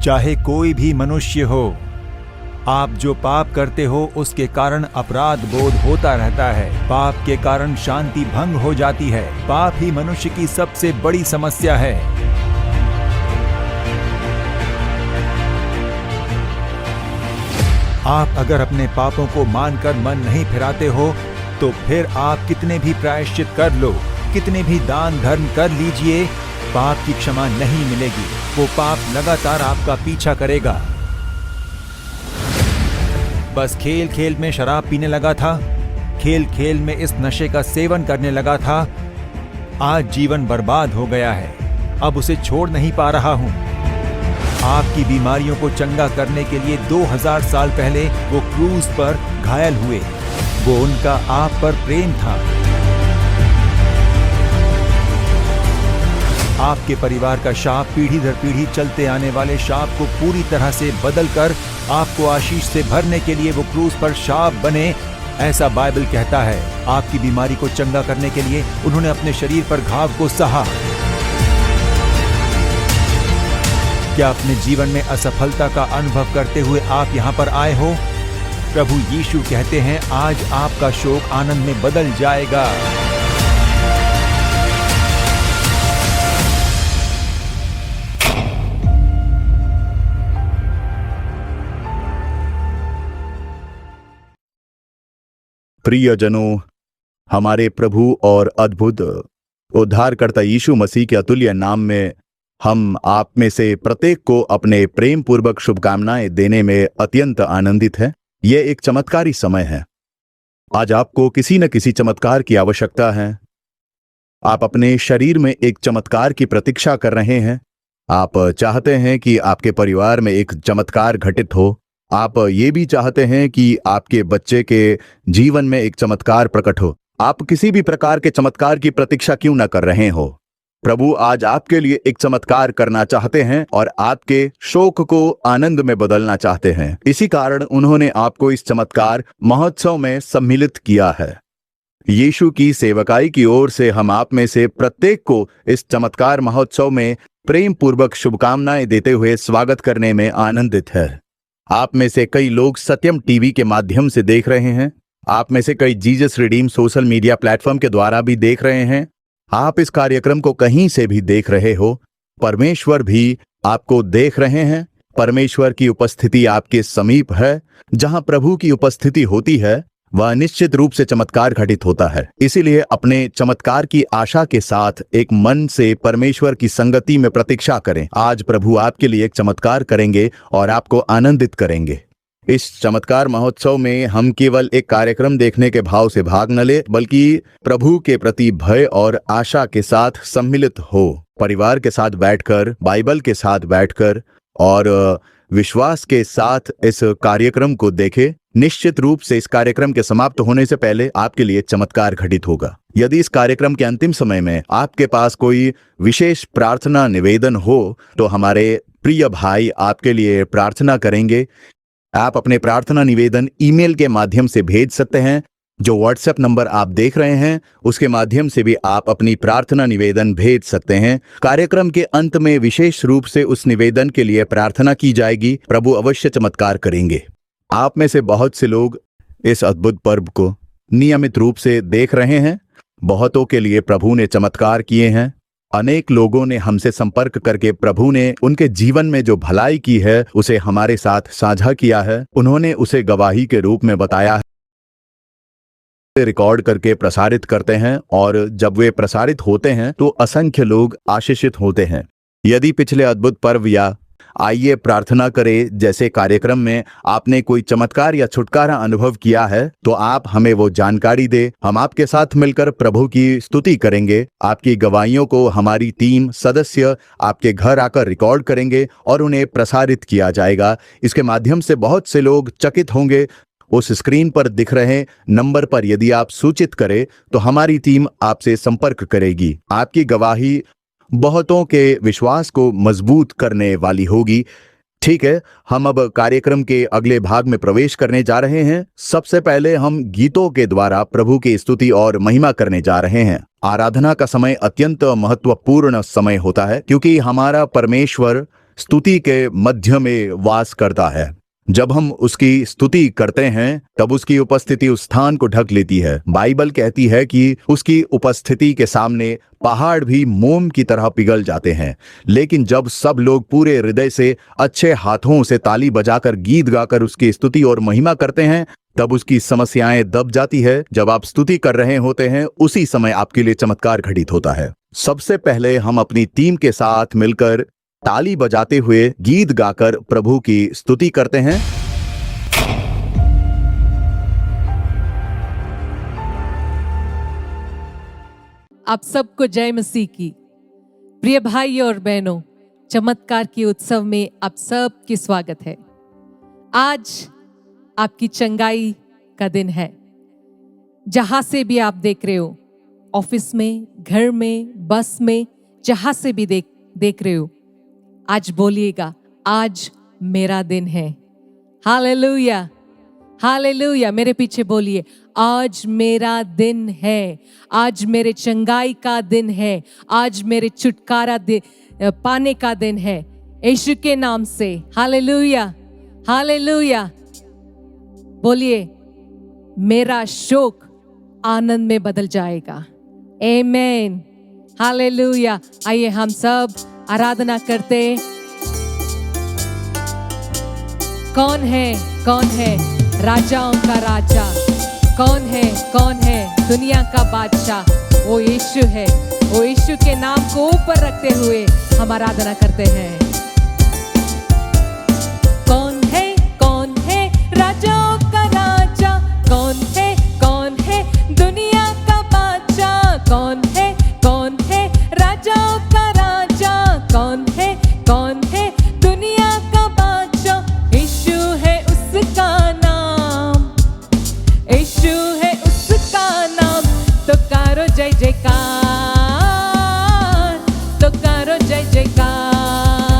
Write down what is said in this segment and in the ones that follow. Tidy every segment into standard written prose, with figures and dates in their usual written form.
चाहे कोई भी मनुष्य हो, आप जो पाप करते हो उसके कारण अपराध बोध होता रहता है। पाप के कारण शांति भंग हो जाती है। पाप ही मनुष्य की सबसे बड़ी समस्या है। आप अगर अपने पापों को मानकर मन नहीं फिराते हो तो फिर आप कितने भी प्रायश्चित कर लो, कितने भी दान धर्म कर लीजिए, पाप की क्षमा नहीं मिलेगी। वो पाप लगातार आपका पीछा करेगा। बस खेल खेल में शराब पीने लगा था, खेल खेल में इस नशे का सेवन करने लगा था। आज जीवन बर्बाद हो गया है, अब उसे छोड़ नहीं पा रहा हूं। आपकी बीमारियों को चंगा करने के लिए 2000 साल पहले वो क्रूज पर घायल हुए। वो उनका आप पर प्रेम था। आपके परिवार का शाप, पीढ़ी दर पीढ़ी चलते आने वाले शाप को पूरी तरह से बदलकर आपको आशीष से भरने के लिए वो क्रूज पर शाप बने, ऐसा बाइबल कहता है। आपकी बीमारी को चंगा करने के लिए उन्होंने अपने शरीर पर घाव को सहा। क्या अपने जीवन में असफलता का अनुभव करते हुए आप यहां पर आए हो? प्रभु यीशु कहते हैं, आज आपका शोक आनंद में बदल जाएगा। प्रियजनों, हमारे प्रभु और अद्भुत उद्धारकर्ता यीशु मसीह के अतुल्य नाम में हम आप में से प्रत्येक को अपने प्रेम पूर्वक शुभकामनाएं देने में अत्यंत आनंदित हैं। यह एक चमत्कारी समय है। आज आपको किसी न किसी चमत्कार की आवश्यकता है। आप अपने शरीर में एक चमत्कार की प्रतीक्षा कर रहे हैं। आप चाहते हैं कि आपके परिवार में एक चमत्कार घटित हो। आप ये भी चाहते हैं कि आपके बच्चे के जीवन में एक चमत्कार प्रकट हो। आप किसी भी प्रकार के चमत्कार की प्रतीक्षा क्यों न कर रहे हो, प्रभु आज आपके लिए एक चमत्कार करना चाहते हैं और आपके शोक को आनंद में बदलना चाहते हैं। इसी कारण उन्होंने आपको इस चमत्कार महोत्सव में सम्मिलित किया है। यीशु की सेवकाई की ओर से हम आप में से प्रत्येक को इस चमत्कार महोत्सव में प्रेम पूर्वक शुभकामनाएं देते हुए स्वागत करने में आनंदित है। आप में से कई लोग सत्यम टीवी के माध्यम से देख रहे हैं। आप में से कई Jesus redeem social media platform के द्वारा भी देख रहे हैं। आप इस कार्यक्रम को कहीं से भी देख रहे हो, परमेश्वर भी आपको देख रहे हैं। परमेश्वर की उपस्थिति आपके समीप है। जहां प्रभु की उपस्थिति होती है वह निश्चित रूप से चमत्कार घटित होता है। इसीलिए अपने चमत्कार की आशा के साथ एक मन से परमेश्वर की संगति में प्रतीक्षा करें। आज प्रभु आपके लिए एक चमत्कार करेंगे और आपको आनंदित करेंगे। इस चमत्कार महोत्सव में हम केवल एक कार्यक्रम देखने के भाव से भाग न ले, बल्कि प्रभु के प्रति भय और आशा के साथ सम्मिलित हो। परिवार के साथ बैठकर, बाइबल के साथ बैठकर और विश्वास के साथ इस कार्यक्रम को देखें। निश्चित रूप से इस कार्यक्रम के समाप्त होने से पहले आपके लिए चमत्कार घटित होगा। यदि इस कार्यक्रम के अंतिम समय में आपके पास कोई विशेष प्रार्थना निवेदन हो तो हमारे प्रिय भाई आपके लिए प्रार्थना करेंगे। आप अपने प्रार्थना निवेदन ईमेल के माध्यम से भेज सकते हैं। जो व्हाट्सएप नंबर आप देख रहे हैं उसके माध्यम से भी आप अपनी प्रार्थना निवेदन भेज सकते हैं। कार्यक्रम के अंत में विशेष रूप से उस निवेदन के लिए प्रार्थना की जाएगी। प्रभु अवश्य चमत्कार करेंगे। आप में से बहुत से लोग इस अद्भुत पर्व को नियमित रूप से देख रहे हैं। बहुतों के लिए प्रभु ने चमत्कार किए हैं। अनेक लोगों ने हमसे संपर्क करके प्रभु ने उनके जीवन में जो भलाई की है उसे हमारे साथ साझा किया है। उन्होंने उसे गवाही के रूप में बताया है, रिकॉर्ड करके प्रसारित करते हैं और जब वे प्रसारित होते हैं तो असंख्य लोग आशीषित होते हैं। यदि पिछले अद्भुत पर्व या आइए प्रार्थना करें जैसे कार्यक्रम में आपने कोई चमत्कार या छुटकारा अनुभव किया है तो आप हमें वो जानकारी दे। हम आपके साथ मिलकर प्रभु की स्तुति करेंगे। आपकी गवाहियों को हमारी टीम सदस्य आपके घर आकर रिकॉर्ड करेंगे और उन्हें प्रसारित किया जाएगा। इसके माध्यम से बहुत से लोग चकित होंगे। उस स्क्रीन पर दिख रहे नंबर पर यदि आप सूचित करें तो हमारी टीम आपसे संपर्क करेगी। आपकी गवाही बहुतों के विश्वास को मजबूत करने वाली होगी। ठीक है, हम अब कार्यक्रम के अगले भाग में प्रवेश करने जा रहे हैं। सबसे पहले हम गीतों के द्वारा प्रभु की स्तुति और महिमा करने जा रहे हैं। आराधना का समय अत्यंत महत्वपूर्ण समय होता है क्योंकि हमारा परमेश्वर स्तुति के मध्य में वास करता है। जब हम उसकी स्तुति करते हैं तब उसकी उपस्थिति उस स्थान को ढक लेती है। बाइबल कहती है कि उसकी उपस्थिति के सामने पहाड़ भी मोम की तरह पिघल जाते हैं। लेकिन जब सब लोग पूरे हृदय से अच्छे हाथों से ताली बजाकर गीत गाकर उसकी स्तुति और महिमा करते हैं तब उसकी समस्याएं दब जाती है। जब आप स्तुति कर रहे होते हैं उसी समय आपके लिए चमत्कार घटित होता है। सबसे पहले हम अपनी टीम के साथ मिलकर ताली बजाते हुए गीत गाकर प्रभु की स्तुति करते हैं। आप सबको जय मसीह की। प्रिय भाई और बहनों, चमत्कार के उत्सव में आप सबकी स्वागत है। आज आपकी चंगाई का दिन है। जहां से भी आप देख रहे हो, ऑफिस में, घर में, बस में, जहां से भी देख रहे हो, आज बोलिएगा, आज मेरा दिन है। Hallelujah, hallelujah. मेरे पीछे बोलिए, आज मेरा दिन है, आज मेरे चंगाई का दिन है, आज मेरे छुटकारा पाने का दिन है, यीशु के नाम से। Hallelujah, hallelujah. बोलिए, मेरा शोक आनंद में बदल जाएगा। आमीन, हालेलुया। आइए हम सब आराधना करते। कौन है राजाओं का राजा? कौन है दुनिया का बादशाह? वो यीशु है। वो यीशु के नाम को ऊपर रखते हुए हम आराधना करते हैं। कौन है राजाओं का राजा? कौन है दुनिया का बादशाह? कौन है राजाओं का राजा? कौन है दुनिया का बादशाह? यीशु है उसका नाम, यीशु है उसका नाम। तो करो जय जयकार, तो करो जय जयकार।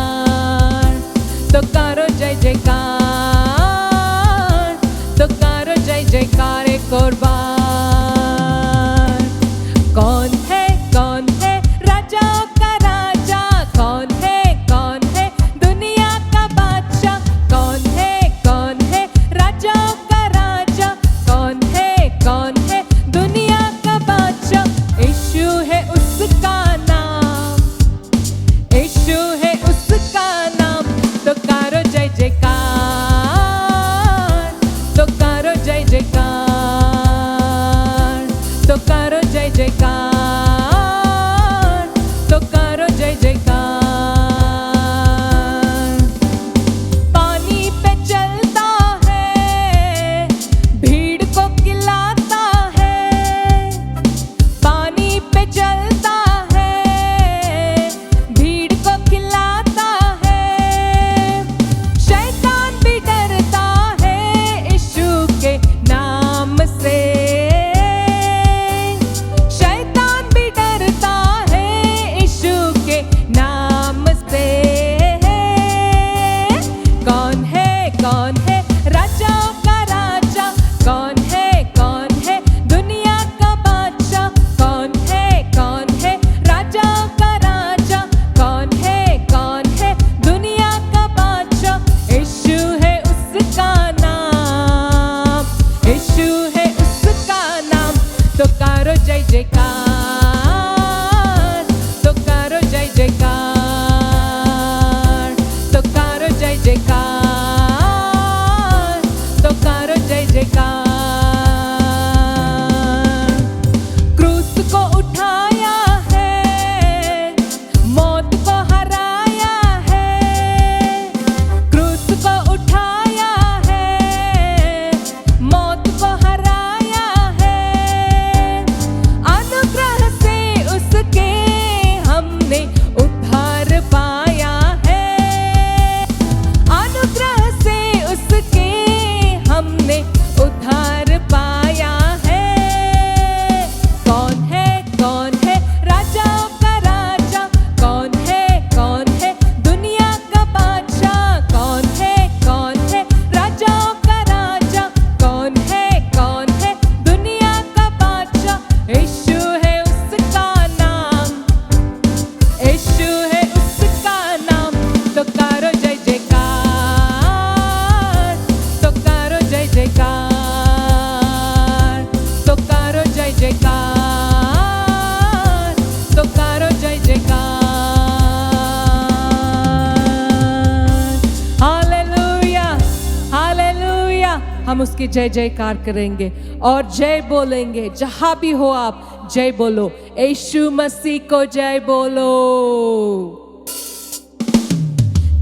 हम उसके जय जयकार करेंगे और जय बोलेंगे। जहां भी हो आप जय बोलो, यीशु मसीह को जय बोलो,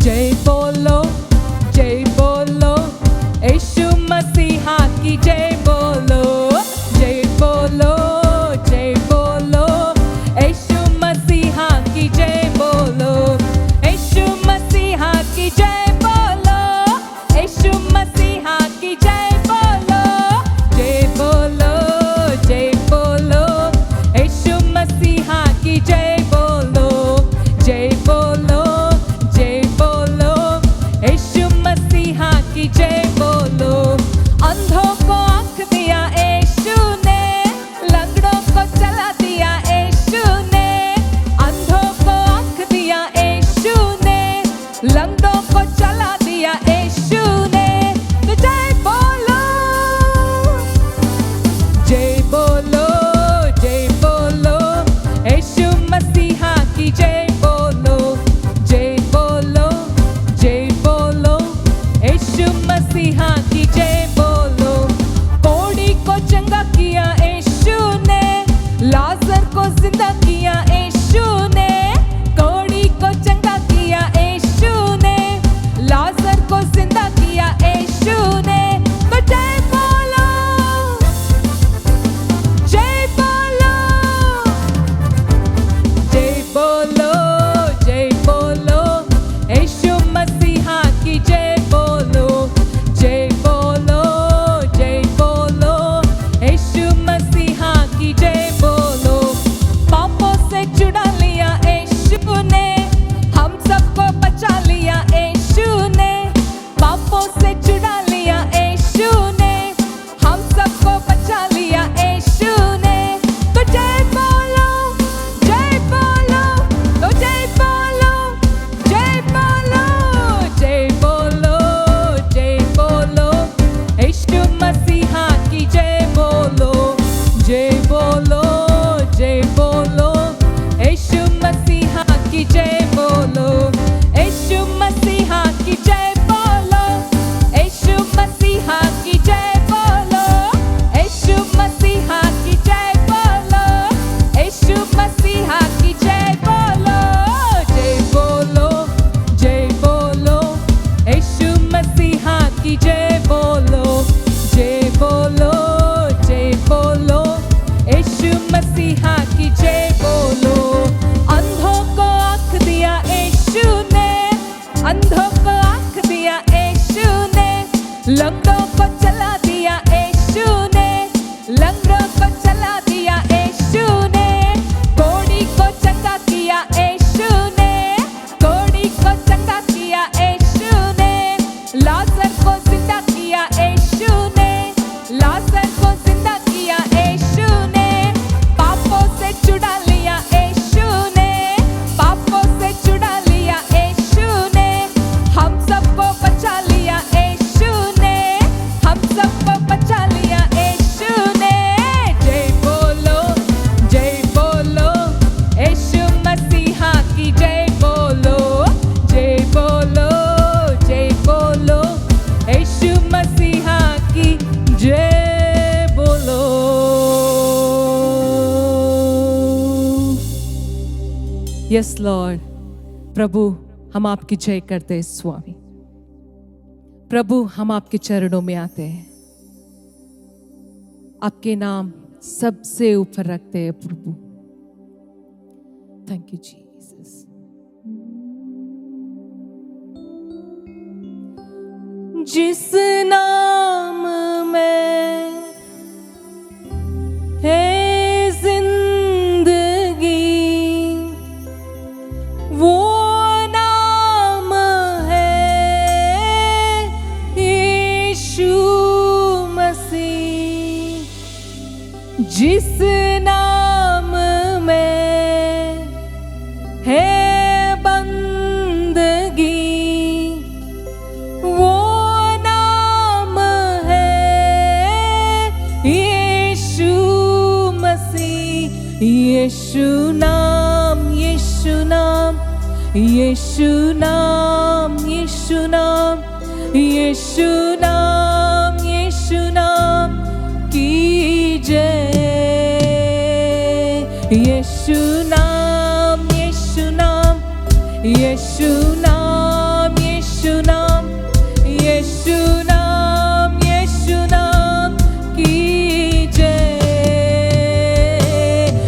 जय बोलो, जय बोलो, यीशु मसीहा की जय बोलो, जय बोलो, जय बोलो, यीशु मसीहा की जय बोलो, यीशु मसीहा की जय बोलो, यीशु मसीहा की जय बोलो, जय बोलो, जय बोलो, यीशु मसीहा की जय बोलो, जय बोलो, जय बोलो, यीशु मसीहा की जय बोलो। अंधों को आँख दिया यीशु ने, लंगड़ों को चला दिया यीशु ने, अंधों को आँख दिया यीशु ने, लंगड़ों को चला दिया यीशु ने। तो जय बोलो, जय बोलो, जय बोलो, यीशु मसीहा की जय बोलो, जय बोलो, जय बोलो, यीशु मसीहा की जय बोलो। कोढ़ी को चंगा किया यीशु ने, लाजर को जिंदा किया यीशु ने, कोढ़ी को चंगा किया यीशु ने, लाजर को जिंदा किया यीशु ने। तो जय बोलो, जय बोलो, जय बोलो, जय बोलो, यीशु मसीहा की जय बोलो, जय बोलो, जय बोलो, यीशु मसीहा की जय बोलो। पापों से छुड़ा लिया यीशु ने, हम सबको बचा लिया यीशु ने, पापों से छुड़ा लिया यीशु ने, हम सबको बचा लिया यीशु ने। तो जय बोलो, जय बोलो, तो जय बोलो, जय बोलो, जय बोलो, जय बोलो, यीशु मसीहा की जय बोलो, जय बोलो, जय बोलो, यीशु मसीहा की जय बोलो, यीशु मसीहा की जय बोलो, यीशु मसीहा की जय बोलो, यीशु मसीहा की जय बोलो, यीशु मसीहा की जय बोलो, जय बोलो, जय बोलो, यीशु मसीहा की जय बोलो, जय बोलो, जय बोलो, यीशु मसीहा की जय बोलो। अंधों को आँख दिया यीशु ने, अंधों को आँख दिया यीशु ने, लंगड़ों को चला दिया यीशु ने, लंगड़ों को चला दिया यीशु ने, कोढ़ी को चंगा किया यीशु ने, कोढ़ी को चंगा किया यीशु ने, लाजर को जिंदा किया यीशु ने, लाजर को जिंदा किया यीशु ने। पापों से छुड़ा लिया यीशु ने, पापों से छुड़ा लिया यीशु ने, हम सबको बचा लिया यीशु ने, हम सबको बचा लिया यीशु ने। जय बोलो, जय बोलो, यीशु मसीहा की जय बोलो, जय बोलो, जय बोलो, यीशु मसीहा की जय बोलो। यस लॉर्ड, प्रभु हम आपकी जय करते हैं स्वामी, प्रभु हम आपके चरणों में आते हैं, आपके नाम सबसे ऊपर रखते हैं प्रभु। Thank you Jesus. जिस नाम में है जिंदगी, वो नाम है यीशु मसीह। जिस नाम में है बंदगी, वो नाम है यीशु मसीह। यीशु नाम, यीशु नाम, यीशु नाम, यीशु नाम, यीशु नाम, यीशु नाम, यीशु नाम, यीशु नाम, यीशु नाम, यीशु नाम, यीशु नाम की जय।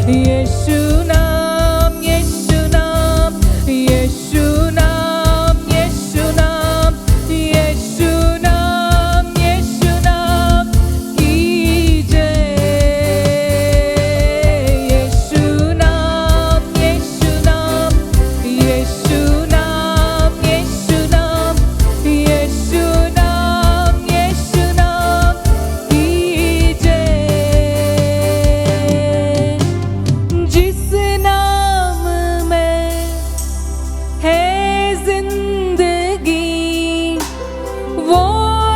यीशु नाम, यीशु नाम, यीशु नाम, यीशु नाम, यीशु नाम, यीशु नाम की जय। यीशु नाम, यीशु नाम, यीशु नाम, यीशु नाम, यीशु नाम, यीशु नाम की जय। जिस नाम में है जिंदगी, वो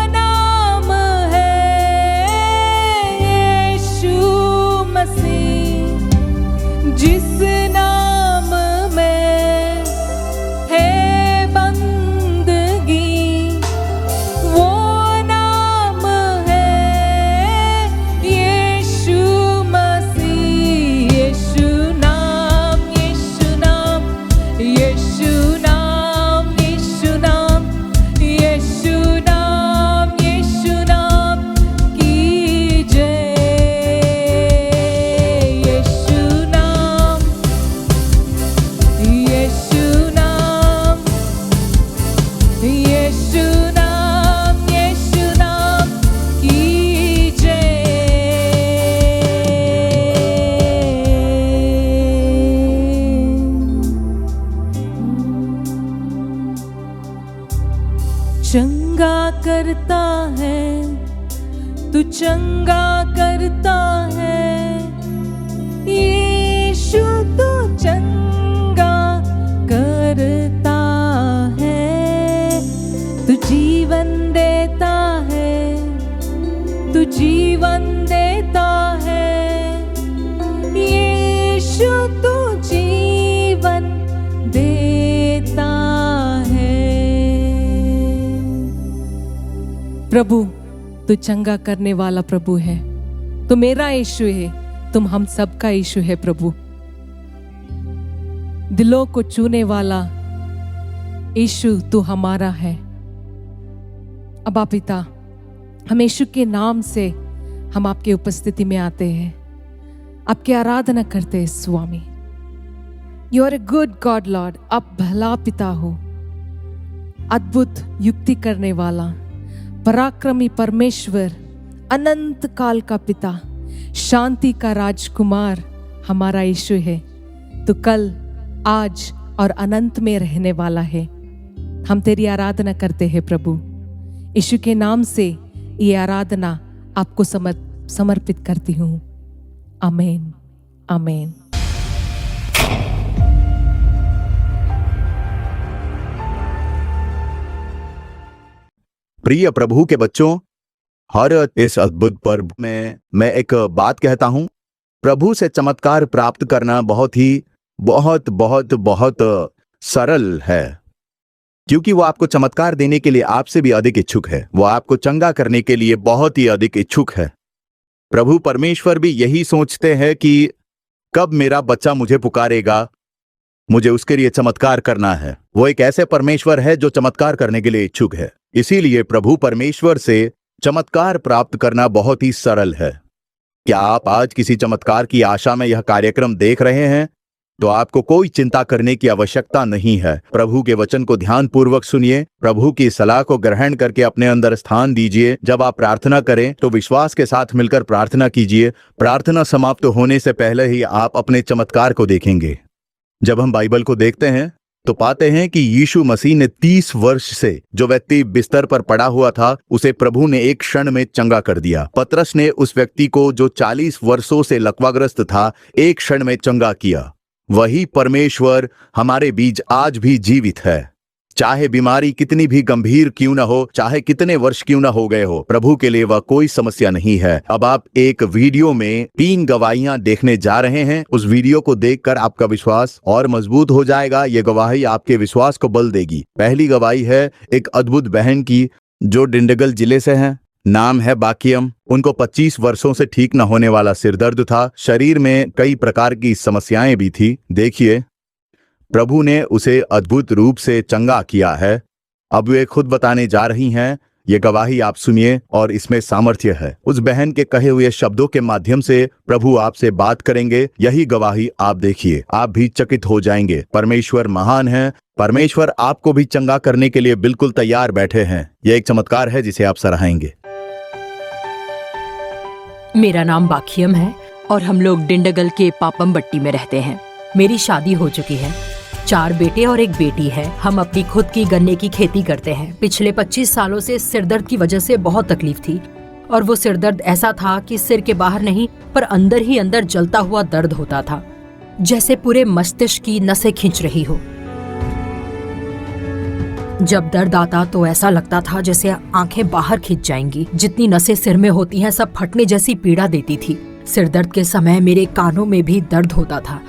नाम है यीशु मसीह। जिस नाम में है बंदगी, वो नाम है यीशु मसीह। यीशु नाम, यीशु नाम, यीशु नाम, यीशु नाम, यीशु नाम, यीशु नाम की जय। यीशु नाम, यीशु नाम, यीशु नाम, यीशु नाम की जय। चंगा करता है, तू चंगा करता है, यीशु तू चंगा करता है। तू जीवन देता है, तू जीवन देता है, यीशु तू जीवन देता है। प्रभु, तू चंगा करने वाला प्रभु है। तू मेरा यीशु है, तुम हम सबका यीशु है प्रभु। दिलों को छूने वाला यीशु तू हमारा है। अबा पिता, हम यीशु के नाम से हम आपके उपस्थिति में आते हैं, आपकी आराधना करते हैं स्वामी। You are a good god lord. आप भला पिता हो, अद्भुत युक्ति करने वाला, पराक्रमी परमेश्वर, अनंत काल का पिता, शांति का राजकुमार हमारा यीशु है। तो कल, आज और अनंत में रहने वाला है। हम तेरी आराधना करते हैं प्रभु। यीशु के नाम से ये आराधना आपको समर्पित करती हूँ। आमीन, आमीन। प्रिय प्रभु के बच्चों, हर इस अद्भुत पर्व में मैं एक बात कहता हूं, प्रभु से चमत्कार प्राप्त करना बहुत सरल है, क्योंकि वो आपको चमत्कार देने के लिए आपसे भी अधिक इच्छुक है। वो आपको चंगा करने के लिए बहुत ही अधिक इच्छुक है। प्रभु परमेश्वर भी यही सोचते हैं कि कब मेरा बच्चा मुझे पुकारेगा, मुझे उसके लिए चमत्कार करना है। वो एक ऐसे परमेश्वर है जो चमत्कार करने के लिए इच्छुक है। इसीलिए प्रभु परमेश्वर से चमत्कार प्राप्त करना बहुत ही सरल है। क्या आप आज किसी चमत्कार की आशा में यह कार्यक्रम देख रहे हैं? तो आपको कोई चिंता करने की आवश्यकता नहीं है। प्रभु के वचन को ध्यानपूर्वक सुनिए, प्रभु की सलाह को ग्रहण करके अपने अंदर स्थान दीजिए। जब आप प्रार्थना करें तो विश्वास के साथ मिलकर प्रार्थना कीजिए। प्रार्थना समाप्त होने से पहले ही आप अपने चमत्कार को देखेंगे। जब हम बाइबल को देखते हैं तो पाते हैं कि यीशु मसीह ने 30 वर्ष से जो व्यक्ति बिस्तर पर पड़ा हुआ था, उसे प्रभु ने एक क्षण में चंगा कर दिया। पतरस ने उस व्यक्ति को जो 40 वर्षों से लकवाग्रस्त था, एक क्षण में चंगा किया। वही परमेश्वर हमारे बीच आज भी जीवित है। चाहे बीमारी कितनी भी गंभीर क्यों ना हो, चाहे कितने वर्ष क्यों ना हो गए हो, प्रभु के लिए वह कोई समस्या नहीं है। अब आप एक वीडियो में 3 गवाहियां देखने जा रहे हैं। उस वीडियो को देखकर आपका विश्वास और मजबूत हो जाएगा। ये गवाही आपके विश्वास को बल देगी। पहली गवाही है एक अद्भुत बहन की जो डिंडगल जिले से है। नाम है बाकियम। उनको 25 वर्षों से ठीक न होने वाला सिर दर्द था। शरीर में कई प्रकार की समस्याएं भी थी। देखिए, प्रभु ने उसे अद्भुत रूप से चंगा किया है। अब वे खुद बताने जा रही हैं। ये गवाही आप सुनिए और इसमें सामर्थ्य है। उस बहन के कहे हुए शब्दों के माध्यम से प्रभु आपसे बात करेंगे। यही गवाही आप देखिए, आप भी चकित हो जाएंगे। परमेश्वर महान है। परमेश्वर आपको भी चंगा करने के लिए बिल्कुल तैयार बैठे हैं। यह एक चमत्कार है जिसे आप सराहेंगे। मेरा नाम बाखियम है और हम लोग डिंडगल के पापमबट्टी में रहते हैं। मेरी शादी हो चुकी है। 4 बेटे और 1 बेटी है। हम अपनी खुद की गन्ने की खेती करते हैं। पिछले 25 सालों से सिरदर्द की वजह से बहुत तकलीफ थी और वो सिरदर्द ऐसा था कि सिर के बाहर नहीं पर अंदर ही अंदर जलता हुआ दर्द होता था, जैसे पूरे मस्तिष्क की नसें खींच रही हो। जब दर्द आता तो ऐसा लगता था जैसे आंखें बाहर खींच जाएंगी। जितनी नसें सिर में होती हैं सब फटने जैसी पीड़ा देती थी। सिरदर्द के समय मेरे कानों में भी दर्द होता था।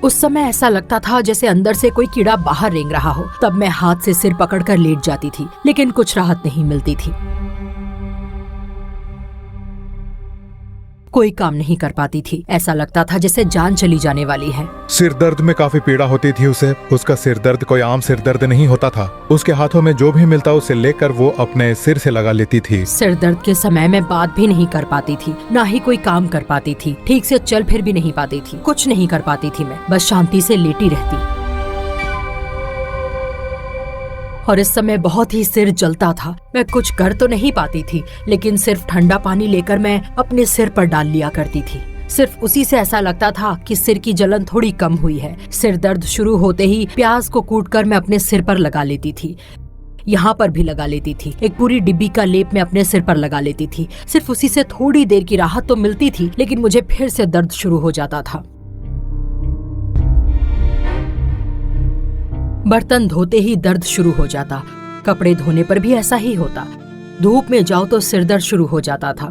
उस समय ऐसा लगता था जैसे अंदर से कोई कीड़ा बाहर रेंग रहा हो। तब मैं हाथ से सिर पकड़कर लेट जाती थी, लेकिन कुछ राहत नहीं मिलती थी। कोई काम नहीं कर पाती थी। ऐसा लगता था जैसे जान चली जाने वाली है। सिर दर्द में काफी पीड़ा होती थी उसे। उसका सिर दर्द कोई आम सिर दर्द नहीं होता था। उसके हाथों में जो भी मिलता उसे लेकर वो अपने सिर से लगा लेती थी। सिर दर्द के समय में बात भी नहीं कर पाती थी, ना ही कोई काम कर पाती थी। ठीक से चल फिर भी नहीं पाती थी। कुछ नहीं कर पाती थी मैं, बस शांति से लेटी रहती। और इस समय बहुत ही सिर जलता था। मैं कुछ कर तो नहीं पाती थी, लेकिन सिर्फ ठंडा पानी लेकर मैं अपने सिर पर डाल लिया करती थी। सिर्फ उसी से ऐसा लगता था कि सिर की जलन थोड़ी कम हुई है। सिर दर्द शुरू होते ही प्याज को कूटकर मैं अपने सिर पर लगा लेती थी। यहाँ पर भी लगा लेती थी। एक पूरी डिब्बी का लेप मैं अपने सिर पर लगा लेती थी। सिर्फ उसी से थोड़ी देर की राहत तो मिलती थी, लेकिन मुझे फिर से दर्द शुरू हो जाता था। बर्तन धोते ही दर्द शुरू हो जाता। कपड़े धोने पर भी ऐसा ही होता। धूप में जाओ तो सिर दर्द शुरू हो जाता था।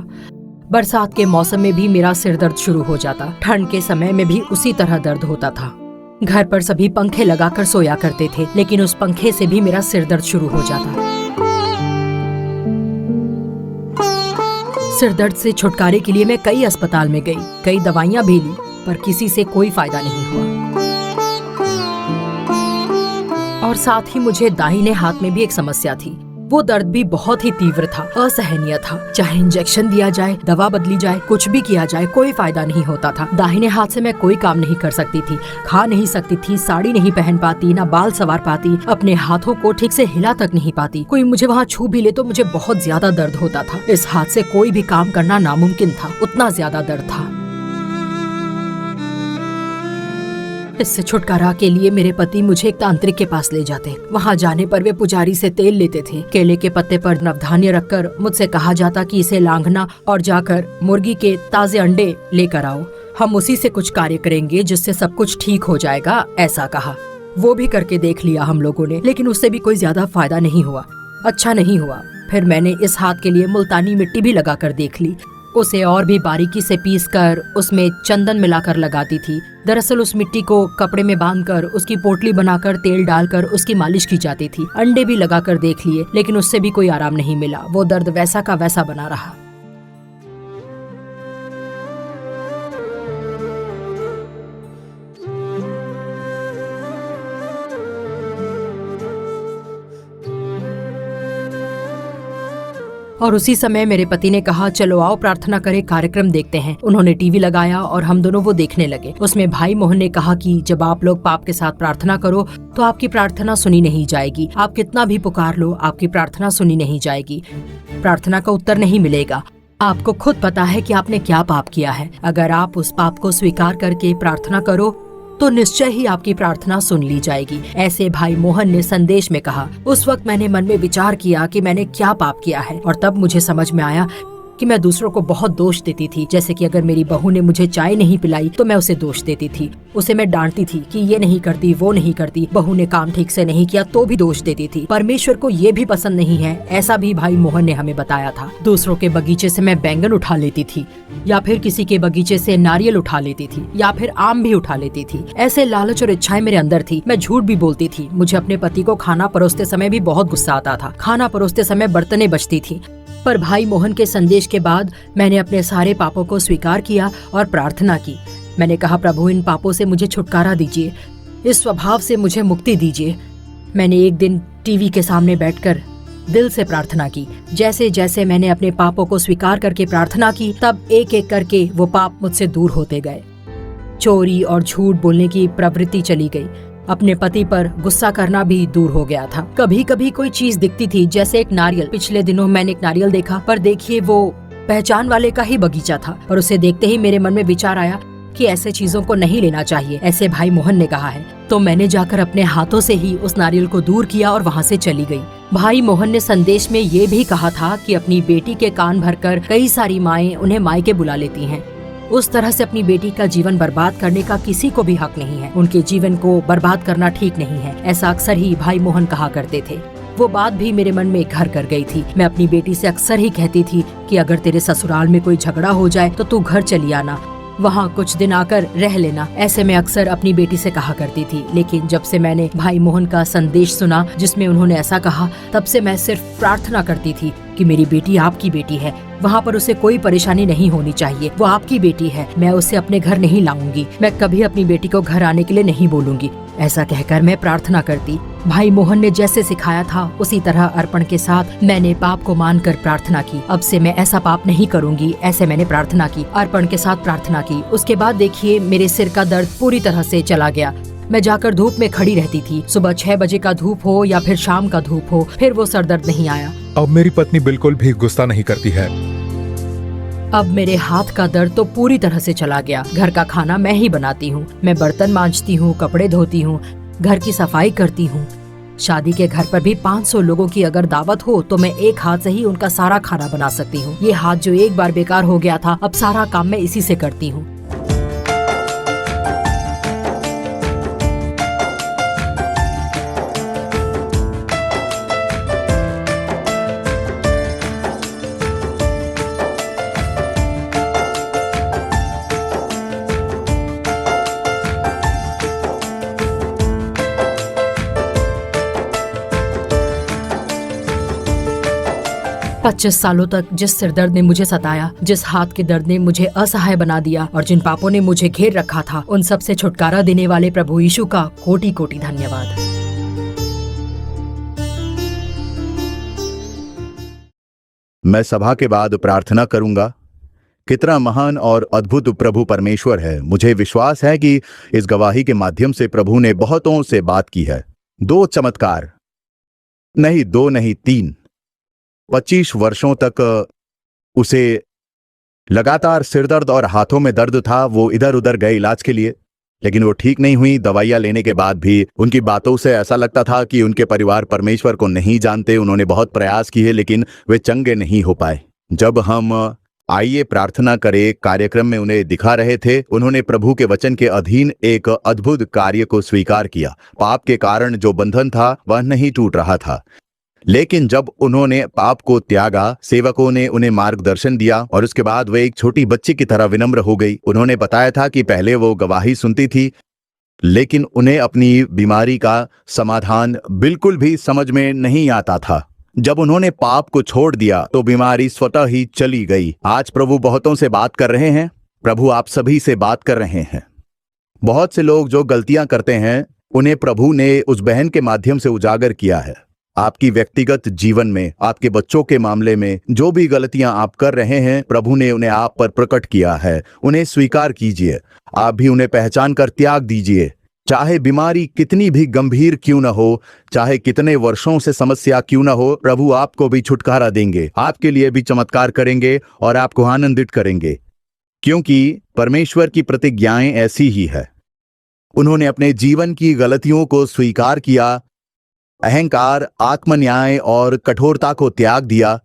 बरसात के मौसम में भी मेरा सिर दर्द शुरू हो जाता। ठंड के समय में भी उसी तरह दर्द होता था। घर पर सभी पंखे लगाकर सोया करते थे, लेकिन उस पंखे से भी मेरा सिर दर्द शुरू हो जाता। सिर दर्द से छुटकारे के लिए मैं कई अस्पताल में गई, कई दवाइयां भी ली, पर किसी से कोई फायदा नहीं हुआ। और साथ ही मुझे दाहिने हाथ में भी एक समस्या थी। वो दर्द भी बहुत ही तीव्र था, असहनीय था। चाहे इंजेक्शन दिया जाए, दवा बदली जाए, कुछ भी किया जाए, कोई फायदा नहीं होता था। दाहिने हाथ से मैं कोई काम नहीं कर सकती थी, खा नहीं सकती थी, साड़ी नहीं पहन पाती, ना बाल संवार पाती, अपने हाथों को ठीक से हिला तक नहीं पाती। कोई मुझे वहाँ छू भी ले तो मुझे बहुत ज्यादा दर्द होता था। इस हाथ से कोई भी काम करना नामुमकिन था, उतना ज्यादा दर्द था। इससे छुटकारा के लिए मेरे पति मुझे एक तांत्रिक के पास ले जाते। वहाँ जाने पर वे पुजारी से तेल लेते थे। केले के पत्ते पर नवधान्य रखकर मुझसे कहा जाता कि इसे लांघना और जाकर मुर्गी के ताजे अंडे लेकर आओ। हम उसी से कुछ कार्य करेंगे जिससे सब कुछ ठीक हो जाएगा, ऐसा कहा। वो भी करके देख लिया हम लोगों ने, लेकिन उससे भी कोई ज्यादा फायदा नहीं हुआ, अच्छा नहीं हुआ। फिर मैंने इस हाथ के लिए मुल्तानी मिट्टी भी लगा कर देख ली। उसे और भी बारीकी से पीसकर उसमें चंदन मिलाकर लगाती थी। दरअसल उस मिट्टी को कपड़े में बांधकर उसकी पोटली बनाकर तेल डालकर उसकी मालिश की जाती थी। अंडे भी लगाकर देख लिए, लेकिन उससे भी कोई आराम नहीं मिला। वो दर्द वैसा का वैसा बना रहा। और उसी समय मेरे पति ने कहा, चलो आओ प्रार्थना करें, कार्यक्रम देखते हैं। उन्होंने टीवी लगाया और हम दोनों वो देखने लगे। उसमें भाई मोहन ने कहा कि जब आप लोग पाप के साथ प्रार्थना करो तो आपकी प्रार्थना सुनी नहीं जाएगी। आप कितना भी पुकार लो, आपकी प्रार्थना सुनी नहीं जाएगी, प्रार्थना का उत्तर नहीं मिलेगा। आपको खुद पता है कि आपने क्या पाप किया है। अगर आप उस पाप को स्वीकार करके प्रार्थना करो तो निश्चय ही आपकी प्रार्थना सुन ली जाएगी, ऐसे भाई मोहन ने संदेश में कहा। उस वक्त मैंने मन में विचार किया कि मैंने क्या पाप किया है, और तब मुझे समझ में आया कि मैं दूसरों को बहुत दोष देती थी। जैसे कि अगर मेरी बहू ने मुझे चाय नहीं पिलाई तो मैं उसे दोष देती थी, उसे मैं डांटती थी कि ये नहीं करती, वो नहीं करती। बहू ने काम ठीक से नहीं किया तो भी दोष देती थी। परमेश्वर को ये भी पसंद नहीं है, ऐसा भी भाई मोहन ने हमें बताया था। दूसरों के बगीचे से मैं बैंगन उठा लेती थी, या फिर किसी के बगीचे से नारियल उठा लेती थी, या फिर आम भी उठा लेती थी। ऐसे लालच और इच्छाएं मेरे अंदर थी। मैं झूठ भी बोलती थी। मुझे अपने पति को खाना परोसते समय भी बहुत गुस्सा आता था। खाना परोसते समय बर्तनें बजती थी। पर भाई मोहन के संदेश के बाद मैंने अपने सारे पापों को स्वीकार किया और प्रार्थना की। मैंने कहा, प्रभु इन पापों से मुझे छुटकारा दीजिए, इस स्वभाव से मुझे मुक्ति दीजिए। मैंने एक दिन टीवी के सामने बैठकर दिल से प्रार्थना की। जैसे जैसे मैंने अपने पापों को स्वीकार करके प्रार्थना की, तब एक एक करके वो पाप मुझसे दूर होते गए। चोरी और झूठ बोलने की प्रवृत्ति चली गई। अपने पति पर गुस्सा करना भी दूर हो गया था। कभी कभी कोई चीज दिखती थी, जैसे एक नारियल। पिछले दिनों मैंने एक नारियल देखा, पर देखिए वो पहचान वाले का ही बगीचा था, और उसे देखते ही मेरे मन में विचार आया कि ऐसे चीजों को नहीं लेना चाहिए, ऐसे भाई मोहन ने कहा है। तो मैंने जाकर अपने हाथों से ही उस नारियल को दूर किया और वहाँ से चली गई। भाई मोहन ने संदेश में ये भी कहा था कि अपनी बेटी के कान भरकर कई सारी माएं उन्हें मायके बुला लेती हैं। उस तरह से अपनी बेटी का जीवन बर्बाद करने का किसी को भी हक नहीं है। उनके जीवन को बर्बाद करना ठीक नहीं है, ऐसा अक्सर ही भाई मोहन कहा करते थे। वो बात भी मेरे मन में घर कर गई थी। मैं अपनी बेटी से अक्सर ही कहती थी कि अगर तेरे ससुराल में कोई झगड़ा हो जाए तो तू घर चली आना, वहाँ कुछ दिन आकर रह लेना। ऐसे मैं अक्सर अपनी बेटी से कहा करती थी। लेकिन जब से मैंने भाई मोहन का संदेश सुना जिसमें उन्होंने ऐसा कहा, तब से मैं सिर्फ प्रार्थना करती थी कि मेरी बेटी आपकी बेटी है, वहाँ पर उसे कोई परेशानी नहीं होनी चाहिए। वो आपकी बेटी है, मैं उसे अपने घर नहीं लाऊंगी, मैं कभी अपनी बेटी को घर आने के लिए नहीं बोलूंगी। ऐसा कहकर मैं प्रार्थना करती। भाई मोहन ने जैसे सिखाया था उसी तरह अर्पण के साथ मैंने पाप को मानकर प्रार्थना की। अब से मैं ऐसा पाप नहीं करूंगी, ऐसे मैंने प्रार्थना की, अर्पण के साथ प्रार्थना की। उसके बाद देखिए मेरे सिर का दर्द पूरी तरह से चला गया। मैं जाकर धूप में खड़ी रहती थी, सुबह 6 बजे का धूप हो या फिर शाम का धूप हो, फिर वो सर दर्द नहीं आया। अब मेरी पत्नी बिल्कुल भी गुस्सा नहीं करती है। अब मेरे हाथ का दर्द तो पूरी तरह से चला गया। घर का खाना मैं ही बनाती हूँ, मैं बर्तन मांजती हूँ, कपड़े धोती हूँ, घर की सफाई करती हूँ। शादी के घर पर भी 500 लोगों की अगर दावत हो तो मैं एक हाथ से ही उनका सारा खाना बना सकती हूँ। ये हाथ जो एक बार बेकार हो गया था, अब सारा काम मैं इसी से करती हूँ। पच्चीस सालों तक जिस सिरदर्द ने मुझे सताया, जिस हाथ के दर्द ने मुझे असहाय बना दिया और जिन पापों ने मुझे घेर रखा था, उन सब से छुटकारा देने वाले प्रभु यीशु का कोटि कोटि धन्यवाद। मैं सभा के बाद प्रार्थना करूंगा। कितना महान और अद्भुत प्रभु परमेश्वर है। मुझे विश्वास है कि इस गवाही के माध्यम से प्रभु ने बहुतों से बात की है। 2 चमत्कार, नहीं 2 नहीं 3, 25 वर्षों तक उसे लगातार सिरदर्द और हाथों में दर्द था। वो इधर उधर गए इलाज के लिए, लेकिन वो ठीक नहीं हुई। दवाइयां लेने के बाद भी उनकी बातों से ऐसा लगता था कि उनके परिवार परमेश्वर को नहीं जानते। उन्होंने बहुत प्रयास किए लेकिन वे चंगे नहीं हो पाए। जब हम आइए प्रार्थना करें कार्यक्रम में उन्हें दिखा रहे थे, उन्होंने प्रभु के वचन के अधीन एक अद्भुत कार्य को स्वीकार किया। पाप के कारण जो बंधन था वह नहीं टूट रहा था, लेकिन जब उन्होंने पाप को त्यागा, सेवकों ने उन्हें मार्गदर्शन दिया और उसके बाद वे एक छोटी बच्ची की तरह विनम्र हो गई। उन्होंने बताया था कि पहले वो गवाही सुनती थी, लेकिन उन्हें अपनी बीमारी का समाधान बिल्कुल भी समझ में नहीं आता था। जब उन्होंने पाप को छोड़ दिया तो बीमारी स्वतः ही चली गई। आज प्रभु बहुतों से बात कर रहे हैं। प्रभु आप सभी से बात कर रहे हैं। बहुत से लोग जो गलतियां करते हैं उन्हें प्रभु ने उस बहन के माध्यम से उजागर किया है। आपकी व्यक्तिगत जीवन में, आपके बच्चों के मामले में जो भी गलतियां आप कर रहे हैं, प्रभु ने उन्हें आप पर प्रकट किया है। उन्हें स्वीकार कीजिए। आप भी उन्हें पहचान कर त्याग दीजिए। चाहे बीमारी कितनी भी गंभीर क्यों न हो, चाहे कितने वर्षों से समस्या क्यों न हो, प्रभु आपको भी छुटकारा देंगे, आपके लिए भी चमत्कार करेंगे और आपको आनंदित करेंगे, क्योंकि परमेश्वर की प्रतिज्ञाएं ऐसी ही है। उन्होंने अपने जीवन की गलतियों को स्वीकार किया, अहंकार, आत्मन्याय और कठोरता को त्याग दिया।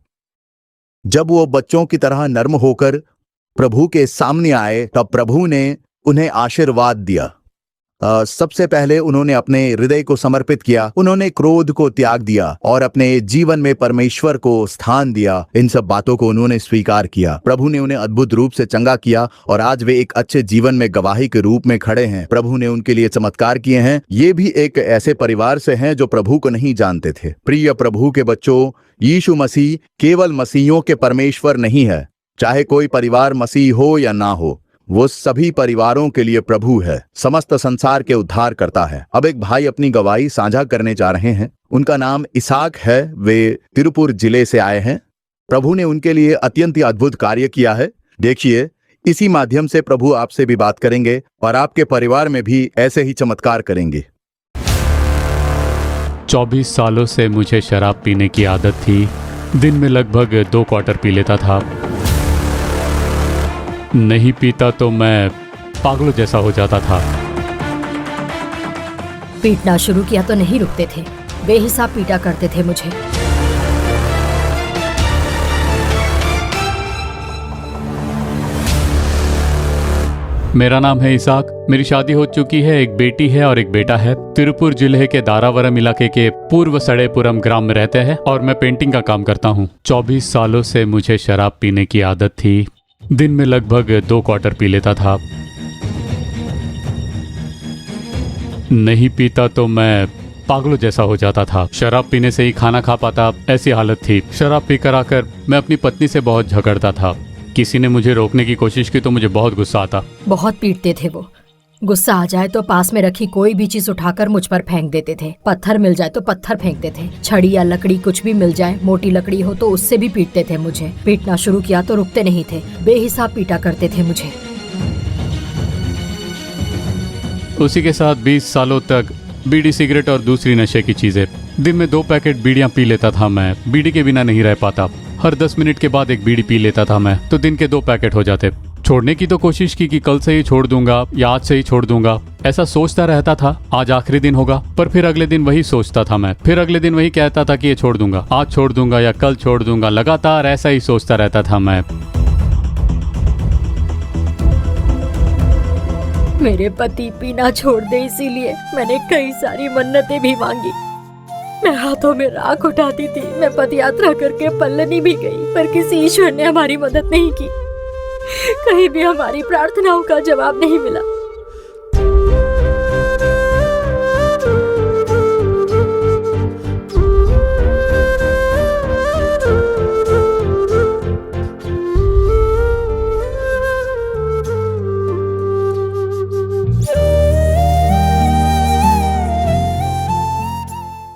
जब वो बच्चों की तरह नर्म होकर प्रभु के सामने आए, तब प्रभु ने उन्हें आशीर्वाद दिया। सबसे पहले उन्होंने अपने हृदय को समर्पित किया, उन्होंने क्रोध को त्याग दिया और अपने जीवन में परमेश्वर को स्थान दिया। इन सब बातों को उन्होंने स्वीकार किया। प्रभु ने उन्हें अद्भुत रूप से चंगा किया और आज वे एक अच्छे जीवन में गवाही के रूप में खड़े हैं। प्रभु ने उनके लिए चमत्कार किए हैं। ये भी एक ऐसे परिवार से हैं जो प्रभु को नहीं जानते थे। प्रिय प्रभु के बच्चों, यीशु मसीह केवल मसीहियों के परमेश्वर नहीं है। चाहे कोई परिवार मसीह हो या ना हो, वो सभी परिवारों के लिए प्रभु है, समस्त संसार के उद्धार करता है। अब एक भाई अपनी गवाही साझा करने जा रहे हैं। उनका नाम इसाक है। वे तिरुपुर जिले से आए हैं। प्रभु ने उनके लिए अत्यंत अद्भुत कार्य किया है। देखिए, इसी माध्यम से प्रभु आपसे भी बात करेंगे और आपके परिवार में भी ऐसे ही चमत्कार करेंगे। 24 सालों से मुझे शराब पीने की आदत थी। दिन में लगभग 2 क्वार्टर पी लेता था। नहीं पीता तो मैं पागलों जैसा हो जाता था। पीटना शुरू किया तो नहीं रुकते थे, बेहिसाब पीटा करते थे मुझे। मेरा नाम है इसाक। मेरी शादी हो चुकी है, एक बेटी है और एक बेटा है। तिरुपुर जिले के दारावरम इलाके के पूर्व सड़ेपुरम ग्राम में रहते हैं और मैं पेंटिंग का काम करता हूँ। 24 सालों से मुझे शराब पीने की आदत थी। दिन में लगभग 2 क्वार्टर पी लेता था। नहीं पीता तो मैं पागलों जैसा हो जाता था। शराब पीने से ही खाना खा पाता, ऐसी हालत थी। शराब पीकर आकर मैं अपनी पत्नी से बहुत झगड़ता था। किसी ने मुझे रोकने की कोशिश की तो मुझे बहुत गुस्सा आता। बहुत पीटते थे वो। गुस्सा आ जाए तो पास में रखी कोई भी चीज उठाकर मुझ पर फेंक देते थे। पत्थर मिल जाए तो पत्थर फेंकते थे। छड़ी या लकड़ी कुछ भी मिल जाए, मोटी लकड़ी हो तो उससे भी पीटते थे मुझे। पीटना शुरू किया तो रुकते नहीं थे, बेहिसाब पीटा करते थे मुझे। उसी के साथ 20 सालों तक बीड़ी, सिगरेट और दूसरी नशे की चीजें। दिन में 2 पैकेट बीड़ियां पी लेता था मैं। बीड़ी के बिना नहीं रह पाता। हर 10 मिनट के बाद एक बीड़ी पी लेता था मैं, तो दिन के 2 पैकेट हो जाते। छोड़ने की तो कोशिश की कि कल से ही छोड़ दूंगा या आज से ही छोड़ दूंगा, ऐसा सोचता रहता था। आज आखिरी दिन होगा, पर फिर अगले दिन वही सोचता था मैं। फिर अगले दिन वही कहता था कि ये छोड़ दूंगा, आज छोड़ दूंगा या कल छोड़ दूंगा। लगातार ऐसा ही सोचता रहता था मैं। मेरे पति पीना छोड़ दे, इसीलिए मैंने कई सारी मन्नतें भी मांगी। मैं हाथों में राख उठाती थी। मैं पद यात्रा करके पल्लनी भी गई, पर किसी ईश्वर ने हमारी मदद नहीं की। कहीं भी हमारी प्रार्थनाओं का जवाब नहीं मिला।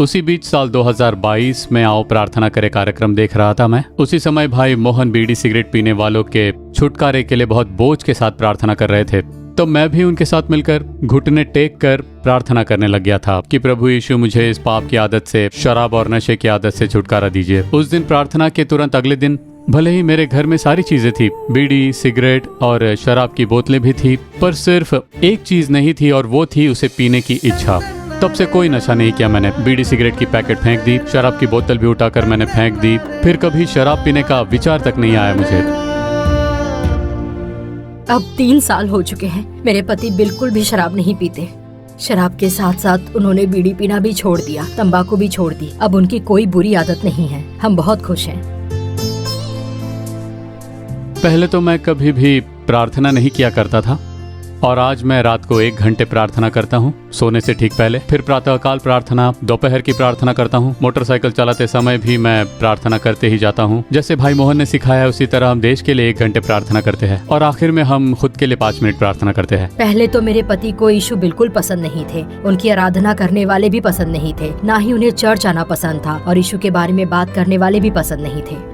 उसी बीच साल 2022 में आओ प्रार्थना करे कार्यक्रम देख रहा था मैं। उसी समय भाई मोहन बीड़ी सिगरेट पीने वालों के छुटकारे के लिए बहुत बोझ के साथ प्रार्थना कर रहे थे। तो मैं भी उनके साथ मिलकर घुटने टेक कर प्रार्थना करने लग गया था कि प्रभु यीशु मुझे इस पाप की आदत से, शराब और नशे की आदत से छुटकारा दीजिए। उस दिन प्रार्थना के तुरंत अगले दिन भले ही मेरे घर में सारी चीजें थी, बीड़ी, सिगरेट और शराब की बोतलें भी थी, पर सिर्फ एक चीज नहीं थी और वो थी उसे पीने की इच्छा। तब से कोई नशा नहीं किया मैंने। बीड़ी सिगरेट की पैकेट फेंक दी, शराब की बोतल भी उठाकर मैंने फेंक दी। फिर कभी शराब पीने का विचार तक नहीं आया मुझे। अब 3 साल हो चुके हैं। मेरे पति बिल्कुल भी शराब नहीं पीते। शराब के साथ साथ उन्होंने बीड़ी पीना भी छोड़ दिया, तंबाकू भी छोड़ दी। अब उनकी कोई बुरी आदत नहीं है। हम बहुत खुश हैं। पहले तो मैं कभी भी प्रार्थना नहीं किया करता था और आज मैं रात को 1 घंटे प्रार्थना करता हूँ सोने से ठीक पहले। फिर प्रातःकाल प्रार्थना, दोपहर की प्रार्थना करता हूँ। मोटरसाइकिल चलाते समय भी मैं प्रार्थना करते ही जाता हूँ। जैसे भाई मोहन ने सिखाया है उसी तरह हम देश के लिए 1 घंटे प्रार्थना करते हैं और आखिर में हम खुद के लिए 5 मिनट प्रार्थना करते हैं। पहले तो मेरे पति को यीशु बिल्कुल पसंद नहीं थे। उनकी आराधना करने वाले भी पसंद नहीं थे, ना ही उन्हें चर्च आना पसंद था और यीशु के बारे में बात करने वाले भी पसंद नहीं थे।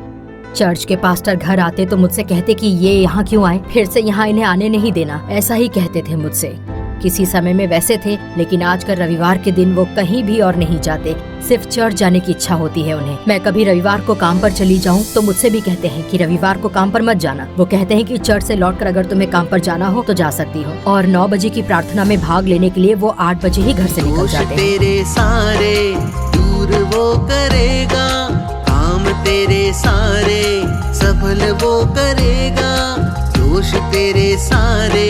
चर्च के पास्टर घर आते तो मुझसे कहते कि ये यहाँ क्यों आए, फिर से यहाँ इन्हें आने नहीं देना, ऐसा ही कहते थे मुझसे। किसी समय में वैसे थे, लेकिन आजकल रविवार के दिन वो कहीं भी और नहीं जाते, सिर्फ चर्च जाने की इच्छा होती है उन्हें। मैं कभी रविवार को काम पर चली जाऊँ तो मुझसे भी कहते हैं कि रविवार को काम पर मत जाना। वो कहते हैं कि चर्च से लौटकर अगर तुम्हें काम पर जाना हो तो जा सकती हो। और 9 बजे की प्रार्थना में भाग लेने के लिए वो 8 बजे ही घर से निकल जाते हैं। तेरे सारे दूर वो करेगा, काम तेरे सारे सफल वो करेगा। दोष तेरे सारे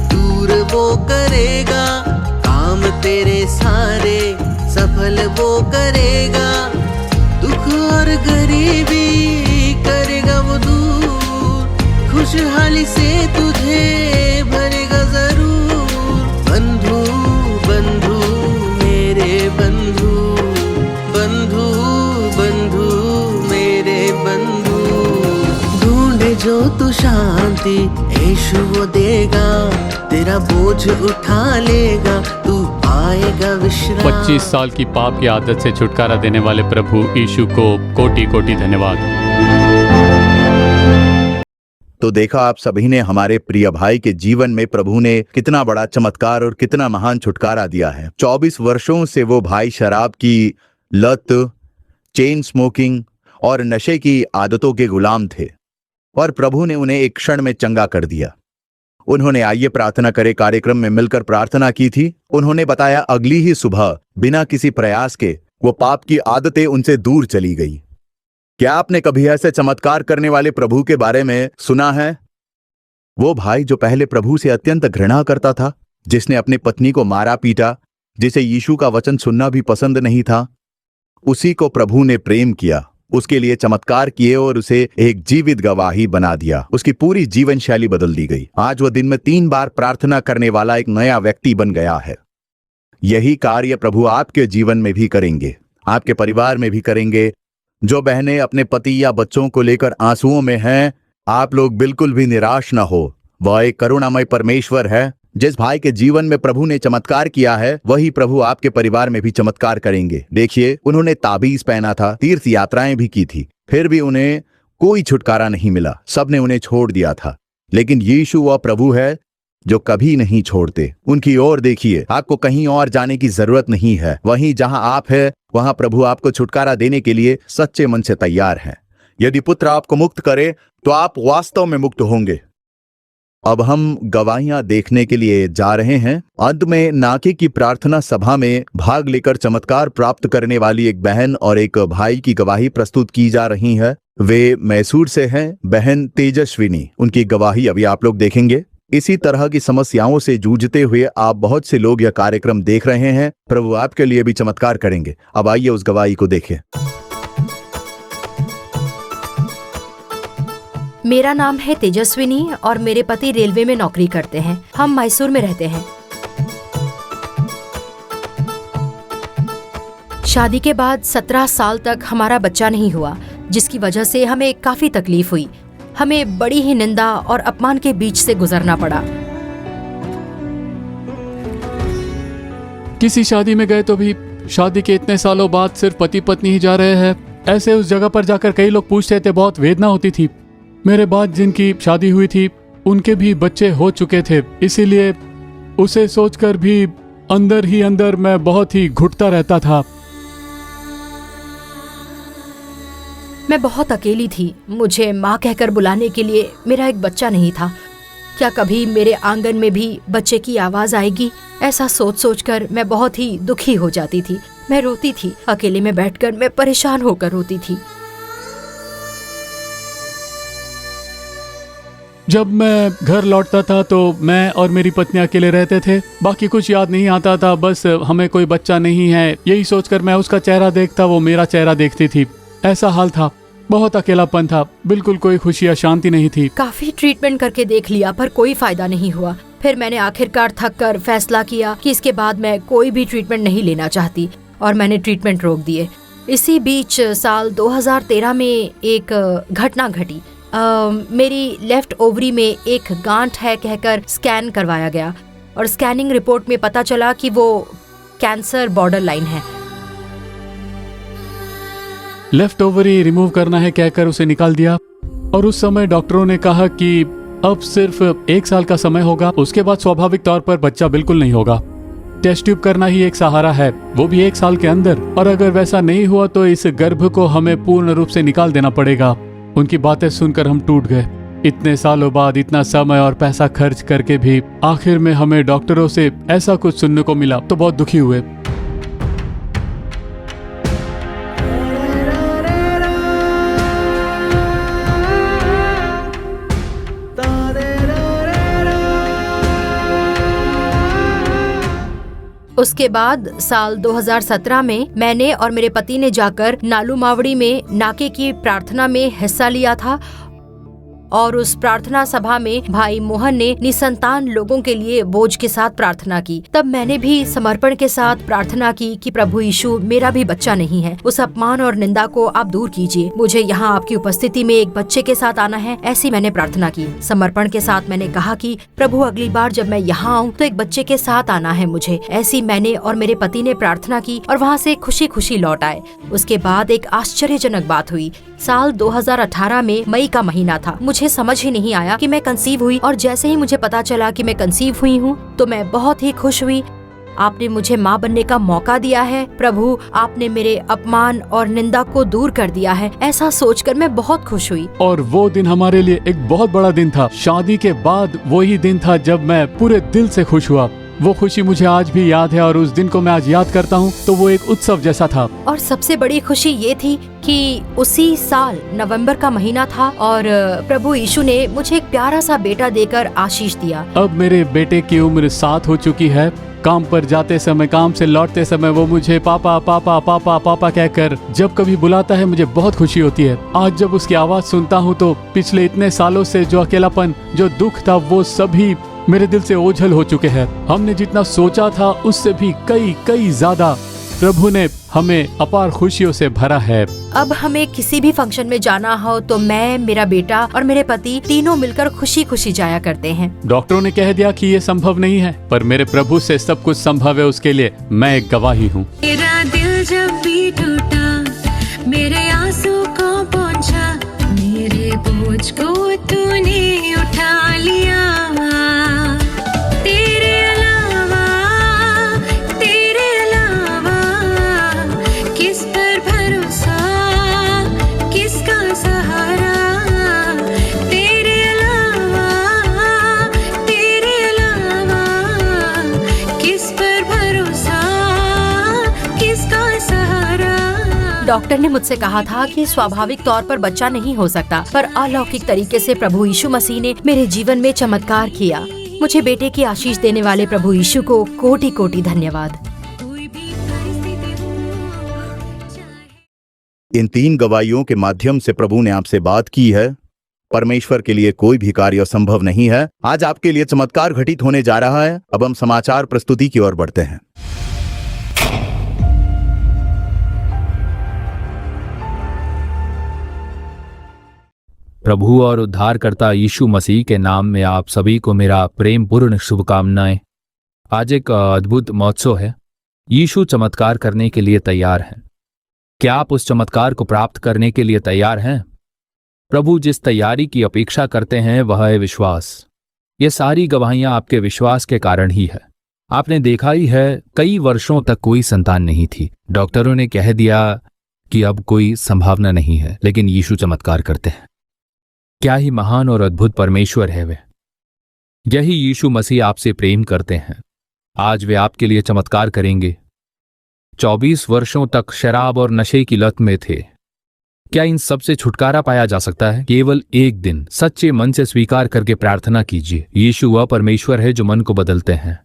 दूर वो करेगा, वो करेगा, दुख और गरीबी करेगा वो दूर, खुशहाली से तुझे भरेगा जरूर। बंधु बंधु मेरे बंधु, बंधु बंधु मेरे बंधु। ढूंढे जो तू शांति यीशु वो देगा, तेरा बोझ उठा लेगा, तू पाएगा विश्राम। 25 साल की पाप की आदत से छुटकारा देने वाले प्रभु यीशु को कोटि कोटि धन्यवाद। तो देखा आप सभी ने हमारे प्रिय भाई के जीवन में प्रभु ने कितना बड़ा चमत्कार और कितना महान छुटकारा दिया है। 24 वर्षों से वो भाई शराब की लत, चेन स्मोकिंग और नशे की आदतों के गुलाम थे और प्रभु ने उन्हें एक क्षण में चंगा कर दिया। उन्होंने आइए प्रार्थना करे कार्यक्रम में मिलकर प्रार्थना की थी। उन्होंने बताया अगली ही सुबह बिना किसी प्रयास के वो पाप की आदतें उनसे दूर चली गई। क्या आपने कभी ऐसे चमत्कार करने वाले प्रभु के बारे में सुना है? वो भाई जो पहले प्रभु से अत्यंत घृणा करता था, जिसने अपनी पत्नी को मारा पीटा, जिसे यीशु का वचन सुनना भी पसंद नहीं था, उसी को प्रभु ने प्रेम किया, उसके लिए चमत्कार किए और उसे एक जीवित गवाही बना दिया। उसकी पूरी जीवन शैली बदल दी गई। आज वह दिन में 3 बार प्रार्थना करने वाला एक नया व्यक्ति बन गया है। यही कार्य प्रभु आपके जीवन में भी करेंगे, आपके परिवार में भी करेंगे। जो बहनें अपने पति या बच्चों को लेकर आंसुओं में हैं, आप लोग बिल्कुल भी निराश ना हो। वह एक करुणामय परमेश्वर है। जिस भाई के जीवन में प्रभु ने चमत्कार किया है, वही प्रभु आपके परिवार में भी चमत्कार करेंगे। देखिए, उन्होंने ताबीज पहना था, तीर्थ यात्राएं भी की थी, फिर भी उन्हें कोई छुटकारा नहीं मिला। सबने उन्हें छोड़ दिया था, लेकिन यीशु वह प्रभु है जो कभी नहीं छोड़ते। उनकी ओर देखिए, आपको कहीं और जाने की जरूरत नहीं है। वहीं जहां आप है, वहां प्रभु आपको छुटकारा देने के लिए सच्चे मन से तैयार हैं। यदि पुत्र आपको मुक्त करे तो आप वास्तव में मुक्त होंगे। अब हम गवाहियां देखने के लिए जा रहे हैं। अंत में नाके की प्रार्थना सभा में भाग लेकर चमत्कार प्राप्त करने वाली एक बहन और एक भाई की गवाही प्रस्तुत की जा रही है। वे मैसूर से हैं, बहन तेजस्विनी। उनकी गवाही अभी आप लोग देखेंगे। इसी तरह की समस्याओं से जूझते हुए आप बहुत से लोग यह कार्यक्रम देख रहे हैं। प्रभु आपके लिए भी चमत्कार करेंगे। अब आइए उस गवाही को देखें। मेरा नाम है तेजस्विनी और मेरे पति रेलवे में नौकरी करते हैं। हम मैसूर में रहते हैं। शादी के बाद 17 साल तक हमारा बच्चा नहीं हुआ, जिसकी वजह से हमें काफी तकलीफ हुई। हमें बड़ी ही निंदा और अपमान के बीच से गुजरना पड़ा। किसी शादी में गए तो भी शादी के इतने सालों बाद सिर्फ पति पत्नी ही जा रहे हैं। ऐसे उस जगह पर जाकर कई लोग पूछते थे, बहुत वेदना होती थी। मेरे बाद जिनकी शादी हुई थी उनके भी बच्चे हो चुके थे, इसीलिए उसे सोचकर भी अंदर ही अंदर मैं बहुत ही घुटता रहता था। मैं बहुत अकेली थी। मुझे माँ कहकर बुलाने के लिए मेरा एक बच्चा नहीं था। क्या कभी मेरे आंगन में भी बच्चे की आवाज आएगी? ऐसा सोच सोचकर मैं बहुत ही दुखी हो जाती थी। मैं रोती थी। अकेले में बैठकर मैं परेशान होकर रोती थी। जब मैं घर लौटता था तो मैं और मेरी पत्नी अकेले रहते थे। बाकी कुछ याद नहीं आता था। बस हमें कोई बच्चा नहीं है, यही सोचकर मैं उसका चेहरा देखता, वो मेरा चेहरा देखती थी। ऐसा हाल था। बहुत अकेलापन था। बिल्कुल कोई खुशी या शांति नहीं थी। काफी ट्रीटमेंट करके देख लिया पर कोई फायदा नहीं हुआ। फिर मैंने आखिरकार थक कर फैसला किया कि इसके बाद मैं कोई भी ट्रीटमेंट नहीं लेना चाहती और मैंने ट्रीटमेंट रोक दिए। इसी बीच साल 2013 में एक घटना घटी। मेरी लेफ्ट ओवरी में एक गांठ है कहकर स्कैन करवाया गया और स्कैनिंग रिपोर्ट में पता चला कि वो कैंसर बॉर्डर लाइन है। लेफ्ट ओवरी रिमूव करना है कहकर उसे निकाल दिया और उस समय डॉक्टरों ने कहा कि अब सिर्फ 1 साल का समय होगा, उसके बाद स्वाभाविक तौर पर बच्चा बिल्कुल नहीं होगा। टेस्ट ट्यूब करना ही एक सहारा है, वो भी 1 साल के अंदर। और अगर वैसा नहीं हुआ तो इस गर्भ को हमें पूर्ण रूप से निकाल देना पड़ेगा। उनकी बातें सुनकर हम टूट गए। इतने सालों बाद इतना समय और पैसा खर्च करके भी आखिर में हमें डॉक्टरों से ऐसा कुछ सुनने को मिला तो बहुत दुखी हुए। उसके बाद साल 2017 में मैंने और मेरे पति ने जाकर नालू मावड़ी में नाके की प्रार्थना में हिस्सा लिया था और उस प्रार्थना सभा में भाई मोहन ने निसंतान लोगों के लिए बोझ के साथ प्रार्थना की। तब मैंने भी समर्पण के साथ प्रार्थना की कि प्रभु यीशु, मेरा भी बच्चा नहीं है, उस अपमान और निंदा को आप दूर कीजिए, मुझे यहाँ आपकी उपस्थिति में एक बच्चे के साथ आना है। ऐसी मैंने प्रार्थना की। समर्पण के साथ मैंने कहा कि प्रभु, अगली बार जब मैं यहाँ आऊँ तो एक बच्चे के साथ आना है मुझे। ऐसी मैंने और मेरे पति ने प्रार्थना की और वहाँ से खुशी खुशी लौट आए। उसके बाद एक आश्चर्यजनक बात हुई। साल 2018 में मई का महीना था। मुझे समझ ही नहीं आया कि मैं कंसीव हुई, और जैसे ही मुझे पता चला कि मैं कंसीव हुई हूँ तो मैं बहुत ही खुश हुई। आपने मुझे माँ बनने का मौका दिया है प्रभु, आपने मेरे अपमान और निंदा को दूर कर दिया है। ऐसा सोचकर मैं बहुत खुश हुई। और वो दिन हमारे लिए एक बहुत बड़ा दिन था। शादी के बाद वही दिन था जब मैं पूरे दिल से खुश हुआ। वो खुशी मुझे आज भी याद है और उस दिन को मैं आज याद करता हूँ तो वो एक उत्सव जैसा था। और सबसे बड़ी खुशी ये थी कि उसी साल नवंबर का महीना था और प्रभु यीशु ने मुझे एक प्यारा सा बेटा देकर आशीष दिया। अब मेरे बेटे की उम्र 7 हो चुकी है। काम पर जाते समय, काम से लौटते समय वो मुझे पापा पापा पापा पापा कहकर जब कभी बुलाता है मुझे बहुत खुशी होती है। आज जब उसकी आवाज सुनता हूँ तो पिछले इतने सालों से जो अकेलापन, जो दुख था, वो सभी मेरे दिल से ओझल हो चुके हैं। हमने जितना सोचा था उससे भी कई ज्यादा प्रभु ने हमें अपार खुशियों से भरा है। अब हमें किसी भी फंक्शन में जाना हो तो मैं, मेरा बेटा और मेरे पति तीनों मिलकर खुशी खुशी जाया करते हैं। डॉक्टरों ने कह दिया कि ये संभव नहीं है, पर मेरे प्रभु से सब कुछ संभव है। उसके लिए मैं एक गवाही हूँ। मेरा दिल जब भी टूटा, मेरे आंसू को पहुँचा, मेरे बोझ को तूने उठा लिया। किस पर भरोसा, किसका सहारा, तेरे अलावा किस पर भरोसा, किसका सहारा। डॉक्टर ने मुझसे कहा था कि स्वाभाविक तौर पर बच्चा नहीं हो सकता, पर अलौकिक तरीके से प्रभु यीशु मसीह ने मेरे जीवन में चमत्कार किया। मुझे बेटे की आशीष देने वाले प्रभु यीशु को कोटि कोटि धन्यवाद। इन 3 गवाहियों के माध्यम से प्रभु ने आपसे बात की है। परमेश्वर के लिए कोई भी कार्य असंभव नहीं है। आज आपके लिए चमत्कार घटित होने जा रहा है। अब हम समाचार प्रस्तुति की ओर बढ़ते हैं। प्रभु और उद्धारकर्ता यीशु मसीह के नाम में आप सभी को मेरा प्रेम पूर्ण शुभकामनाएं। आज एक अद्भुत महोत्सव है। यीशु चमत्कार करने के लिए तैयार हैं। क्या आप उस चमत्कार को प्राप्त करने के लिए तैयार हैं? प्रभु जिस तैयारी की अपेक्षा करते हैं वह है विश्वास। ये सारी गवाहियां आपके विश्वास के कारण ही है। आपने देखा ही है, कई वर्षों तक कोई संतान नहीं थी। डॉक्टरों ने कह दिया कि अब कोई संभावना नहीं है, लेकिन यीशु चमत्कार करते हैं। क्या ही महान और अद्भुत परमेश्वर है वे। यही यीशु मसीह आपसे प्रेम करते हैं। आज वे आपके लिए चमत्कार करेंगे। 24 वर्षों तक शराब और नशे की लत में थे। क्या इन सब से छुटकारा पाया जा सकता है? केवल एक दिन सच्चे मन से स्वीकार करके प्रार्थना कीजिए। यीशु वह परमेश्वर है जो मन को बदलते हैं।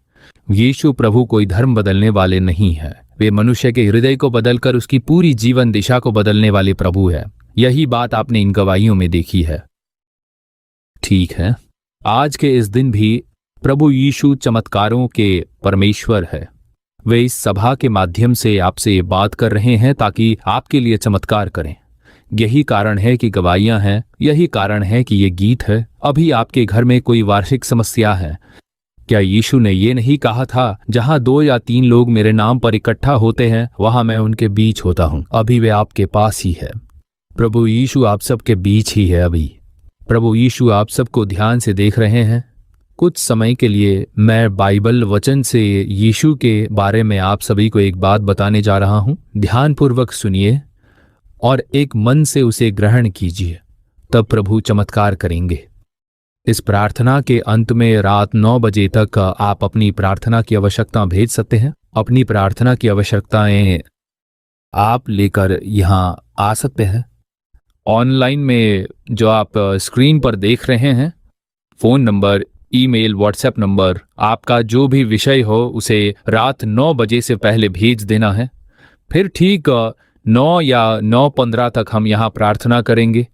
यीशु प्रभु कोई धर्म बदलने वाले नहीं है। वे मनुष्य के हृदय को बदलकर उसकी पूरी जीवन दिशा को बदलने वाले प्रभु है। यही बात आपने इन गवाहियों में देखी है। ठीक है, आज के इस दिन भी प्रभु यीशु चमत्कारों के परमेश्वर है। वे इस सभा के माध्यम से आपसे बात कर रहे हैं ताकि आपके लिए चमत्कार करें। यही कारण है कि गवाहियां हैं, यही कारण है कि ये गीत है। अभी आपके घर में कोई वार्षिक समस्या है। क्या यीशु ने ये नहीं कहा था, जहां 2 या 3 लोग मेरे नाम पर इकट्ठा होते हैं वहां मैं उनके बीच होता हूं? अभी वे आपके पास ही है। प्रभु यीशु आप सबके बीच ही है। अभी प्रभु यीशु आप सबको ध्यान से देख रहे हैं। कुछ समय के लिए मैं बाइबल वचन से यीशु के बारे में आप सभी को एक बात बताने जा रहा हूं। ध्यानपूर्वक सुनिए और एक मन से उसे ग्रहण कीजिए, तब प्रभु चमत्कार करेंगे। इस प्रार्थना के अंत में रात 9 बजे तक आप अपनी प्रार्थना की आवश्यकता भेज सकते हैं। अपनी प्रार्थना की आवश्यकताएं आप लेकर यहाँ आ सकते हैं। ऑनलाइन में जो आप स्क्रीन पर देख रहे हैं, phone number email, WhatsApp number, आपका जो भी विषय हो उसे रात 9 बजे से पहले भेज देना है। फिर ठीक 9 या 9:15 तक हम यहाँ प्रार्थना करेंगे।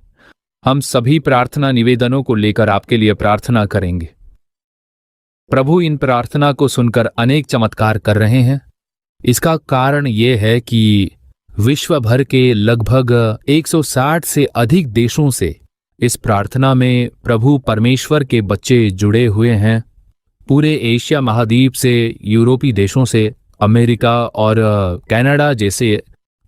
हम सभी प्रार्थना निवेदनों को लेकर आपके लिए प्रार्थना करेंगे। प्रभु इन प्रार्थना को सुनकर अनेक चमत्कार कर रहे हैं। इसका कारण ये है कि विश्व भर के लगभग 160 से अधिक देशों से इस प्रार्थना में प्रभु परमेश्वर के बच्चे जुड़े हुए हैं। पूरे एशिया महाद्वीप से, यूरोपीय देशों से, अमेरिका और कनाडा जैसे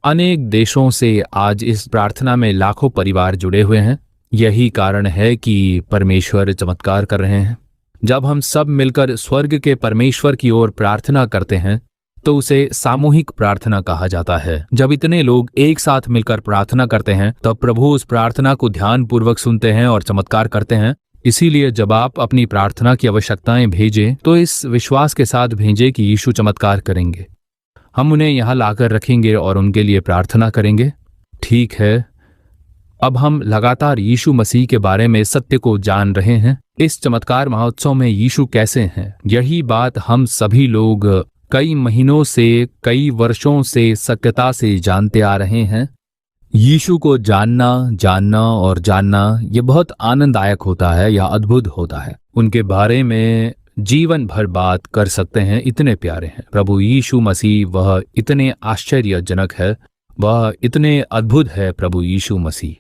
अनेक देशों से आज इस प्रार्थना में लाखों परिवार जुड़े हुए हैं। यही कारण है कि परमेश्वर चमत्कार कर रहे हैं। जब हम सब मिलकर स्वर्ग के परमेश्वर की ओर प्रार्थना करते हैं तो उसे सामूहिक प्रार्थना कहा जाता है। जब इतने लोग एक साथ मिलकर प्रार्थना करते हैं तब प्रभु उस प्रार्थना को ध्यानपूर्वक सुनते हैं और चमत्कार करते हैं। इसीलिए जब आप अपनी प्रार्थना की आवश्यकताएं भेजें तो इस विश्वास के साथ भेजें कि यीशु चमत्कार करेंगे। हम उन्हें यहाँ लाकर रखेंगे और उनके लिए प्रार्थना करेंगे। ठीक है, अब हम लगातार यीशु मसीह के बारे में सत्य को जान रहे हैं। इस चमत्कार महोत्सव में यीशु कैसे हैं, यही बात हम सभी लोग कई महीनों से, कई वर्षों से सत्यता से जानते आ रहे हैं। यीशु को जानना और जानना ये बहुत आनंददायक होता है या अद्भुत होता है। उनके बारे में जीवन भर बात कर सकते हैं, इतने प्यारे हैं। प्रभु यीशु मसीह वह इतने आश्चर्यजनक है, वह इतने अद्भुत है प्रभु यीशु मसीह।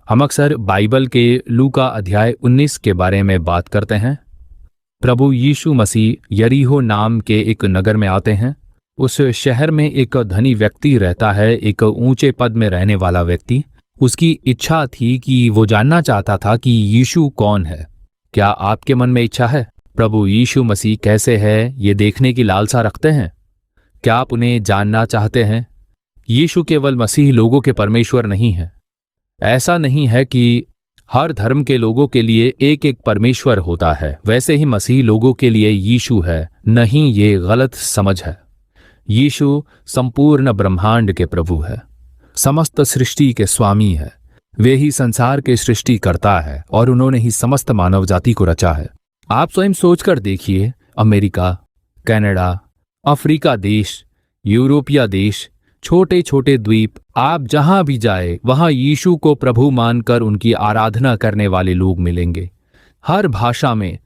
हम अक्सर बाइबल के लूका अध्याय 19 के बारे में बात करते हैं। प्रभु यीशु मसीह यरीहो नाम के एक नगर में आते हैं। उस शहर में एक धनी व्यक्ति रहता है, एक ऊंचे पद में रहने वाला व्यक्ति। उसकी इच्छा थी कि वो जानना चाहता था कि यीशु कौन है। क्या आपके मन में इच्छा है प्रभु यीशु मसीह कैसे है ये देखने की लालसा रखते हैं? क्या आप उन्हें जानना चाहते हैं? यीशु केवल मसीह लोगों के परमेश्वर नहीं है। ऐसा नहीं है कि हर धर्म के लोगों के लिए एक एक परमेश्वर होता है, वैसे ही मसीह लोगों के लिए यीशु है। नहीं, ये गलत समझ है। यीशु संपूर्ण ब्रह्मांड के प्रभु है, समस्त सृष्टि के स्वामी है। वे ही संसार के सृष्टि करता है और उन्होंने ही समस्त मानव जाति को रचा है। आप स्वयं सोचकर देखिए, अमेरिका, कनाडा, अफ्रीका देश, यूरोपीय देश, छोटे छोटे द्वीप, आप जहां भी जाए वहां यीशु को प्रभु मानकर उनकी आराधना करने वाले लोग मिलेंगे। हर भाषा में,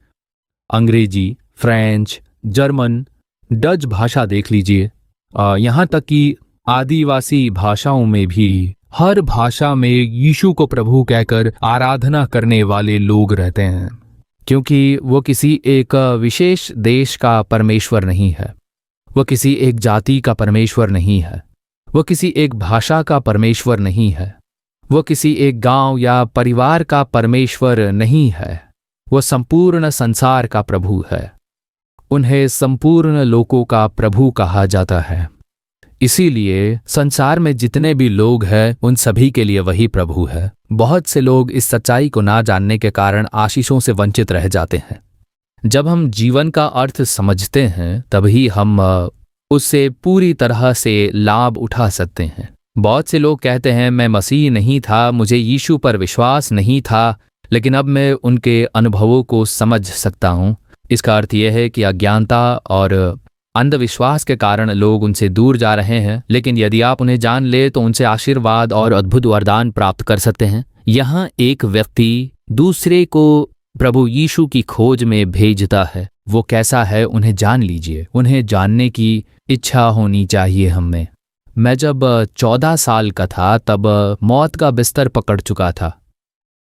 अंग्रेजी, फ्रेंच, जर्मन, डच भाषा देख लीजिए, यहाँ तक कि आदिवासी भाषाओं में भी हर भाषा में यीशु को प्रभु कहकर आराधना करने वाले लोग रहते हैं, क्योंकि वो किसी एक विशेष देश का परमेश्वर नहीं है, वो किसी एक जाति का परमेश्वर नहीं है, वो किसी एक भाषा का परमेश्वर नहीं है, वो किसी एक गांव या परिवार का परमेश्वर नहीं है। वो संपूर्ण संसार का प्रभु है। उन्हें संपूर्ण लोकों का प्रभु कहा जाता है। इसीलिए संसार में जितने भी लोग हैं उन सभी के लिए वही प्रभु है। बहुत से लोग इस सच्चाई को ना जानने के कारण आशीषों से वंचित रह जाते हैं। जब हम जीवन का अर्थ समझते हैं तभी हम उससे पूरी तरह से लाभ उठा सकते हैं। बहुत से लोग कहते हैं मैं मसीह नहीं था, मुझे यीशु पर विश्वास नहीं था, लेकिन अब मैं उनके अनुभवों को समझ सकता हूँ। इसका अर्थ यह है कि अज्ञानता और अंधविश्वास के कारण लोग उनसे दूर जा रहे हैं, लेकिन यदि आप उन्हें जान ले तो उनसे आशीर्वाद और अद्भुत वरदान प्राप्त कर सकते हैं। यहाँ एक व्यक्ति दूसरे को प्रभु यीशु की खोज में भेजता है। वो कैसा है उन्हें जान लीजिए, उन्हें जानने की इच्छा होनी चाहिए हमें। मैं जब 14 साल का था तब मौत का बिस्तर पकड़ चुका था।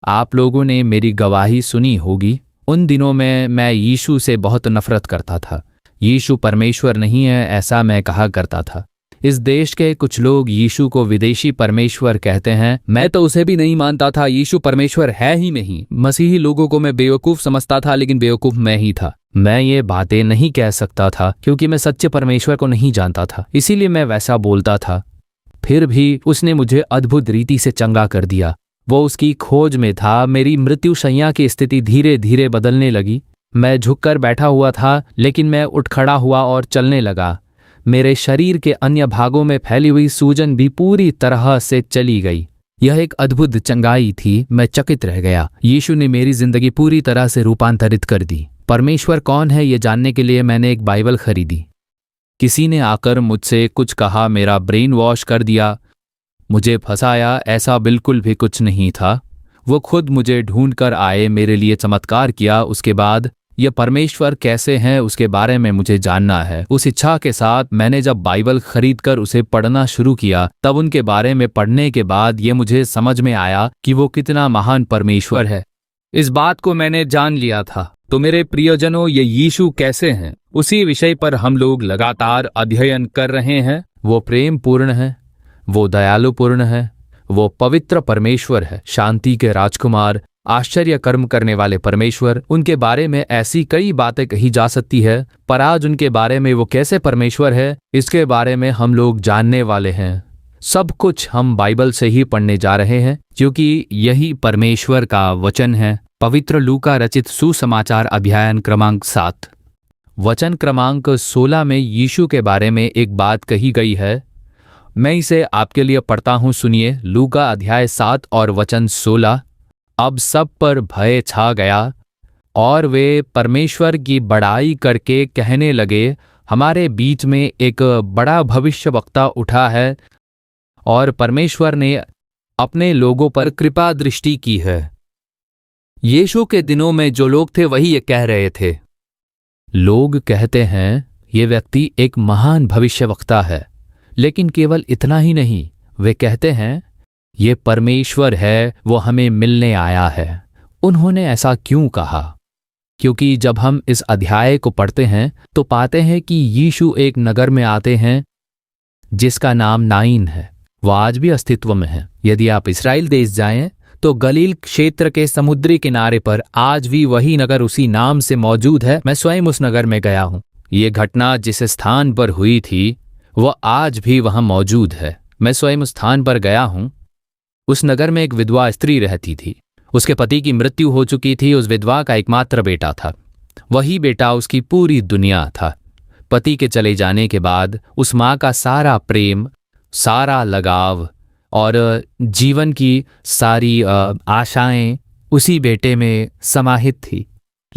आप लोगों ने मेरी गवाही सुनी होगी। उन दिनों में मैं यीशु से बहुत नफरत करता था। यीशु परमेश्वर नहीं है ऐसा मैं कहा करता था। इस देश के कुछ लोग यीशु को विदेशी परमेश्वर कहते हैं। मैं तो उसे भी नहीं मानता था, यीशु परमेश्वर है ही नहीं। मसीही लोगों को मैं बेवकूफ़ समझता था, लेकिन बेवकूफ़ मैं ही था। मैं ये बातें नहीं कह सकता था क्योंकि मैं सच्चे परमेश्वर को नहीं जानता था, इसीलिए मैं वैसा बोलता था। फिर भी उसने मुझे अद्भुत रीति से चंगा कर दिया। वो उसकी खोज में था। मेरी मृत्युशैया की स्थिति धीरे धीरे बदलने लगी। मैं झुककर बैठा हुआ था, लेकिन मैं उठ खड़ा हुआ और चलने लगा। मेरे शरीर के अन्य भागों में फैली हुई सूजन भी पूरी तरह से चली गई। यह एक अद्भुत चंगाई थी। मैं चकित रह गया। यीशु ने मेरी जिंदगी पूरी तरह से रूपांतरित कर दी। परमेश्वर कौन है ये जानने के लिए मैंने एक बाइबल खरीदी। किसी ने आकर मुझसे कुछ कहा, मेरा ब्रेन वॉश कर दिया, मुझे फंसाया। ऐसा बिल्कुल भी कुछ नहीं था। वो खुद मुझे ढूंढ कर आए, मेरे लिए चमत्कार किया। उसके बाद ये परमेश्वर कैसे हैं उसके बारे में मुझे जानना है। उस इच्छा के साथ मैंने जब बाइबल खरीदकर उसे पढ़ना शुरू किया, तब उनके बारे में पढ़ने के बाद ये मुझे समझ में आया कि वो कितना महान परमेश्वर है। इस बात को मैंने जान लिया था। तो मेरे प्रियजनों, ये यीशु कैसे हैं, उसी विषय पर हम लोग लगातार अध्ययन कर रहे हैं। वो प्रेम पूर्ण है, वो दयालुपूर्ण है, वो पवित्र परमेश्वर है, शांति के राजकुमार, आश्चर्य कर्म करने वाले परमेश्वर। उनके बारे में ऐसी कई बातें कही जा सकती है, पर आज उनके बारे में वो कैसे परमेश्वर है, इसके बारे में हम लोग जानने वाले हैं। सब कुछ हम बाइबल से ही पढ़ने जा रहे हैं, क्योंकि यही परमेश्वर का वचन है। पवित्र लूका रचित सुसमाचार अध्याय क्रमांक 7 वचन क्रमांक 16 में यीशु के बारे में एक बात कही गई है। मैं इसे आपके लिए पढ़ता हूं, सुनिए। लूका अध्याय 7 और वचन 16। अब सब पर भय छा गया और वे परमेश्वर की बड़ाई करके कहने लगे, हमारे बीच में एक बड़ा भविष्यवक्ता उठा है और परमेश्वर ने अपने लोगों पर कृपा दृष्टि की है। यीशु के दिनों में जो लोग थे वही ये कह रहे थे। लोग कहते हैं ये व्यक्ति एक महान भविष्यवक्ता है, लेकिन केवल इतना ही नहीं, वे कहते हैं ये परमेश्वर है, वो हमें मिलने आया है। उन्होंने ऐसा क्यों कहा? क्योंकि जब हम इस अध्याय को पढ़ते हैं तो पाते हैं कि यीशु एक नगर में आते हैं जिसका नाम नाइन है। वो आज भी अस्तित्व में है। यदि आप इस्राएल देश जाएं तो गलील क्षेत्र के समुद्री किनारे पर आज भी वही नगर उसी नाम से मौजूद है। मैं स्वयं उस नगर में गया हूं। ये घटना जिस स्थान पर हुई थी वह आज भी वहां मौजूद है। मैं स्वयं उस स्थान पर गया हूं। उस नगर में एक विधवा स्त्री रहती थी। उसके पति की मृत्यु हो चुकी थी। उस विधवा का एकमात्र बेटा था। वही बेटा उसकी पूरी दुनिया था। पति के चले जाने के बाद उस माँ का सारा प्रेम, सारा लगाव और जीवन की सारी आशाएं उसी बेटे में समाहित थी।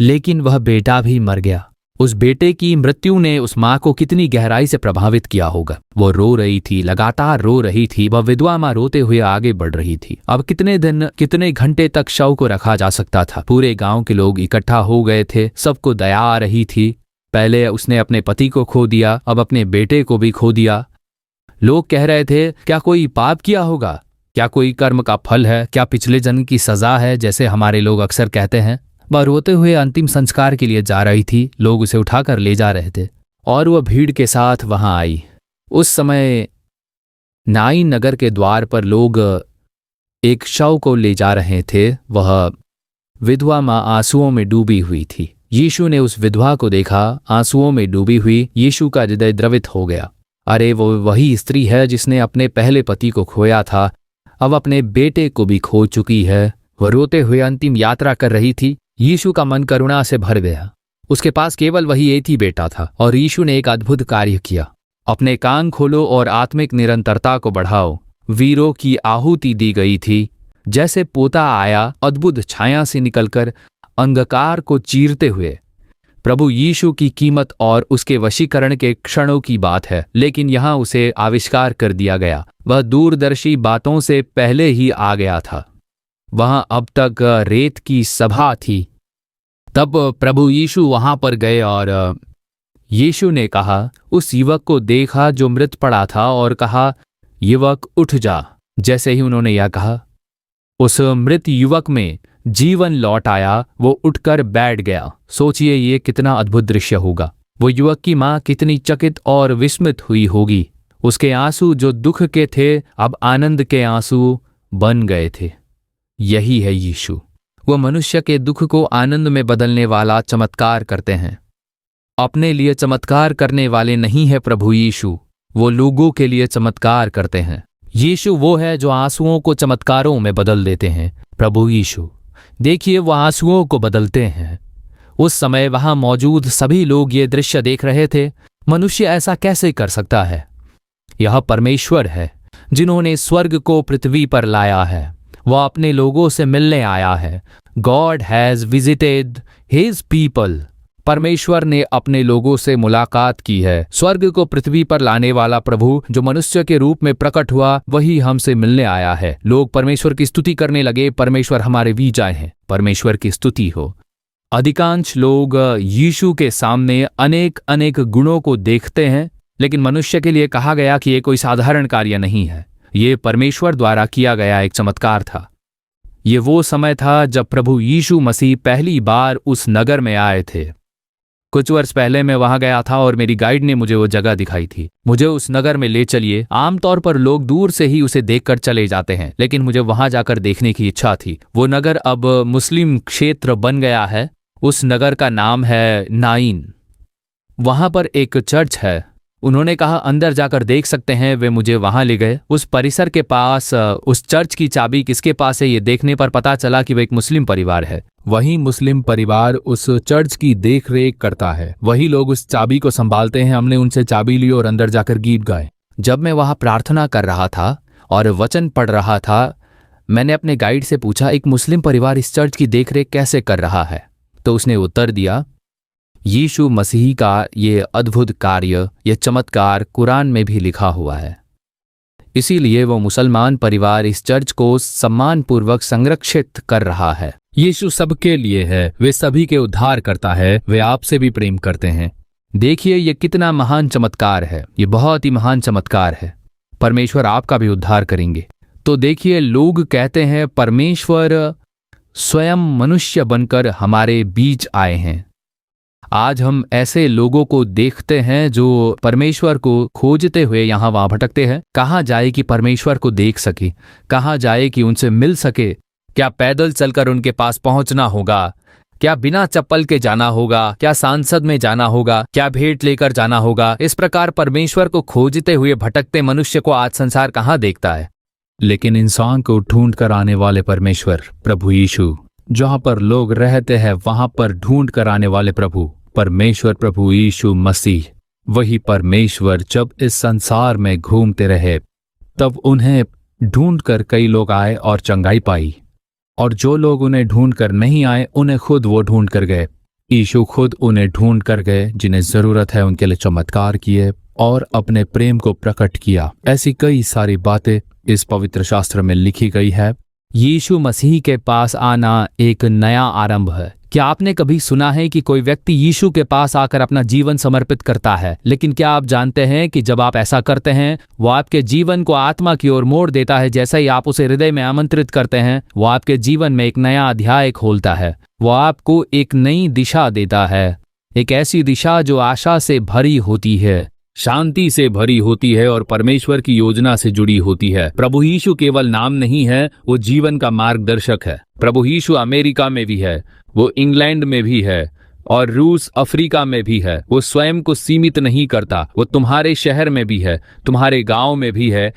लेकिन वह बेटा भी मर गया। उस बेटे की मृत्यु ने उस माँ को कितनी गहराई से प्रभावित किया होगा। वो रो रही थी, लगातार रो रही थी। वह विधवा माँ रोते हुए आगे बढ़ रही थी। अब कितने दिन, कितने घंटे तक शव को रखा जा सकता था? पूरे गांव के लोग इकट्ठा हो गए थे। सबको दया आ रही थी। पहले उसने अपने पति को खो दिया, अब अपने बेटे को भी खो दिया। लोग कह रहे थे, क्या कोई पाप किया होगा? क्या कोई कर्म का फल है? क्या पिछले जन्म की सजा है, जैसे हमारे लोग अक्सर कहते हैं? वह रोते हुए अंतिम संस्कार के लिए जा रही थी। लोग उसे उठाकर ले जा रहे थे और वह भीड़ के साथ वहां आई। उस समय नाइन नगर के द्वार पर लोग एक शव को ले जा रहे थे। वह विधवा माँ आंसुओं में डूबी हुई थी। यीशु ने उस विधवा को देखा, आंसुओं में डूबी हुई। यीशु का हृदय द्रवित हो गया। अरे, वो वही स्त्री है जिसने अपने पहले पति को खोया था, अब अपने बेटे को भी खो चुकी है। वह रोते हुए अंतिम यात्रा कर रही थी। यीशु का मन करुणा से भर गया। उसके पास केवल वही एक ही बेटा था और यीशु ने एक अद्भुत कार्य किया। अपने कान खोलो और आत्मिक निरंतरता को बढ़ाओ। वीरों की आहुति दी गई थी। जैसे पोता आया, अद्भुत छाया से निकलकर अंधकार को चीरते हुए। प्रभु यीशु की कीमत और उसके वशीकरण के क्षणों की बात है, लेकिन यहाँ उसे आविष्कार कर दिया गया। वह दूरदर्शी बातों से पहले ही आ गया था। वहां अब तक रेत की सभा थी। तब प्रभु यीशु वहां पर गए और यीशु ने कहा, उस युवक को देखा जो मृत पड़ा था और कहा, युवक उठ जा। जैसे ही उन्होंने यह कहा, उस मृत युवक में जीवन लौट आया। वो उठकर बैठ गया। सोचिए ये कितना अद्भुत दृश्य होगा। वो युवक की माँ कितनी चकित और विस्मित हुई होगी। उसके आंसू जो दुख के थे अब आनंद के आंसू बन गए थे। यही है यीशु। वो मनुष्य के दुख को आनंद में बदलने वाला चमत्कार करते हैं। अपने लिए चमत्कार करने वाले नहीं है प्रभु यीशु, वो लोगों के लिए चमत्कार करते हैं। यीशु वो है जो आंसुओं को चमत्कारों में बदल देते हैं। प्रभु यीशु, देखिए वो आंसुओं को बदलते हैं। उस समय वहां मौजूद सभी लोग ये दृश्य देख रहे थे। मनुष्य ऐसा कैसे कर सकता है? यह परमेश्वर है जिन्होंने स्वर्ग को पृथ्वी पर लाया है। वह अपने लोगों से मिलने आया है। God has visited his people. परमेश्वर ने अपने लोगों से मुलाकात की है। स्वर्ग को पृथ्वी पर लाने वाला प्रभु जो मनुष्य के रूप में प्रकट हुआ वही हमसे मिलने आया है। लोग परमेश्वर की स्तुति करने लगे, परमेश्वर हमारे बीच आए हैं। परमेश्वर की स्तुति हो। अधिकांश लोग यीशु के सामने अनेक अनेक गुणों को देखते हैं, लेकिन मनुष्य के लिए कहा गया कि यह कोई साधारण कार्य नहीं है। ये परमेश्वर द्वारा किया गया एक चमत्कार था। ये वो समय था जब प्रभु यीशु मसीह पहली बार उस नगर में आए थे। कुछ वर्ष पहले मैं वहां गया था और मेरी गाइड ने मुझे वो जगह दिखाई थी। मुझे उस नगर में ले चलिए। आमतौर पर लोग दूर से ही उसे देखकर चले जाते हैं, लेकिन मुझे वहां जाकर देखने की इच्छा थी। वो नगर अब मुस्लिम क्षेत्र बन गया है। उस नगर का नाम है नाइन। वहां पर एक चर्च है। उन्होंने कहा अंदर जाकर देख सकते हैं। वे मुझे वहां ले गए। उस परिसर के पास उस चर्च की चाबी किसके पास है ये देखने पर पता चला कि वह एक मुस्लिम परिवार है। वही मुस्लिम परिवार उस चर्च की देख रेख करता है। वही लोग उस चाबी को संभालते हैं। हमने उनसे चाबी ली और अंदर जाकर गीत गाए। जब मैं वहां प्रार्थना कर रहा था और वचन पढ़ रहा था, मैंने अपने गाइड से पूछा, एक मुस्लिम परिवार इस चर्च की देखरेख कैसे कर रहा है? तो उसने उत्तर दिया, यीशु मसीह का ये अद्भुत कार्य, ये चमत्कार कुरान में भी लिखा हुआ है। इसीलिए वो मुसलमान परिवार इस चर्च को सम्मानपूर्वक संरक्षित कर रहा है। यीशु सबके लिए है। वे सभी के उद्धार करता है। वे आपसे भी प्रेम करते हैं। देखिए ये कितना महान चमत्कार है। ये बहुत ही महान चमत्कार है। परमेश्वर आपका भी उद्धार करेंगे। तो देखिए लोग कहते हैं परमेश्वर स्वयं मनुष्य बनकर हमारे बीच आए हैं। आज हम ऐसे लोगों को देखते हैं जो परमेश्वर को खोजते हुए यहाँ वहाँ भटकते हैं। कहाँ जाए कि परमेश्वर को देख सके? कहाँ जाए कि उनसे मिल सके? क्या पैदल चलकर उनके पास पहुंचना होगा? क्या बिना चप्पल के जाना होगा? क्या सांसद में जाना होगा? क्या भेंट लेकर जाना होगा? इस प्रकार परमेश्वर को खोजते हुए भटकते मनुष्य को आज संसार कहाँ देखता है? लेकिन इंसान को ढूंढ कर आने वाले परमेश्वर प्रभु यीशु, जहां पर लोग रहते हैं वहां पर ढूंढ कर आने वाले प्रभु परमेश्वर प्रभु यीशु मसीह, वही परमेश्वर जब इस संसार में घूमते रहे तब उन्हें ढूंढकर कई लोग आए और चंगाई पाई, और जो लोग उन्हें ढूंढ कर नहीं आए उन्हें खुद वो ढूंढ कर गए। यीशु खुद उन्हें ढूंढ कर गए जिन्हें जरूरत है, उनके लिए चमत्कार किए और अपने प्रेम को प्रकट किया। ऐसी कई सारी बातें इस पवित्र शास्त्र में लिखी गई है। यीशु मसीह के पास आना एक नया आरंभ है। क्या आपने कभी सुना है कि कोई व्यक्ति यीशु के पास आकर अपना जीवन समर्पित करता है? लेकिन क्या आप जानते हैं कि जब आप ऐसा करते हैं वो आपके जीवन को आत्मा की ओर मोड़ देता है। जैसे ही आप उसे हृदय में आमंत्रित करते हैं वो आपके जीवन में एक नया अध्याय खोलता है। वो आपको एक नई दिशा देता है, एक ऐसी दिशा जो आशा से भरी होती है, शांति से भरी होती है और परमेश्वर की योजना से जुड़ी होती है। प्रभु यीशु केवल नाम नहीं है, वो जीवन का मार्गदर्शक है। प्रभु यीशु अमेरिका में भी है, वो इंग्लैंड में भी है और रूस अफ्रीका में भी है। वो स्वयं को सीमित नहीं करता, वो तुम्हारे शहर में भी है, तुम्हारे गांव में भी है,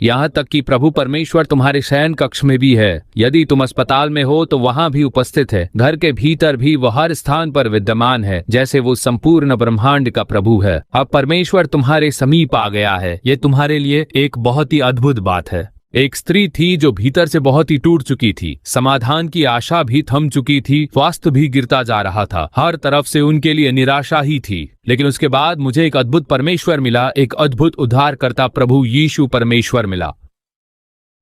यहाँ तक कि प्रभु परमेश्वर तुम्हारे शयन कक्ष में भी है। यदि तुम अस्पताल में हो तो वहां भी उपस्थित है। घर के भीतर भी वो हर स्थान पर विद्यमान है, जैसे वो संपूर्ण ब्रह्मांड का प्रभु है। अब परमेश्वर तुम्हारे समीप आ गया है। ये तुम्हारे लिए एक बहुत ही अद्भुत बात है। एक स्त्री थी जो भीतर से बहुत ही टूट चुकी थी। समाधान की आशा भी थम चुकी थी, स्वास्थ्य भी गिरता जा रहा था, हर तरफ से उनके लिए निराशा ही थी। लेकिन उसके बाद मुझे एक अद्भुत परमेश्वर मिला, एक अद्भुत उद्धारकर्ता प्रभु यीशु परमेश्वर मिला,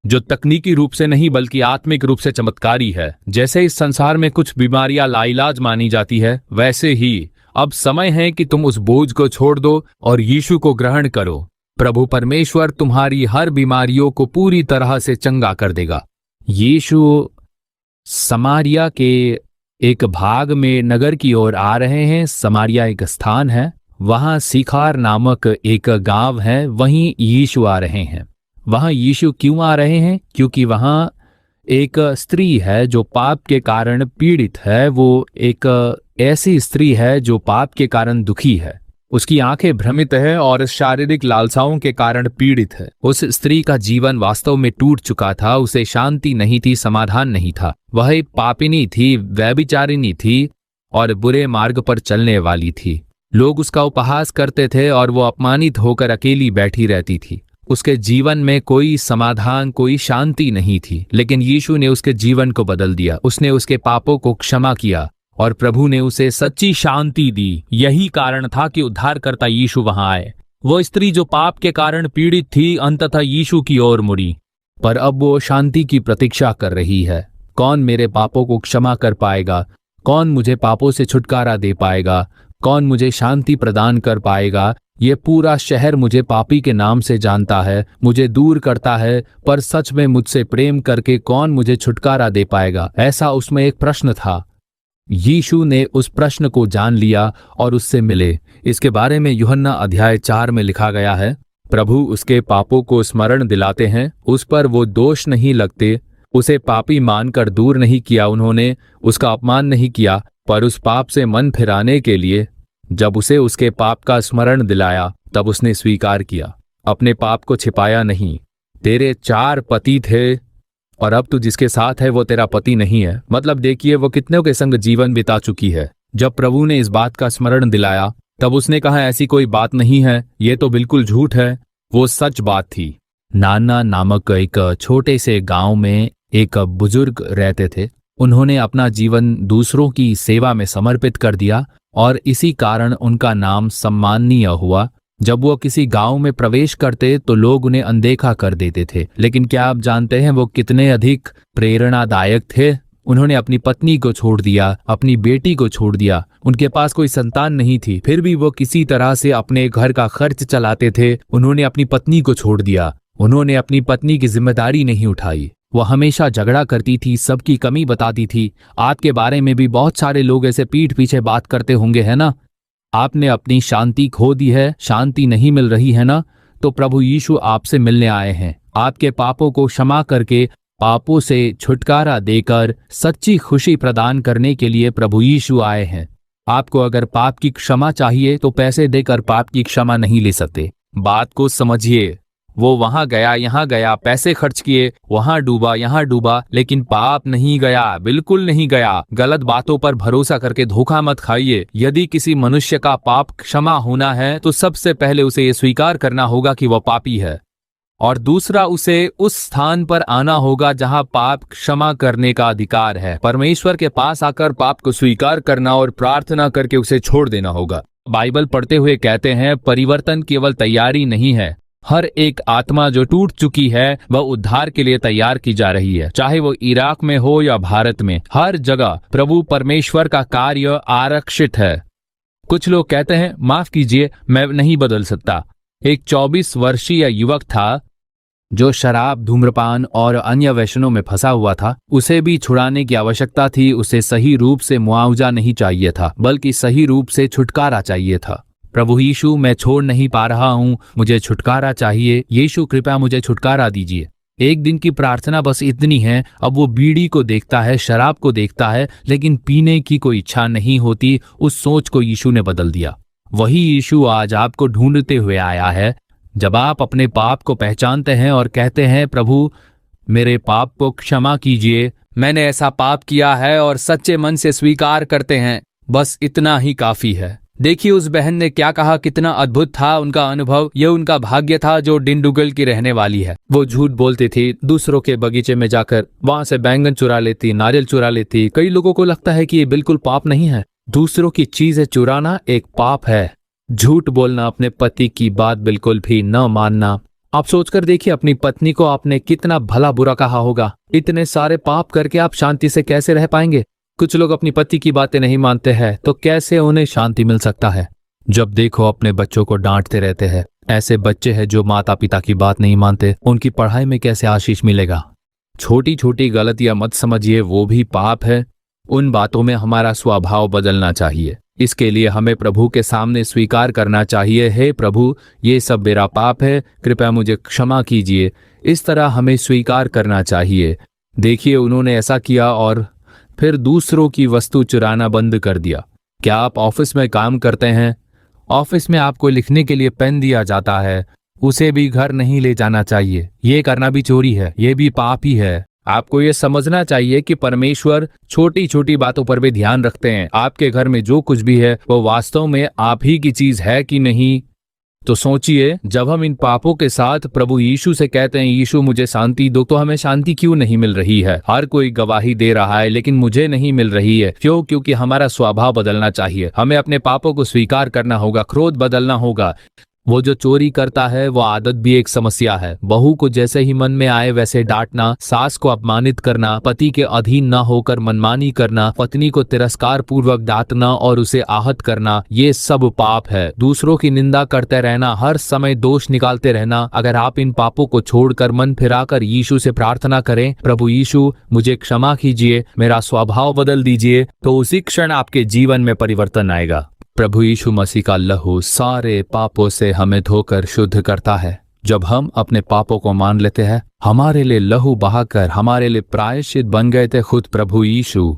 जो तकनीकी रूप से नहीं बल्कि आत्मिक रूप से चमत्कारी है। जैसे इस संसार में कुछ बीमारियां लाइलाज मानी जाती है, वैसे ही अब समय है कि तुम उस बोझ को छोड़ दो और यीशु को ग्रहण करो। प्रभु परमेश्वर तुम्हारी हर बीमारियों को पूरी तरह से चंगा कर देगा। यीशु समारिया के एक भाग में नगर की ओर आ रहे हैं। समारिया एक स्थान है, वहां सिखार नामक एक गांव है, वहीं यीशु आ रहे हैं। वहां यीशु क्यों आ रहे हैं? क्योंकि वहां एक स्त्री है जो पाप के कारण पीड़ित है। वो एक ऐसी स्त्री है जो पाप के कारण दुखी है, उसकी आंखें भ्रमित है और शारीरिक लालसाओं के कारण पीड़ित है। उस स्त्री का जीवन वास्तव में टूट चुका था, उसे शांति नहीं थी, समाधान नहीं था। वह एक पापिनी थी, व्यभिचारिणी थी और बुरे मार्ग पर चलने वाली थी। लोग उसका उपहास करते थे और वो अपमानित होकर अकेली बैठी रहती थी। उसके जीवन में कोई समाधान, कोई शांति नहीं थी। लेकिन यीशु ने उसके जीवन को बदल दिया। उसने उसके पापों को क्षमा किया और प्रभु ने उसे सच्ची शांति दी। यही कारण था कि उद्धारकर्ता यीशु वहां आए। वो स्त्री जो पाप के कारण पीड़ित थी अंततः यीशु की ओर मुड़ी, पर अब वो शांति की प्रतीक्षा कर रही है। कौन मेरे पापों को क्षमा कर पाएगा? कौन मुझे पापों से छुटकारा दे पाएगा? कौन मुझे शांति प्रदान कर पाएगा? ये पूरा शहर मुझे पापी के नाम से जानता है, मुझे दूर करता है, पर सच में मुझसे प्रेम करके कौन मुझे छुटकारा दे पाएगा? ऐसा उसमें एक प्रश्न था। यीशु ने उस प्रश्न को जान लिया और उससे मिले। इसके बारे में यूहन्ना अध्याय 4 में लिखा गया है, प्रभु उसके पापों को स्मरण दिलाते हैं, उस पर वो दोष नहीं लगते। उसे पापी मानकर दूर नहीं किया उन्होंने, उसका अपमान नहीं किया, पर उस पाप से मन फिराने के लिए जब उसे उसके पाप का स्मरण दिलाया तब उसने स्वीकार किया। अपने पाप को छिपाया नहीं। तेरे 4 पति थे और अब तू जिसके साथ है वो तेरा पति नहीं है। मतलब देखिए वो कितनों के संग जीवन बिता चुकी है। जब प्रभु ने इस बात का स्मरण दिलाया तब उसने कहा ऐसी कोई बात नहीं है, ये तो बिल्कुल झूठ है। वो सच बात थी। नाना नामक एक छोटे से गांव में एक बुजुर्ग रहते थे। उन्होंने अपना जीवन दूसरों की सेवा में समर्पित कर दिया और इसी कारण उनका नाम सम्माननीय हुआ। जब वो किसी गांव में प्रवेश करते तो लोग उन्हें अनदेखा कर देते थे, लेकिन क्या आप जानते हैं वो कितने अधिक प्रेरणादायक थे? उन्होंने अपनी पत्नी को छोड़ दिया, अपनी बेटी को छोड़ दिया। उनके पास कोई संतान नहीं थी, फिर भी वो किसी तरह से अपने घर का खर्च चलाते थे। उन्होंने अपनी पत्नी को छोड़ दिया। उन्होंने अपनी पत्नी की जिम्मेदारी नहीं उठाई। वह हमेशा झगड़ा करती थी, सबकी कमी बताती थी। आपके बारे में भी बहुत सारे लोग ऐसे पीठ पीछे बात करते होंगे, है ना? आपने अपनी शांति खो दी है, शांति नहीं मिल रही है ना? तो प्रभु यीशु आपसे मिलने आए हैं। आपके पापों को क्षमा करके, पापों से छुटकारा देकर सच्ची खुशी प्रदान करने के लिए प्रभु यीशु आए हैं। आपको अगर पाप की क्षमा चाहिए तो पैसे देकर पाप की क्षमा नहीं ले सकते। बात को समझिए। वो वहां गया, यहाँ गया, पैसे खर्च किए, वहां डूबा, यहाँ डूबा, लेकिन पाप नहीं गया, बिल्कुल नहीं गया। गलत बातों पर भरोसा करके धोखा मत खाइए। यदि किसी मनुष्य का पाप क्षमा होना है तो सबसे पहले उसे ये स्वीकार करना होगा कि वह पापी है, और दूसरा उसे उस स्थान पर आना होगा जहां पाप क्षमा करने का अधिकार है। परमेश्वर के पास आकर पाप को स्वीकार करना और प्रार्थना करके उसे छोड़ देना होगा। बाइबल पढ़ते हुए कहते हैं परिवर्तन केवल तैयारी नहीं है, हर एक आत्मा जो टूट चुकी है वह उद्धार के लिए तैयार की जा रही है। चाहे वो इराक में हो या भारत में, हर जगह प्रभु परमेश्वर का कार्य आरक्षित है। कुछ लोग कहते हैं माफ कीजिए मैं नहीं बदल सकता। एक 24 वर्षीय युवक था जो शराब, धूम्रपान और अन्य व्यसनों में फंसा हुआ था। उसे भी छुड़ाने की आवश्यकता थी। उसे सही रूप से मुआवजा नहीं चाहिए था, बल्कि सही रूप से छुटकारा चाहिए था। प्रभु यीशु मैं छोड़ नहीं पा रहा हूँ, मुझे छुटकारा चाहिए। यीशु कृपया मुझे छुटकारा दीजिए। एक दिन की प्रार्थना बस इतनी है। अब वो बीड़ी को देखता है, शराब को देखता है, लेकिन पीने की कोई इच्छा नहीं होती। उस सोच को यीशु ने बदल दिया। वही यीशु आज आपको ढूंढते हुए आया है। जब आप अपने पाप को पहचानते हैं और कहते हैं प्रभु मेरे पाप को क्षमा कीजिए, मैंने ऐसा पाप किया है, और सच्चे मन से स्वीकार करते हैं, बस इतना ही काफी है। देखिए उस बहन ने क्या कहा, कितना अद्भुत था उनका अनुभव। यह उनका भाग्य था जो डिंडुगल की रहने वाली है। वो झूठ बोलती थी, दूसरों के बगीचे में जाकर वहां से बैंगन चुरा लेती, नारियल चुरा लेती। कई लोगों को लगता है कि ये बिल्कुल पाप नहीं है। दूसरों की चीजें चुराना एक पाप है। झूठ बोलना, अपने पति की बात बिल्कुल भी न मानना। आप सोचकर देखिए अपनी पत्नी को आपने कितना भला बुरा कहा होगा। इतने सारे पाप करके आप शांति से कैसे रह पाएंगे? कुछ लोग अपनी पति की बातें नहीं मानते हैं तो कैसे उन्हें शांति मिल सकता है? जब देखो अपने बच्चों को डांटते रहते हैं। ऐसे बच्चे हैं जो माता पिता की बात नहीं मानते, उनकी पढ़ाई में कैसे आशीष मिलेगा? छोटी छोटी गलतियां मत समझिए, वो भी पाप है। उन बातों में हमारा स्वभाव बदलना चाहिए। इसके लिए हमें प्रभु के सामने स्वीकार करना चाहिए, हे प्रभु ये सब मेरा पाप है, कृपया मुझे क्षमा कीजिए। इस तरह हमें स्वीकार करना चाहिए। देखिए उन्होंने ऐसा किया और फिर दूसरों की वस्तु चुराना बंद कर दिया। क्या आप ऑफिस में काम करते हैं? ऑफिस में आपको लिखने के लिए पेन दिया जाता है, उसे भी घर नहीं ले जाना चाहिए। ये करना भी चोरी है, ये भी पाप ही है। आपको ये समझना चाहिए कि परमेश्वर छोटी छोटी बातों पर भी ध्यान रखते हैं। आपके घर में जो कुछ भी है वो वास्तव में आप ही की चीज है कि नहीं, तो सोचिए, जब हम इन पापों के साथ प्रभु यीशु से कहते हैं यीशु मुझे शांति दो, तो हमें शांति क्यों नहीं मिल रही है? हर कोई गवाही दे रहा है लेकिन मुझे नहीं मिल रही है। क्यों? क्योंकि हमारा स्वभाव बदलना चाहिए। हमें अपने पापों को स्वीकार करना होगा, क्रोध बदलना होगा। वो जो चोरी करता है वो आदत भी एक समस्या है। बहू को जैसे ही मन में आए वैसे डांटना, सास को अपमानित करना, पति के अधीन न होकर मनमानी करना, पत्नी को तिरस्कार पूर्वक डांटना और उसे आहत करना, ये सब पाप है। दूसरों की निंदा करते रहना, हर समय दोष निकालते रहना। अगर आप इन पापों को छोड़कर मन फिराकर यीशु से प्रार्थना करें, प्रभु यीशु मुझे क्षमा कीजिए, मेरा स्वभाव बदल दीजिए, तो उसी क्षण आपके जीवन में परिवर्तन आएगा। प्रभु यीशु मसीह का लहू सारे पापों से हमें धोकर शुद्ध करता है। जब हम अपने पापों को मान लेते हैं, हमारे लिए लहू बहाकर हमारे लिए प्रायश्चित बन गए थे खुद प्रभु यीशु।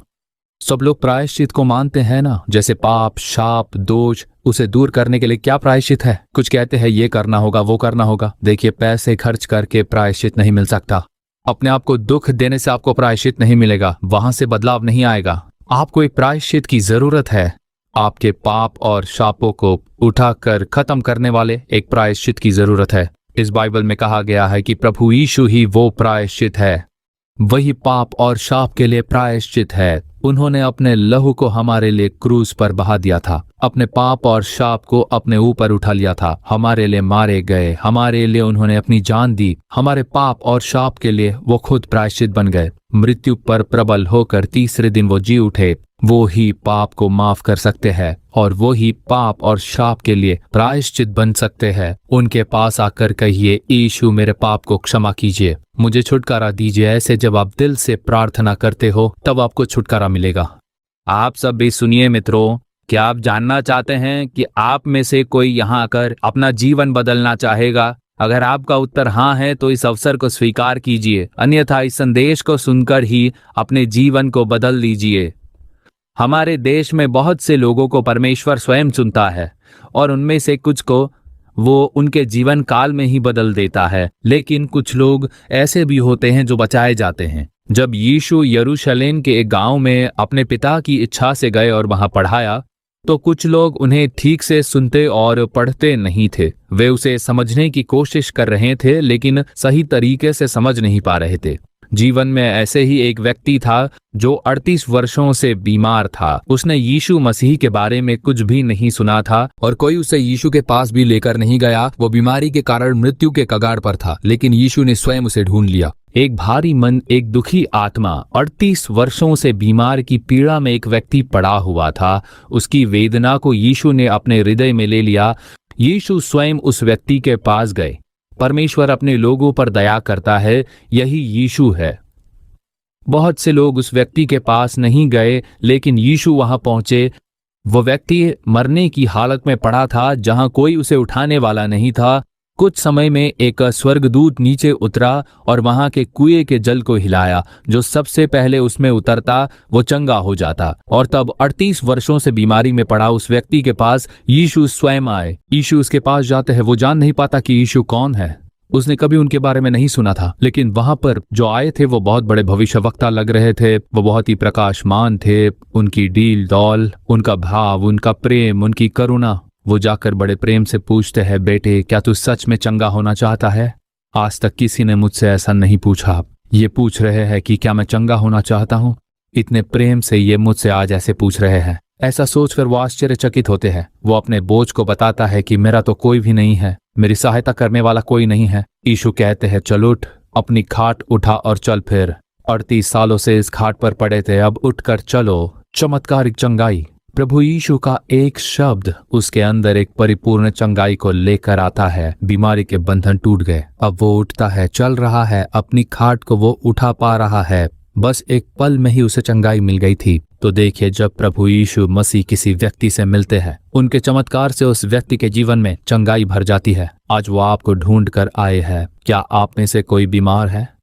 सब लोग प्रायश्चित को मानते हैं ना, जैसे पाप, शाप, दोष, उसे दूर करने के लिए क्या प्रायश्चित है? कुछ कहते हैं ये करना होगा, वो करना होगा। देखिए, पैसे खर्च करके प्रायश्चित नहीं मिल सकता। अपने आप को दुख देने से आपको प्रायश्चित नहीं मिलेगा, वहां से बदलाव नहीं आएगा। आपको एक प्रायश्चित की जरूरत है। आपके पाप और शापों को उठाकर खत्म करने वाले एक प्रायश्चित की जरूरत है। इस बाइबल में कहा गया है कि प्रभु यीशु ही वो प्रायश्चित है। वही पाप और शाप के लिए प्रायश्चित है। उन्होंने अपने लहू को हमारे लिए क्रूस पर बहा दिया था, अपने पाप और शाप को अपने ऊपर उठा लिया था, हमारे लिए मारे गए, हमारे लिए उन्होंने अपनी जान दी। हमारे पाप और शाप के लिए वो खुद प्रायश्चित बन गए। मृत्यु पर प्रबल होकर तीसरे दिन वो जी उठे। वो ही पाप को माफ कर सकते हैं और वो ही पाप और शाप के लिए प्रायश्चित बन सकते हैं। उनके पास आकर कहिए, यीशु मेरे पाप को क्षमा कीजिए, मुझे छुटकारा दीजिए। ऐसे जब आप दिल से प्रार्थना करते हो तब आपको छुटकारा मिलेगा। आप सब भी सुनिए मित्रों, क्या आप जानना चाहते हैं कि आप में से कोई यहाँ आकर अपना जीवन बदलना चाहेगा? अगर आपका उत्तर हाँ है तो इस अवसर को स्वीकार कीजिए, अन्यथा इस संदेश को सुनकर ही अपने जीवन को बदल लीजिए। हमारे देश में बहुत से लोगों को परमेश्वर स्वयं चुनता है और उनमें से कुछ को वो उनके जीवन काल में ही बदल देता है, लेकिन कुछ लोग ऐसे भी होते हैं जो बचाए जाते हैं। जब यीशु यरूशलेम के एक गांव में अपने पिता की इच्छा से गए और वहां पढ़ाया, तो कुछ लोग उन्हें ठीक से सुनते और पढ़ते नहीं थे। वे उसे समझने की कोशिश कर रहे थे लेकिन सही तरीके से समझ नहीं पा रहे थे। जीवन में ऐसे ही एक व्यक्ति था जो 38 वर्षों से बीमार था। उसने यीशु मसीह के बारे में कुछ भी नहीं सुना था और कोई उसे यीशु के पास भी लेकर नहीं गया। वो बीमारी के कारण मृत्यु के कगार पर था, लेकिन यीशु ने स्वयं उसे ढूंढ लिया। एक भारी मन, एक दुखी आत्मा, 38 वर्षों से बीमार की पीड़ा में एक व्यक्ति पड़ा हुआ था। उसकी वेदना को यीशु ने अपने हृदय में ले लिया। यीशु स्वयं उस व्यक्ति के पास गए। परमेश्वर अपने लोगों पर दया करता है, यही यीशु है। बहुत से लोग उस व्यक्ति के पास नहीं गए, लेकिन यीशु वहां पहुंचे। वो व्यक्ति मरने की हालत में पड़ा था, जहां कोई उसे उठाने वाला नहीं था। कुछ समय में एक स्वर्गदूत नीचे उतरा और वहां के कुएं के जल को हिलाया। जो सबसे पहले उसमें उतरता वो चंगा हो जाता। और तब 38 वर्षों से बीमारी में पड़ा उस व्यक्ति के पास यीशु स्वयं आए। यीशु उसके पास जाते हैं। वो जान नहीं पाता कि यीशु कौन है। उसने कभी उनके बारे में नहीं सुना था, लेकिन वहां पर जो आए थे वो बहुत बड़े भविष्यवक्ता लग रहे थे। वो बहुत ही प्रकाशमान थे। उनकी डील डौल, उनका भाव, उनका प्रेम, उनकी करुणा। वो जाकर बड़े प्रेम से पूछते हैं, बेटे क्या तू सच में चंगा होना चाहता है? आज तक किसी ने मुझसे ऐसा नहीं पूछा। ये पूछ रहे हैं कि क्या मैं चंगा होना चाहता हूँ। इतने प्रेम से ये मुझसे आज ऐसे पूछ रहे हैं। ऐसा सोचकर वो आश्चर्यचकित होते हैं। वो अपने बोझ को बताता है कि मेरा तो कोई भी नहीं है, मेरी सहायता करने वाला कोई नहीं है। यीशु कहते हैं, चल उठ, अपनी खाट उठा और चल फिर। 38 सालों से इस खाट पर पड़े थे, अब उठकर चलो। चमत्कारिक चंगाई। प्रभु यीशु का एक शब्द उसके अंदर एक परिपूर्ण चंगाई को लेकर आता है। बीमारी के बंधन टूट गए। अब वो उठता है, चल रहा है, अपनी खाट को वो उठा पा रहा है। बस एक पल में ही उसे चंगाई मिल गई थी। तो देखिए, जब प्रभु यीशु मसीह किसी व्यक्ति से मिलते हैं, उनके चमत्कार से उस व्यक्ति के जीवन में चंगाई भर जाती है। आज वो आपको ढूंढ कर आए हैं। क्या आप में से कोई बीमार है?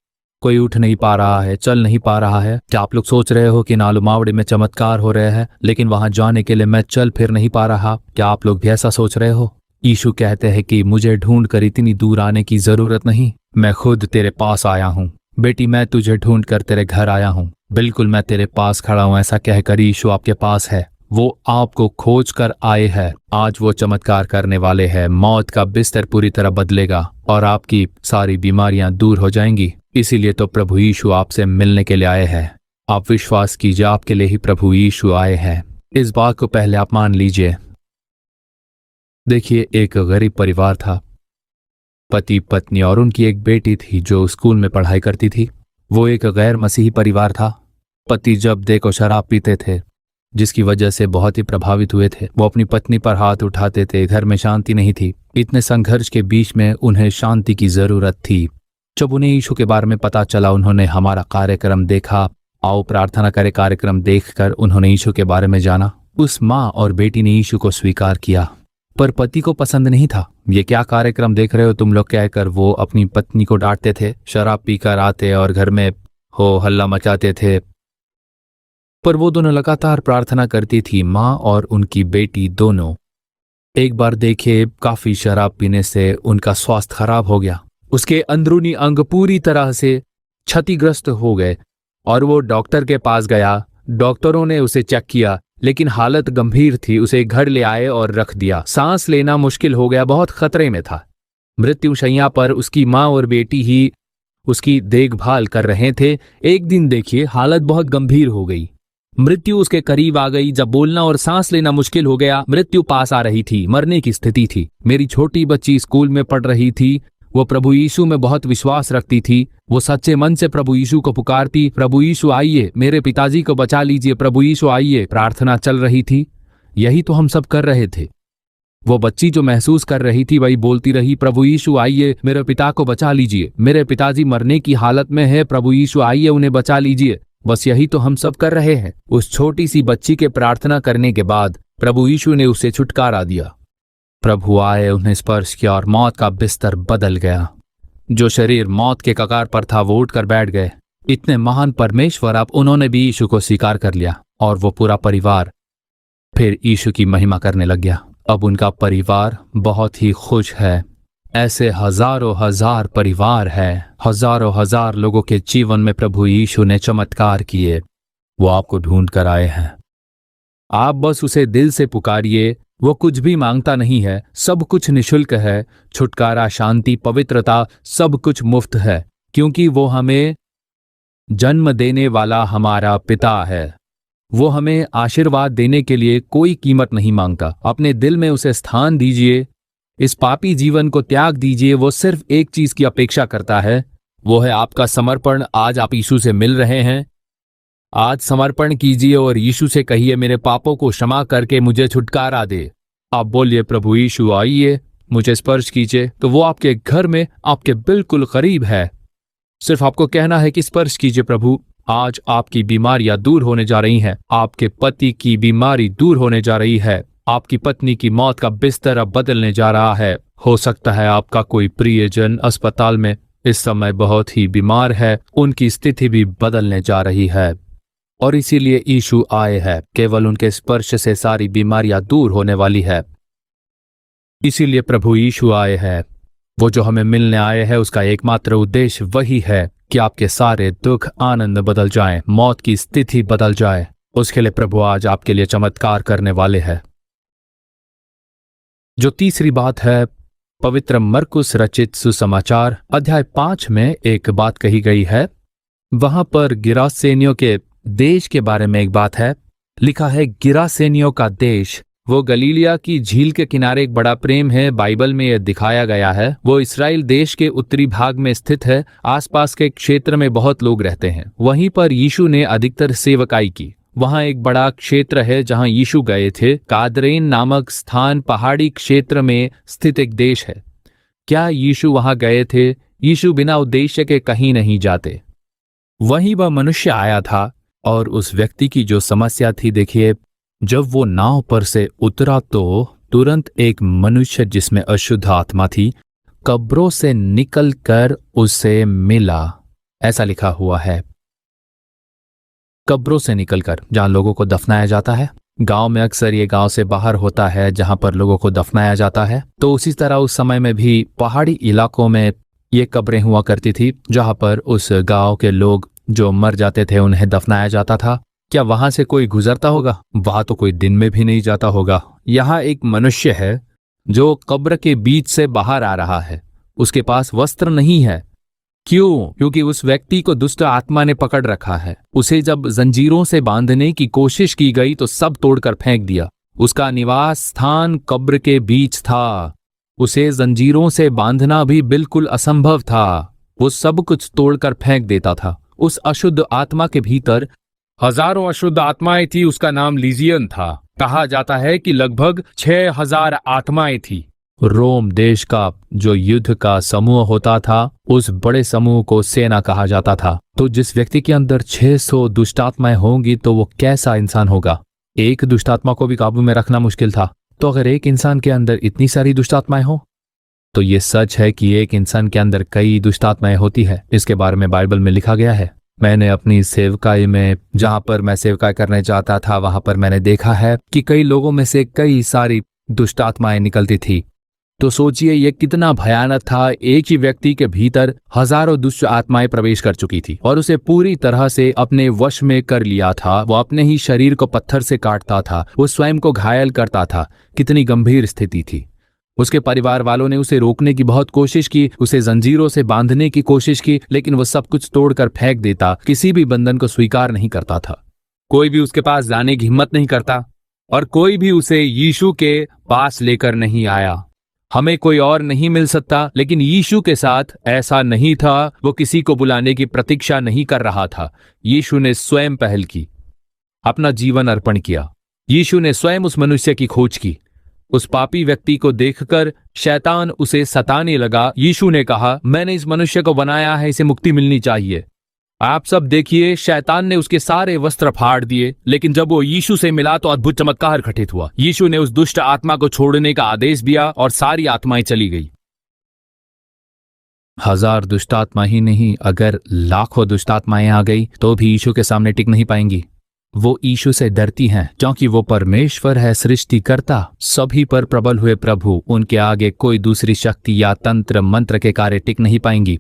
कोई उठ नहीं पा रहा है, चल नहीं पा रहा है? क्या आप लोग सोच रहे हो कि नालुमावड़ी में चमत्कार हो रहे हैं, लेकिन वहां जाने के लिए मैं चल फिर नहीं पा रहा? क्या आप लोग भी ऐसा सोच रहे हो? यीशु कहते हैं कि मुझे ढूंढ कर इतनी दूर आने की जरूरत नहीं, मैं खुद तेरे पास आया हूँ। बेटी, मैं तुझे ढूंढ कर तेरे घर आया हूँ। बिल्कुल मैं तेरे पास खड़ा हूँ। ऐसा कहकर यीशु आपके पास है। वो आपको खोज कर आए हैं। आज वो चमत्कार करने वाले हैं। मौत का बिस्तर पूरी तरह बदलेगा और आपकी सारी बीमारियां दूर हो जाएंगी। इसीलिए तो प्रभु यीशु आपसे मिलने के लिए आए हैं। आप विश्वास कीजिए, आपके लिए ही प्रभु यीशु आए हैं। इस बात को पहले आप मान लीजिए। देखिए, एक गरीब परिवार था, पति पत्नी और उनकी एक बेटी थी जो स्कूल में पढ़ाई करती थी। वो एक गैर मसीही परिवार था। पति जब देखो शराब पीते थे, जिसकी वजह से बहुत ही प्रभावित हुए थे। वो अपनी पत्नी पर हाथ उठाते थे। घर में शांति नहीं थी। इतने संघर्ष के बीच में उन्हें शांति की जरूरत थी। जब उन्हें यीशु के बारे में पता चला, उन्होंने हमारा कार्यक्रम देखा। आओ प्रार्थना करे कार्यक्रम देखकर उन्होंने यीशु के बारे में जाना। उस माँ और बेटी ने यीशु को स्वीकार किया, पर पति को पसंद नहीं था। ये क्या कार्यक्रम देख रहे हो तुम लोग, कहकर वो अपनी पत्नी को डांटते थे। शराब पीकर आते और घर में हो हल्ला मचाते थे। पर वो दोनों लगातार प्रार्थना करती थी, माँ और उनकी बेटी दोनों। एक बार देखे, काफी शराब पीने से उनका स्वास्थ्य खराब हो गया। उसके अंदरूनी अंग पूरी तरह से क्षतिग्रस्त हो गए और वो डॉक्टर के पास गया। डॉक्टरों ने उसे चेक किया, लेकिन हालत गंभीर थी। उसे घर ले आए और रख दिया। सांस लेना मुश्किल हो गया, बहुत खतरे में था। मृत्युशैया पर उसकी माँ और बेटी ही उसकी देखभाल कर रहे थे। एक दिन देखिए, हालत बहुत गंभीर हो गई। मृत्यु उसके करीब आ गई। जब बोलना और सांस लेना मुश्किल हो गया, मृत्यु पास आ रही थी, मरने की स्थिति थी। मेरी छोटी बच्ची स्कूल में पढ़ रही थी। वो प्रभु यीशु में बहुत विश्वास रखती थी। वो सच्चे मन से प्रभु यीशु को पुकारती, प्रभु यीशु आइए, मेरे पिताजी को बचा लीजिए, प्रभु यीशु आइए। प्रार्थना चल रही थी। यही तो हम सब कर रहे थे। वो बच्ची जो महसूस कर रही थी वही बोलती रही, प्रभु यीशु आइए, मेरे पिता को बचा लीजिए, मेरे पिताजी मरने की हालत में है, प्रभु यीशु आइए, उन्हें बचा लीजिए। बस यही तो हम सब कर रहे हैं। उस छोटी सी बच्ची के प्रार्थना करने के बाद प्रभु यीशु ने उसे छुटकारा दिया। प्रभु आए, उन्हें स्पर्श किया और मौत का बिस्तर बदल गया। जो शरीर मौत के कगार पर था वो उठकर बैठ गए। इतने महान परमेश्वर, अब उन्होंने भी यीशु को स्वीकार कर लिया और वो पूरा परिवार फिर यीशु की महिमा करने लग गया। अब उनका परिवार बहुत ही खुश है। ऐसे हजारों हजार परिवार हैं। हजारों हजार लोगों के जीवन में प्रभु यीशु ने चमत्कार किए। वो आपको ढूंढ कर आए हैं। आप बस उसे दिल से पुकारिए। वो कुछ भी मांगता नहीं है, सब कुछ निशुल्क है। छुटकारा, शांति, पवित्रता, सब कुछ मुफ्त है, क्योंकि वो हमें जन्म देने वाला हमारा पिता है। वो हमें आशीर्वाद देने के लिए कोई कीमत नहीं मांगता। अपने दिल में उसे स्थान दीजिए। इस पापी जीवन को त्याग दीजिए। वो सिर्फ एक चीज की अपेक्षा करता है, वो है आपका समर्पण। आज आप यीशु से मिल रहे हैं, आज समर्पण कीजिए और यीशु से कहिए, मेरे पापों को क्षमा करके मुझे छुटकारा दे। आप बोलिए, प्रभु यीशु आइए, मुझे स्पर्श कीजिए, तो वो आपके घर में आपके बिल्कुल करीब है। सिर्फ आपको कहना है कि स्पर्श कीजिए प्रभु। आज आपकी बीमारियां दूर होने जा रही हैं। आपके पति की बीमारी दूर होने जा रही है। आपकी पत्नी की मौत का बिस्तर अब बदलने जा रहा है। हो सकता है आपका कोई प्रियजन अस्पताल में इस समय बहुत ही बीमार है, उनकी स्थिति भी बदलने जा रही है और इसीलिए यीशु आए हैं। केवल उनके स्पर्श से सारी बीमारियां दूर होने वाली है। इसीलिए प्रभु यीशु आए हैं। वो जो हमें मिलने आए हैं, उसका एकमात्र उद्देश्य वही है कि आपके सारे दुख आनंद बदल जाएं, मौत की स्थिति बदल जाए। उसके लिए प्रभु आज आपके लिए चमत्कार करने वाले हैं। जो तीसरी बात है, पवित्र मरकुस रचित सुसमाचार अध्याय 5 में एक बात कही गई है। वहां पर गिरासेनियों के देश के बारे में एक बात है। लिखा है, गिरासेनियों का देश। वो गलीलिया की झील के किनारे एक बड़ा प्रेम है। बाइबल में यह दिखाया गया है। वो इस्राएल देश के उत्तरी भाग में स्थित है। आसपास के क्षेत्र में बहुत लोग रहते हैं। वहीं पर यीशु ने अधिकतर सेवकाई की। वहां एक बड़ा क्षेत्र है जहां यीशु गए थे। कादरेन नामक स्थान पहाड़ी क्षेत्र में स्थित एक देश है। क्या यीशु वहां गए थे? यीशु बिना उद्देश्य के कहीं नहीं जाते। वहीं वह मनुष्य आया था और उस व्यक्ति की जो समस्या थी, देखिए, जब वो नाव पर से उतरा तो तुरंत एक मनुष्य जिसमें अशुद्ध आत्मा थी कब्रों से निकलकर उसे मिला। ऐसा लिखा हुआ है, कब्रों से निकलकर, जहां लोगों को दफनाया जाता है। गांव में अक्सर ये गांव से बाहर होता है जहां पर लोगों को दफनाया जाता है। तो उसी तरह उस समय में भी पहाड़ी इलाकों में ये कब्रें हुआ करती थी जहां पर उस गांव के लोग जो मर जाते थे उन्हें दफनाया जाता था। क्या वहां से कोई गुजरता होगा? वहां तो कोई दिन में भी नहीं जाता होगा। यहाँ एक मनुष्य है जो कब्र के बीच से बाहर आ रहा है। उसके पास वस्त्र नहीं है। क्यों? क्योंकि उस व्यक्ति को दुष्ट आत्मा ने पकड़ रखा है। उसे जब जंजीरों से बांधने की कोशिश की गई तो सब तोड़कर फेंक दिया। उसका निवास स्थान कब्र के बीच था। उसे जंजीरों से बांधना भी बिल्कुल असंभव था। वो सब कुछ तोड़कर फेंक देता था। उस अशुद्ध आत्मा के भीतर हजारों अशुद्ध आत्माएं थी। उसका नाम लीजियन था। कहा जाता है कि लगभग 6000 आत्माएं थी। रोम देश का जो युद्ध का समूह होता था, उस बड़े समूह को सेना कहा जाता था। तो जिस व्यक्ति के अंदर 600 दुष्टात्माएं होंगी तो वो कैसा इंसान होगा? एक दुष्टात्मा को भी काबू में रखना मुश्किल था। तो अगर एक इंसान के अंदर इतनी सारी दुष्टात्माएं हो, तो ये सच है कि एक इंसान के अंदर कई दुष्टात्माएं होती है। इसके बारे में बाइबल में लिखा गया है। मैंने अपनी सेवकाई में, जहां पर मैं सेवकाई करने जाता था, वहां पर मैंने देखा है कि कई लोगों में से कई सारी दुष्टात्माएं निकलती थी। तो सोचिए ये कितना भयानक था। एक ही व्यक्ति के भीतर हजारों दुष्ट आत्माएं प्रवेश कर चुकी थी और उसे पूरी तरह से अपने वश में कर लिया था। वो अपने ही शरीर को पत्थर से काटता था। वो स्वयं को घायल करता था। कितनी गंभीर स्थिति थी। उसके परिवार वालों ने उसे रोकने की बहुत कोशिश की, उसे जंजीरों से बांधने की कोशिश की, लेकिन वो सब कुछ तोड़कर फेंक देता। किसी भी बंधन को स्वीकार नहीं करता था। कोई भी उसके पास जाने की हिम्मत नहीं करता और कोई भी उसे यीशु के पास लेकर नहीं आया। हमें कोई और नहीं मिल सकता, लेकिन यीशु के साथ ऐसा नहीं था। वो किसी को बुलाने की प्रतीक्षा नहीं कर रहा था। यीशु ने स्वयं पहल की, अपना जीवन अर्पण किया। यीशु ने स्वयं उस मनुष्य की खोज की। उस पापी व्यक्ति को देखकर शैतान उसे सताने लगा। यीशु ने कहा, मैंने इस मनुष्य को बनाया है, इसे मुक्ति मिलनी चाहिए। आप सब देखिए, शैतान ने उसके सारे वस्त्र फाड़ दिए, लेकिन जब वो यीशु से मिला तो अद्भुत चमत्कार घटित हुआ। यीशु ने उस दुष्ट आत्मा को छोड़ने का आदेश दिया और सारी आत्माएं चली गई। 1000 दुष्ट आत्मा ही नहीं, अगर लाखों दुष्ट आत्माएं आ गई तो भी यीशु के सामने टिक नहीं पाएंगी। वो यीशु से डरती हैं क्योंकि वो परमेश्वर है, सृष्टिकर्ता, सभी पर प्रबल हुए प्रभु। उनके आगे कोई दूसरी शक्ति या तंत्र मंत्र के कार्य टिक नहीं पाएंगी।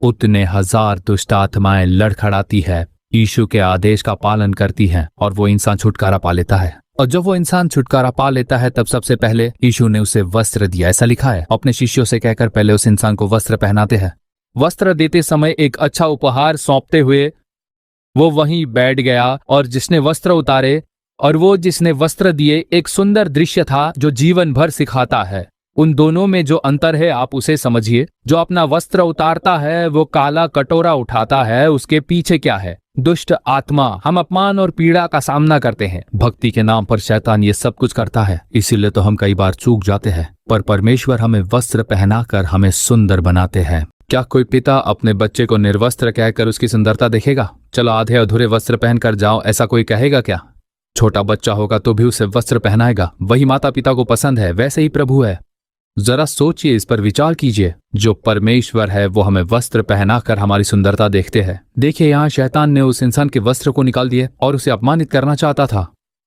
उतने 1000 दुष्ट आत्माएं लड़खड़ाती है, यीशु के आदेश का पालन करती हैं और वो इंसान छुटकारा पा लेता है। और जब वो इंसान छुटकारा पा लेता है तब सबसे पहले यीशु ने उसे वस्त्र दिया। ऐसा लिखा है, अपने शिष्यों से कहकर पहले उस इंसान को वस्त्र पहनाते हैं। वस्त्र देते समय एक अच्छा उपहार सौंपते हुए वो वहीं बैठ गया और जिसने वस्त्र उतारे और वो जिसने वस्त्र दिए, एक सुंदर दृश्य था जो जीवन भर सिखाता है। उन दोनों में जो अंतर है आप उसे समझिए। जो अपना वस्त्र उतारता है वो काला कटोरा उठाता है, उसके पीछे क्या है? दुष्ट आत्मा। हम अपमान और पीड़ा का सामना करते हैं। भक्ति के नाम पर शैतान ये सब कुछ करता है, इसीलिए तो हम कई बार चूक जाते हैं। पर परमेश्वर हमें वस्त्र पहनाकर हमें सुंदर बनाते हैं। क्या कोई पिता अपने बच्चे को निर्वस्त्र कहकर उसकी सुंदरता देखेगा? चलो आधे अधूरे वस्त्र पहनकर जाओ, ऐसा कोई कहेगा क्या? छोटा बच्चा होगा तो भी उसे वस्त्र पहनाएगा। वही माता पिता को पसंद है, वैसे ही प्रभु है। जरा सोचिए, इस पर विचार कीजिए। जो परमेश्वर है वो हमें वस्त्र पहनाकर हमारी सुंदरता देखते हैं। देखिए, यहाँ शैतान ने उस इंसान के वस्त्र को निकाल दिए और उसे अपमानित करना चाहता था।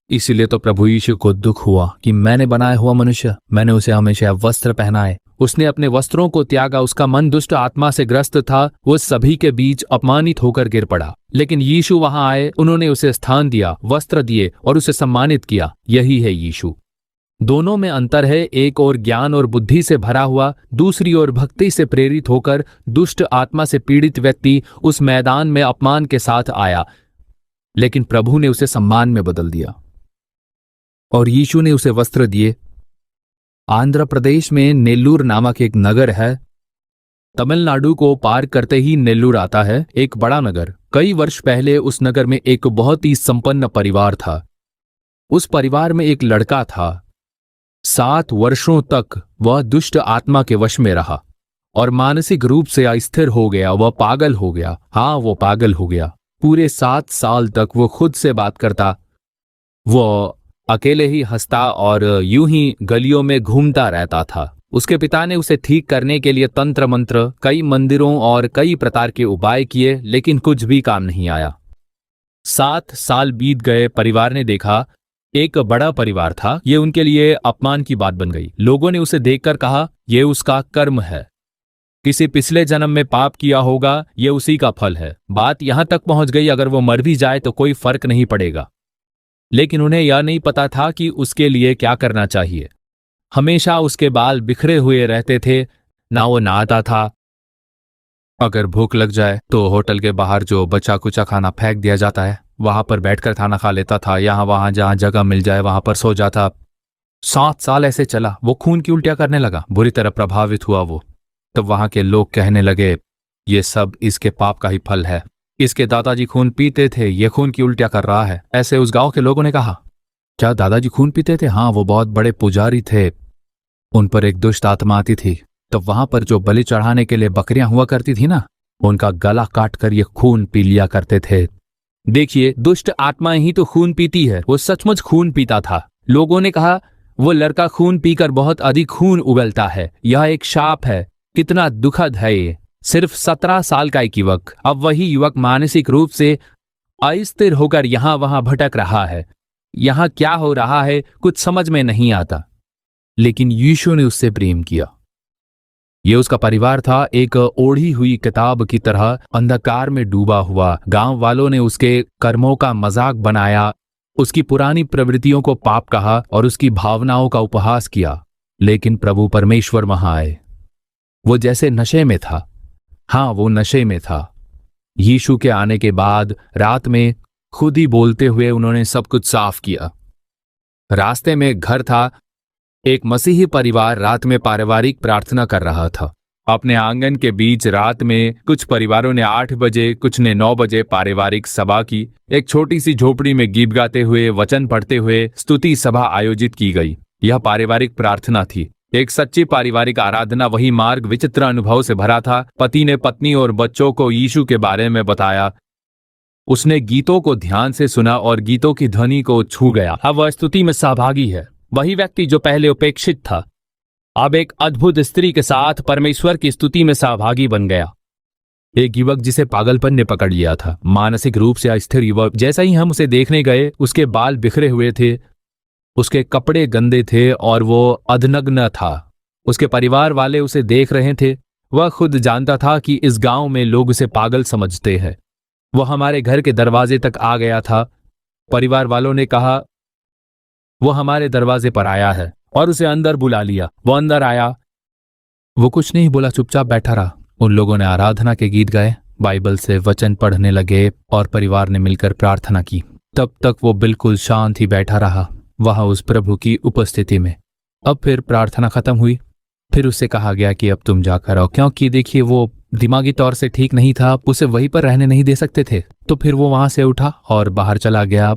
इसीलिए तो प्रभु यीशु को दुख हुआ कि मैंने बनाया हुआ मनुष्य, मैंने उसे हमेशा वस्त्र पहनाए। उसने अपने वस्त्रों को त्यागा। उसका मन दुष्ट आत्मा से ग्रस्त था। वो सभी के बीच अपमानित होकर गिर पड़ा। लेकिन यीशु वहां आए, उन्होंने उसे स्थान दिया, वस्त्र दिए और उसे सम्मानित किया। यही है यीशु। दोनों में अंतर है। एक ओर ज्ञान और बुद्धि से भरा हुआ, दूसरी ओर भक्ति से प्रेरित होकर दुष्ट आत्मा से पीड़ित व्यक्ति उस मैदान में अपमान के साथ आया, लेकिन प्रभु ने उसे सम्मान में बदल दिया और यीशु ने उसे वस्त्र दिए। आंध्र प्रदेश में नेल्लूर नामक एक नगर है। तमिलनाडु को पार करते ही नेल्लूर आता है, एक बड़ा नगर। कई वर्ष पहले उस नगर में एक बहुत ही संपन्न परिवार था। उस परिवार में एक लड़का था। 7 वर्षों तक वह दुष्ट आत्मा के वश में रहा और मानसिक रूप से अस्थिर हो गया। वह पागल हो गया। हाँ, वो पागल हो गया। पूरे 7 साल तक वो खुद से बात करता, वो अकेले ही हंसता और यूं ही गलियों में घूमता रहता था। उसके पिता ने उसे ठीक करने के लिए तंत्र मंत्र, कई मंदिरों और कई प्रकार के उपाय किए, लेकिन कुछ भी काम नहीं आया। 7 साल बीत गए। परिवार ने देखा, एक बड़ा परिवार था, ये उनके लिए अपमान की बात बन गई। लोगों ने उसे देखकर कहा, यह उसका कर्म है। किसी पिछले जन्म में पाप किया होगा, ये उसी का फल है। बात यहां तक पहुंच गई, अगर वो मर भी जाए तो कोई फर्क नहीं पड़ेगा। लेकिन उन्हें यह नहीं पता था कि उसके लिए क्या करना चाहिए। हमेशा उसके बाल बिखरे हुए रहते थे, ना वो नहाता था। अगर भूख लग जाए तो होटल के बाहर जो बचा कुचा खाना फेंक दिया जाता है, वहां पर बैठकर खाना खा लेता था। यहां वहां जहां जगह मिल जाए वहां पर सो जाता। 7 साल ऐसे चला। वो खून की उल्टियां करने लगा, बुरी तरह प्रभावित हुआ वो। तब वहां के लोग कहने लगे, ये सब इसके पाप का ही फल है। इसके दादाजी खून पीते थे, ये खून की उल्टियां कर रहा है। ऐसे उस गांव के लोगों ने कहा। क्या दादाजी खून पीते थे? हाँ, वो बहुत बड़े पुजारी थे। उन पर एक दुष्ट आत्मा आती थी। तब वहां पर जो बलि चढ़ाने के लिए बकरियां हुआ करती थी ना, उनका गला काट कर ये खून पी लिया करते थे। देखिए, दुष्ट आत्मा ही तो खून पीती है। वो सचमुच खून पीता था। लोगों ने कहा, वो लड़का खून पीकर बहुत अधिक खून उगलता है, यह एक शाप है। कितना दुखद है ये। सिर्फ 17 साल का एक युवक, अब वही युवक मानसिक रूप से अस्थिर होकर यहां वहां भटक रहा है। यहां क्या हो रहा है कुछ समझ में नहीं आता। लेकिन यीशु ने उससे प्रेम किया। ये उसका परिवार था, एक ओढ़ी हुई किताब की तरह अंधकार में डूबा हुआ। गांव वालों ने उसके कर्मों का मजाक बनाया, उसकी पुरानी प्रवृत्तियों को पाप कहा और उसकी भावनाओं का उपहास किया। लेकिन प्रभु परमेश्वर वहां आए। वो जैसे नशे में था। हाँ, वो नशे में था। यीशु के आने के बाद रात में खुद ही बोलते हुए उन्होंने सब कुछ साफ किया। रास्ते में घर था। एक मसीही परिवार रात में पारिवारिक प्रार्थना कर रहा था। अपने आंगन के बीच रात में कुछ परिवारों ने 8 बजे, कुछ ने 9 बजे पारिवारिक सभा की। एक छोटी सी झोपड़ी में गीत गाते हुए, वचन पढ़ते हुए स्तुति सभा आयोजित की गई। यह पारिवारिक प्रार्थना थी, एक सच्ची पारिवारिक आराधना। वही मार्ग विचित्र अनुभव से भरा था। पति ने पत्नी और बच्चों को यीशु के बारे में बताया। उसने गीतों को ध्यान से सुना और गीतों की ध्वनि को छू गया। अब वह स्तुति में सहभागी है। वही व्यक्ति जो पहले उपेक्षित था, अब एक अद्भुत स्त्री के साथ परमेश्वर की स्तुति में सहभागी बन गया। एक युवक जिसे पागलपन ने पकड़ लिया था, मानसिक रूप से अस्थिर युवक। जैसा ही हम उसे देखने गए, उसके बाल बिखरे हुए थे, उसके कपड़े गंदे थे और वो अधनग्न था। उसके परिवार वाले उसे देख रहे थे। वह खुद जानता था कि इस गांव में लोग उसे पागल समझते हैं। वह हमारे घर के दरवाजे तक आ गया था। परिवार वालों ने कहा, वो हमारे दरवाजे पर आया है, और उसे अंदर बुला लिया। वो अंदर आया। वो कुछ नहीं बोला, चुपचाप बैठा रहा। उन लोगों ने आराधना के गीत गाए, बाइबल से वचन पढ़ने लगे और परिवार ने मिलकर प्रार्थना की। तब तक वो बिल्कुल शांत ही बैठा रहा वहां उस प्रभु की उपस्थिति में। अब फिर प्रार्थना खत्म हुई। फिर उससे कहा गया कि अब तुम जाकर आओ, क्योंकि देखिए वो दिमागी तौर से ठीक नहीं था, उसे वहीं पर रहने नहीं दे सकते थे। तो फिर वो वहां से उठा और बाहर चला गया।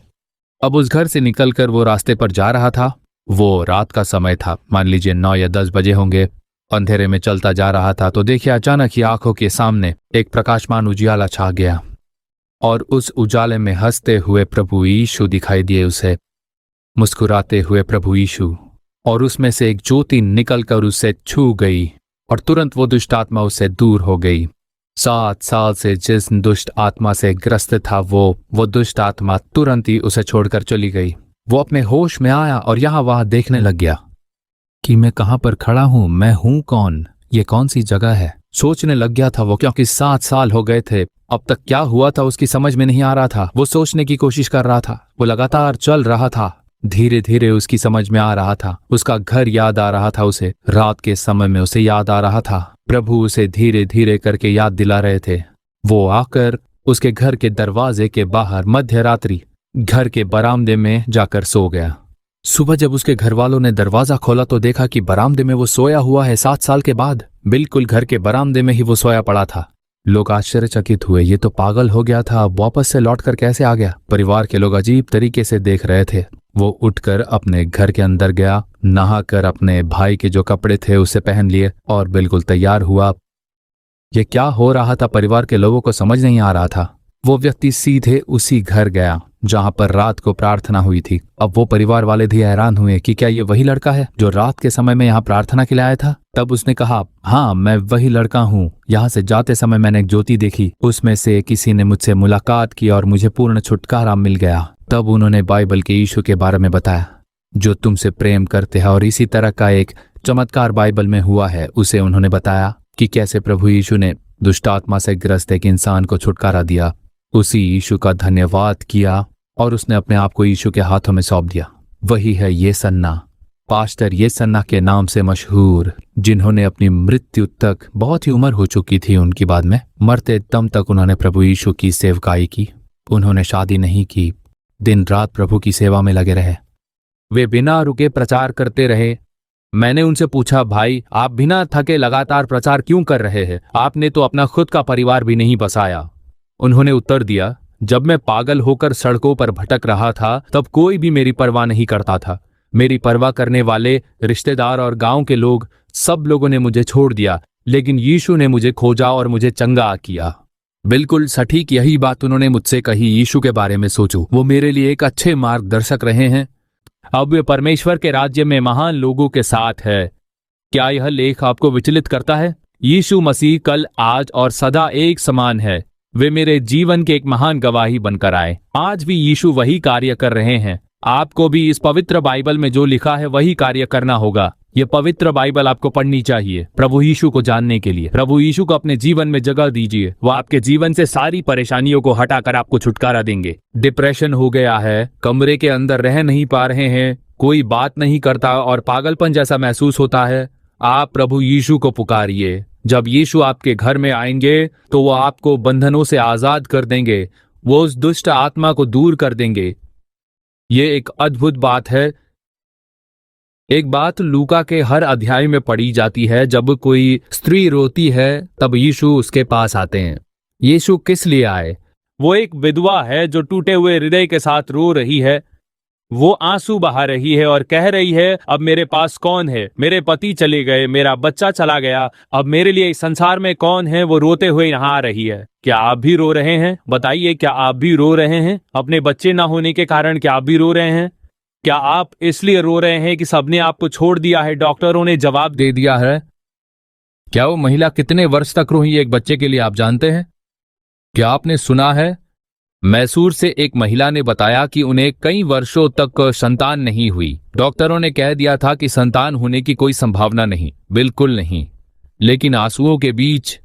अब उस घर से निकलकर वो रास्ते पर जा रहा था। वो रात का समय था, मान लीजिए 9 या 10 बजे होंगे। अंधेरे में चलता जा रहा था तो देखिए अचानक ही आंखों के सामने एक प्रकाशमान उजियाला छा गया और उस उजाले में हंसते हुए प्रभु यीशु दिखाई दिए उसे, मुस्कुराते हुए प्रभु यीशु। और उसमें से एक ज्योति निकलकर उसे छू गई और तुरंत वो दुष्ट आत्मा उससे दूर हो गई। 7 साल से जिस दुष्ट आत्मा से ग्रस्त था वो दुष्ट आत्मा तुरंत ही उसे छोड़कर चली गई। वो अपने होश में आया और यहां वहां देखने लग गया कि मैं कहां पर खड़ा हूं, मैं हूं कौन, ये कौन सी जगह है। सोचने लग गया था वो, क्योंकि 7 साल हो गए थे। अब तक क्या हुआ था उसकी समझ में नहीं आ रहा था। वो सोचने की कोशिश कर रहा था। वो लगातार चल रहा था। धीरे धीरे उसकी समझ में आ रहा था। उसका घर याद आ रहा था उसे। रात के समय में उसे याद आ रहा था। प्रभु उसे धीरे धीरे करके याद दिला रहे थे। वो आकर उसके घर के दरवाजे के बाहर मध्य रात्रि घर के बरामदे में जाकर सो गया। सुबह जब उसके घर वालों ने दरवाजा खोला तो देखा कि बरामदे में वो सोया हुआ है। 7 साल के बाद बिल्कुल घर के बरामदे में ही वो सोया पड़ा था। लोग आश्चर्यचकित हुए, ये तो पागल हो गया था, अब वापस से लौटकर कैसे आ गया। परिवार के लोग अजीब तरीके से देख रहे थे। वो उठकर अपने घर के अंदर गया, नहाकर अपने भाई के जो कपड़े थे उसे पहन लिए और बिल्कुल तैयार हुआ। ये क्या हो रहा था परिवार के लोगों को समझ नहीं आ रहा था। वो व्यक्ति सीधे उसी घर गया जहां पर रात को प्रार्थना हुई थी। अब वो परिवार वाले भी हैरान हुए कि क्या ये वही लड़का है जो रात के समय में यहाँ प्रार्थना के लिए आया था। तब उसने कहा, हाँ मैं वही लड़का हूँ। यहाँ से जाते समय मैंने एक ज्योति देखी, उसमें से किसी ने मुझसे मुलाकात की और मुझे पूर्ण छुटकारा मिल गया। तब उन्होंने बाइबल के यीशु के बारे में बताया जो तुमसे प्रेम करते हैं, और इसी तरह का एक चमत्कार बाइबल में हुआ है उसे उन्होंने बताया। कि कैसे प्रभु यीशु ने दुष्ट आत्मा से ग्रस्त एक इंसान को छुटकारा दिया, उसी यीशु का धन्यवाद किया और उसने अपने आप को यीशु के हाथों में सौंप दिया। वही है ये सन्ना, पास्टर ये सन्ना के नाम से मशहूर, जिन्होंने अपनी मृत्यु तक, बहुत ही उम्र हो चुकी थी उनकी, बाद में मरते दम तक उन्होंने प्रभु यीशु की सेवकाई की। उन्होंने शादी नहीं की, दिन रात प्रभु की सेवा में लगे रहे। वे बिना रुके प्रचार करते रहे। मैंने उनसे पूछा, भाई आप बिना थके लगातार प्रचार क्यों कर रहे हैं? आपने तो अपना खुद का परिवार भी नहीं बसाया। उन्होंने उत्तर दिया, जब मैं पागल होकर सड़कों पर भटक रहा था तब कोई भी मेरी परवाह नहीं करता था। मेरी परवाह करने वाले रिश्तेदार और गांव के लोग, सब लोगों ने मुझे छोड़ दिया, लेकिन यीशु ने मुझे खोजा और मुझे चंगा किया। बिल्कुल सटीक यही बात उन्होंने मुझसे कही। यीशु के बारे में सोचो, वो मेरे लिए एक अच्छे मार्गदर्शक रहे हैं। अब वे परमेश्वर के राज्य में महान लोगों के साथ है। क्या यह लेख आपको विचलित करता है? यीशु मसीह कल, आज और सदा एक समान है। वे मेरे जीवन के एक महान गवाही बनकर आए। आज भी यीशु वही कार्य कर रहे हैं। आपको भी इस पवित्र बाइबल में जो लिखा है वही कार्य करना होगा। ये पवित्र बाइबल आपको पढ़नी चाहिए प्रभु यीशु को जानने के लिए। प्रभु यीशु को अपने जीवन में जगह दीजिए। वो आपके जीवन से सारी परेशानियों को हटाकर आपको छुटकारा देंगे। डिप्रेशन हो गया है, कमरे के अंदर रह नहीं पा रहे हैं, कोई बात नहीं करता और पागलपन जैसा महसूस होता है, आप प्रभु यीशु को पुकारिए। जब यीशु आपके घर में आएंगे तो वो आपको बंधनों से आजाद कर देंगे, वो उस दुष्ट आत्मा को दूर कर देंगे। ये एक अद्भुत बात है। एक बात लूका के हर अध्याय में पढ़ी जाती है, जब कोई स्त्री रोती है तब यीशु उसके पास आते हैं। यीशु किस लिए आए? वो एक विधवा है जो टूटे हुए हृदय के साथ रो रही है। वो आंसू बहा रही है और कह रही है, अब मेरे पास कौन है? मेरे पति चले गए, मेरा बच्चा चला गया, अब मेरे लिए इस संसार में कौन है? वो रोते हुए यहाँ आ रही है। क्या आप भी रो रहे हैं? बताइए, क्या आप भी रो रहे हैं? अपने बच्चे ना होने के कारण क्या आप भी रो रहे हैं? क्या आप इसलिए रो रहे हैं कि सबने आपको छोड़ दिया है, डॉक्टरों ने जवाब दे दिया है? क्या वो महिला कितने वर्ष तक रोई एक बच्चे के लिए, आप जानते हैं? क्या आपने सुना है? मैसूर से एक महिला ने बताया कि उन्हें कई वर्षों तक संतान नहीं हुई। डॉक्टरों ने कह दिया था कि संतान होने की कोई संभावना नहीं, बिल्कुल नहीं। लेकिन आंसुओं के बीच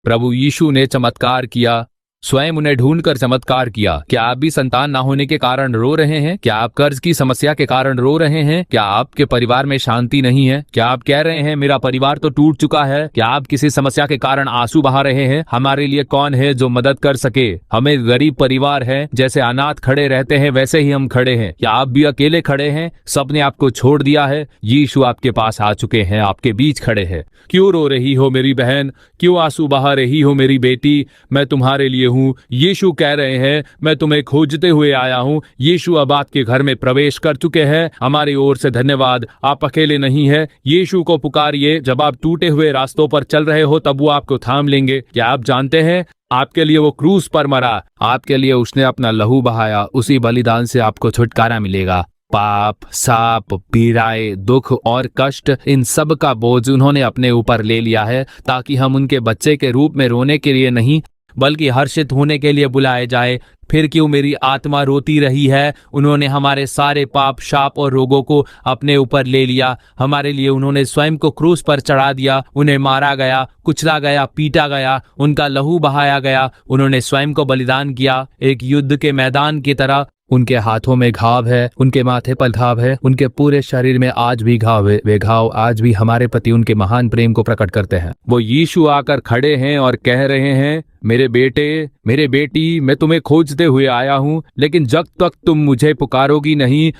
प्रभु यीशु ने चमत्कार किया, स्वयं उन्हें ढूंढकर चमत्कार किया। क्या आप भी संतान ना होने के कारण रो रहे हैं? क्या आप कर्ज की समस्या के कारण रो रहे हैं? क्या आपके परिवार में शांति नहीं है? क्या आप कह रहे हैं मेरा परिवार तो टूट चुका है? क्या आप किसी समस्या के कारण आंसू बहा रहे हैं? हमारे लिए कौन है जो मदद कर सके? हमें गरीब परिवार है, जैसे अनाथ खड़े रहते हैं वैसे ही हम खड़े हैं। क्या आप भी अकेले खड़े हैं? सबने आपको छोड़ दिया है। यीशु आपके पास आ चुके हैं, आपके बीच खड़े हैं। क्यों रो रही हो मेरी बहन? क्यों आंसू बहा रही हो मेरी बेटी? मैं तुम्हारे लिए हूँ। यीशु कह रहे हैं, मैं तुम्हें खोजते हुए आया हूँ। यीशु अब आपके घर में प्रवेश कर चुके हैं। हमारी ओर से धन्यवाद। आप अकेले नहीं हैं। यीशु को पुकारिए। जब आप टूटे हुए रास्तों पर चल रहे हो तब वो आपको थाम लेंगे। क्या आप जानते हैं, आपके लिए वो क्रूस पर मरा, आपके लिए उसने अपना लहू बहाया। उसी बलिदान से आपको छुटकारा मिलेगा। पाप, साप, पीड़ाएं, दुख और कष्ट, इन सब का बोझ उन्होंने अपने ऊपर ले लिया है, ताकि हम उनके बच्चे के रूप में रोने के लिए नहीं बल्कि हर्षित होने के लिए बुलाए जाए। फिर क्यों मेरी आत्मा रोती रही है? उन्होंने हमारे सारे पाप, शाप और रोगों को अपने ऊपर ले लिया। हमारे लिए उन्होंने स्वयं को क्रूस पर चढ़ा दिया। उन्हें मारा गया, कुचला गया, पीटा गया, उनका लहू बहाया गया। उन्होंने स्वयं को बलिदान किया, एक युद्ध के मैदान की तरह। उनके हाथों में घाव है, उनके माथे पर घाव है, उनके पूरे शरीर में आज भी घाव है। वे घाव आज भी हमारे प्रति उनके महान प्रेम को प्रकट करते हैं। वो यीशु आकर खड़े हैं और कह रहे हैं, मेरे बेटे, मेरे बेटी, मैं तुम्हें खोजते हुए आया हूं, लेकिन जब तक तुम मुझे पुकारोगी नहीं,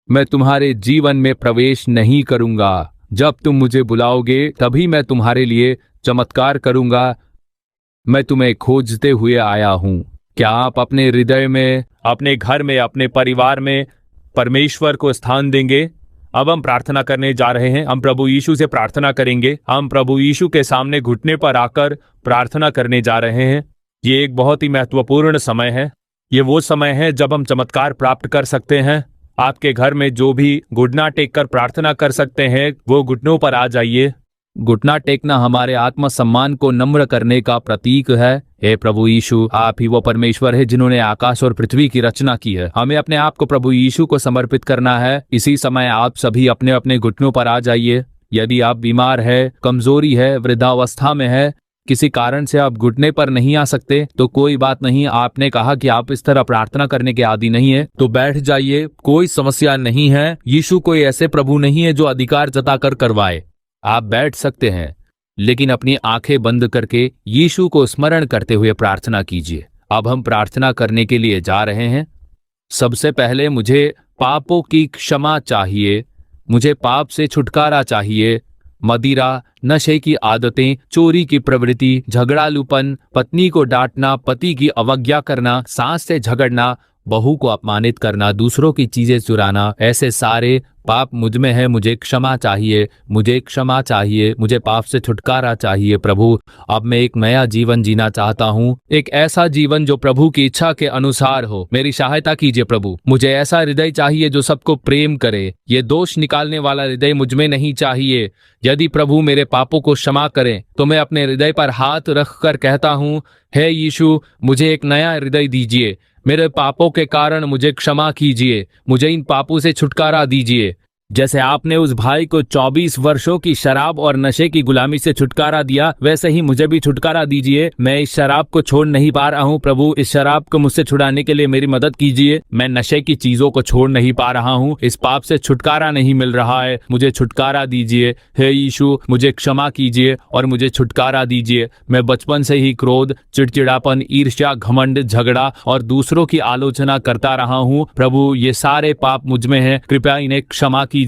मैं तुम्हारे जीवन में प्रवेश नहीं करूंगा। जब तुम मुझे बुलाओगे तभी मैं तुम्हारे लिए चमत्कार करूंगा। मैं तुम्हें खोजते हुए आया हूं। क्या आप अपने हृदय में, अपने घर में, अपने परिवार में परमेश्वर को स्थान देंगे? अब हम प्रार्थना करने जा रहे हैं। हम प्रभु यीशु से प्रार्थना करेंगे। हम प्रभु यीशु के सामने घुटने पर आकर प्रार्थना करने जा रहे हैं। ये एक बहुत ही महत्वपूर्ण समय है। ये वो समय है जब हम चमत्कार प्राप्त कर सकते हैं। आपके घर में जो भी घुटना टेक कर प्रार्थना कर सकते हैं वो घुटनों पर आ जाइए। घुटना टेकना हमारे आत्मसम्मान को नम्र करने का प्रतीक है। हे प्रभु यीशु, आप ही वो परमेश्वर है जिन्होंने आकाश और पृथ्वी की रचना की है। हमें अपने आप को प्रभु यीशु को समर्पित करना है। इसी समय आप सभी अपने अपने घुटनों पर आ जाइए। यदि आप बीमार है, कमजोरी है, वृद्धावस्था में है, किसी कारण से आप घुटने पर नहीं आ सकते, तो कोई बात नहीं। आपने कहा कि आप इस तरह प्रार्थना करने के आदी नहीं है, तो बैठ जाइए, कोई समस्या नहीं है। यीशु कोई ऐसे प्रभु नहीं है जो अधिकार जताकर करवाए। आप बैठ सकते हैं, लेकिन अपनी आंखें बंद करके यीशु को स्मरण करते हुए प्रार्थना कीजिए। अब हम प्रार्थना करने के लिए जा रहे हैं। सबसे पहले मुझे पापों की क्षमा चाहिए, मुझे पाप से छुटकारा चाहिए। मदिरा, नशे की आदतें, चोरी की प्रवृत्ति, झगड़ालूपन, पत्नी को डांटना, पति की अवज्ञा करना, सास से झगड़ना, बहू को अपमानित करना, दूसरों की चीजें चुराना, ऐसे सारे पाप मुझ में है। मुझे क्षमा चाहिए, मुझे क्षमा चाहिए, मुझे पाप से छुटकारा चाहिए। प्रभु, अब मैं एक नया जीवन जीना चाहता हूँ, एक ऐसा जीवन जो प्रभु की इच्छा के अनुसार हो। मेरी सहायता कीजिए प्रभु। मुझे ऐसा हृदय चाहिए जो सबको प्रेम करे। ये दोष निकालने वाला हृदय मुझ में नहीं चाहिए। यदि प्रभु मेरे पापों को क्षमा करें तो मैं अपने हृदय पर हाथ रखकर कहता हूँ, हे यीशु, मुझे एक नया हृदय दीजिए। मेरे पापों के कारण मुझे क्षमा कीजिए, मुझे इन पापों से छुटकारा दीजिए। जैसे आपने उस भाई को 24 वर्षों की शराब और नशे की गुलामी से छुटकारा दिया, वैसे ही मुझे भी छुटकारा दीजिए। मैं इस शराब को छोड़ नहीं पा रहा हूँ प्रभु, इस शराब को मुझसे छुड़ाने के लिए मेरी मदद कीजिए। मैं नशे की चीजों को छोड़ नहीं पा रहा हूँ, इस पाप से छुटकारा नहीं मिल रहा है, मुझे छुटकारा दीजिए। हे यीशु, मुझे क्षमा कीजिए और मुझे छुटकारा दीजिए। मैं बचपन से ही क्रोध, चिड़चिड़ापन, ईर्ष्या, घमंड, झगड़ा और दूसरों की आलोचना करता रहा हूँ। प्रभु, ये सारे पाप मुझ में हैं, कृपया इन्हें क्षमा कीजिए।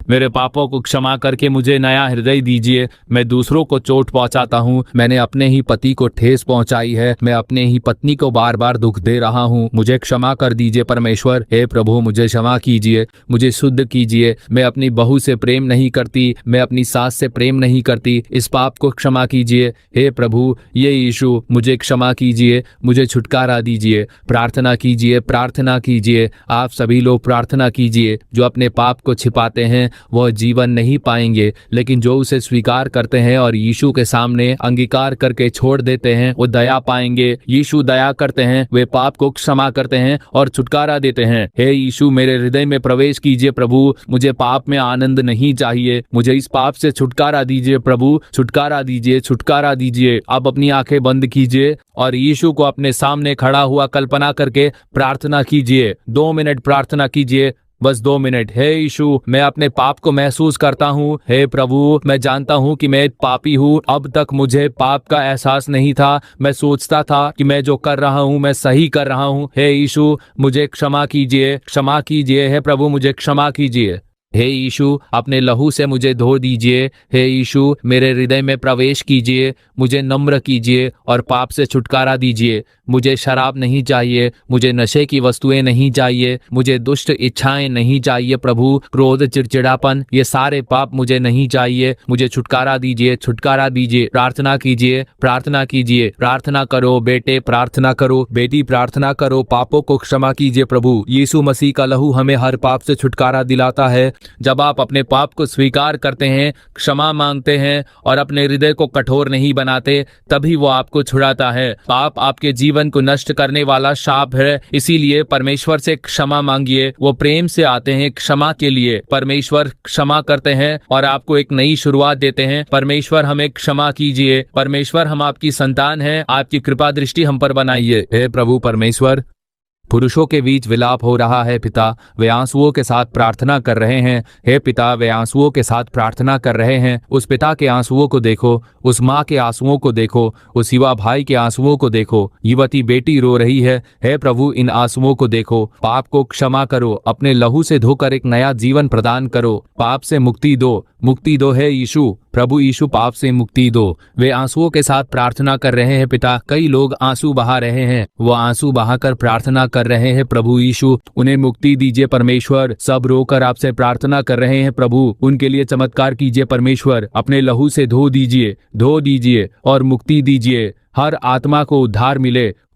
मेरे पापों को क्षमा करके मुझे नया हृदय दीजिए। मैं दूसरों को चोट पहुंचाता हूँ, मैंने अपने ही पति को ठेस पहुंचाई है, मैं अपने ही पत्नी को बार बार दुख दे रहा हूँ, मुझे क्षमा कर दीजिए परमेश्वर। हे प्रभु, मुझे क्षमा कीजिए, मुझे शुद्ध कीजिए। मैं अपनी बहू से प्रेम नहीं करती, मैं अपनी सास से प्रेम नहीं करती, इस पाप को क्षमा कीजिए। हे प्रभु, ये यीशु, मुझे क्षमा कीजिए, मुझे छुटकारा दीजिए। प्रार्थना कीजिए, प्रार्थना कीजिए। आप सभी लोग प्रार्थना कीजिए। जो अपने पाप को छिपाते हैं वह जीवन नहीं पाएंगे, लेकिन जो उसे स्वीकार करते हैं और यीशु के सामने अंगीकार करके छोड़ देते हैं वो दया पाएंगे। यीशु दया करते हैं, वे पाप को क्षमा करते हैं और छुटकारा देते हैं। हे यीशु, मेरे हृदय में प्रवेश कीजिए प्रभु। मुझे पाप में आनंद नहीं चाहिए, मुझे इस पाप से छुटकारा दीजिए प्रभु, छुटकारा दीजिए, छुटकारा दीजिए। अब अपनी आंखें बंद कीजिए और यीशु को अपने सामने खड़ा हुआ कल्पना करके प्रार्थना कीजिए। 2 मिनट प्रार्थना कीजिए, बस 2 मिनट। हे यीशु, मैं अपने पाप को महसूस करता हूँ। हे प्रभु, मैं जानता हूँ कि मैं पापी हूँ। अब तक मुझे पाप का एहसास नहीं था, मैं सोचता था कि मैं जो कर रहा हूँ मैं सही कर रहा हूँ। हे यीशु, मुझे क्षमा कीजिए, क्षमा कीजिए। हे प्रभु, मुझे क्षमा कीजिए। हे यीशु, अपने लहू से मुझे धो दीजिए। हे यीशु, मेरे हृदय में प्रवेश कीजिए, मुझे नम्र कीजिए और पाप से छुटकारा दीजिए। मुझे शराब नहीं चाहिए, मुझे नशे की वस्तुएं नहीं चाहिए, मुझे दुष्ट इच्छाएं नहीं चाहिए प्रभु। क्रोध, चिड़चिड़ापन, ये सारे पाप मुझे नहीं चाहिए। मुझे छुटकारा दीजिए, छुटकारा दीजिए। प्रार्थना कीजिए, प्रार्थना कीजिए। प्रार्थना करो बेटे, प्रार्थना करो बेटी, प्रार्थना करो। पापों को क्षमा कीजिए प्रभु। यीशु मसीह का लहू हमें हर पाप से छुटकारा दिलाता है। जब आप अपने पाप को स्वीकार करते हैं, क्षमा मांगते हैं और अपने हृदय को कठोर नहीं बनाते, तभी वो आपको छुड़ाता है। पाप आपके जीवन को नष्ट करने वाला शाप है, इसीलिए परमेश्वर से क्षमा मांगिए। वो प्रेम से आते हैं क्षमा के लिए। परमेश्वर क्षमा करते हैं और आपको एक नई शुरुआत देते हैं। परमेश्वर, हमें क्षमा कीजिए। परमेश्वर, हम आपकी संतान हैं, आपकी कृपा दृष्टि हम पर बनाइए। हे प्रभु परमेश्वर, पुरुषों के बीच विलाप हो रहा है पिता, वे आंसुओं के साथ प्रार्थना कर रहे हैं। हे पिता, वे आंसुओं के साथ प्रार्थना कर रहे हैं। उस पिता के आंसुओं को देखो, उस माँ के आंसुओं को देखो, उस युवा भाई के आंसुओं को देखो। युवती बेटी रो रही है। हे प्रभु, इन आंसुओं को देखो। पाप को क्षमा करो, अपने लहू से धोकर एक नया जीवन प्रदान करो। पाप से मुक्ति दो, मुक्ति दो। हे यीशु, प्रभु यीशु, पाप से मुक्ति दो। वे आंसुओं के साथ प्रार्थना कर रहे हैं पिता। कई लोग आंसू बहा रहे हैं, वो आंसू बहाकर प्रार्थना कर रहे हैं। प्रभु यीशु, उन्हें मुक्ति दीजिए परमेश्वर। सब रोकर आपसे प्रार्थना कर रहे हैं प्रभु, उनके लिए चमत्कार कीजिए परमेश्वर। अपने लहू से धो दीजिए, धो दीजिए और मुक्ति दीजिए। हर आत्मा को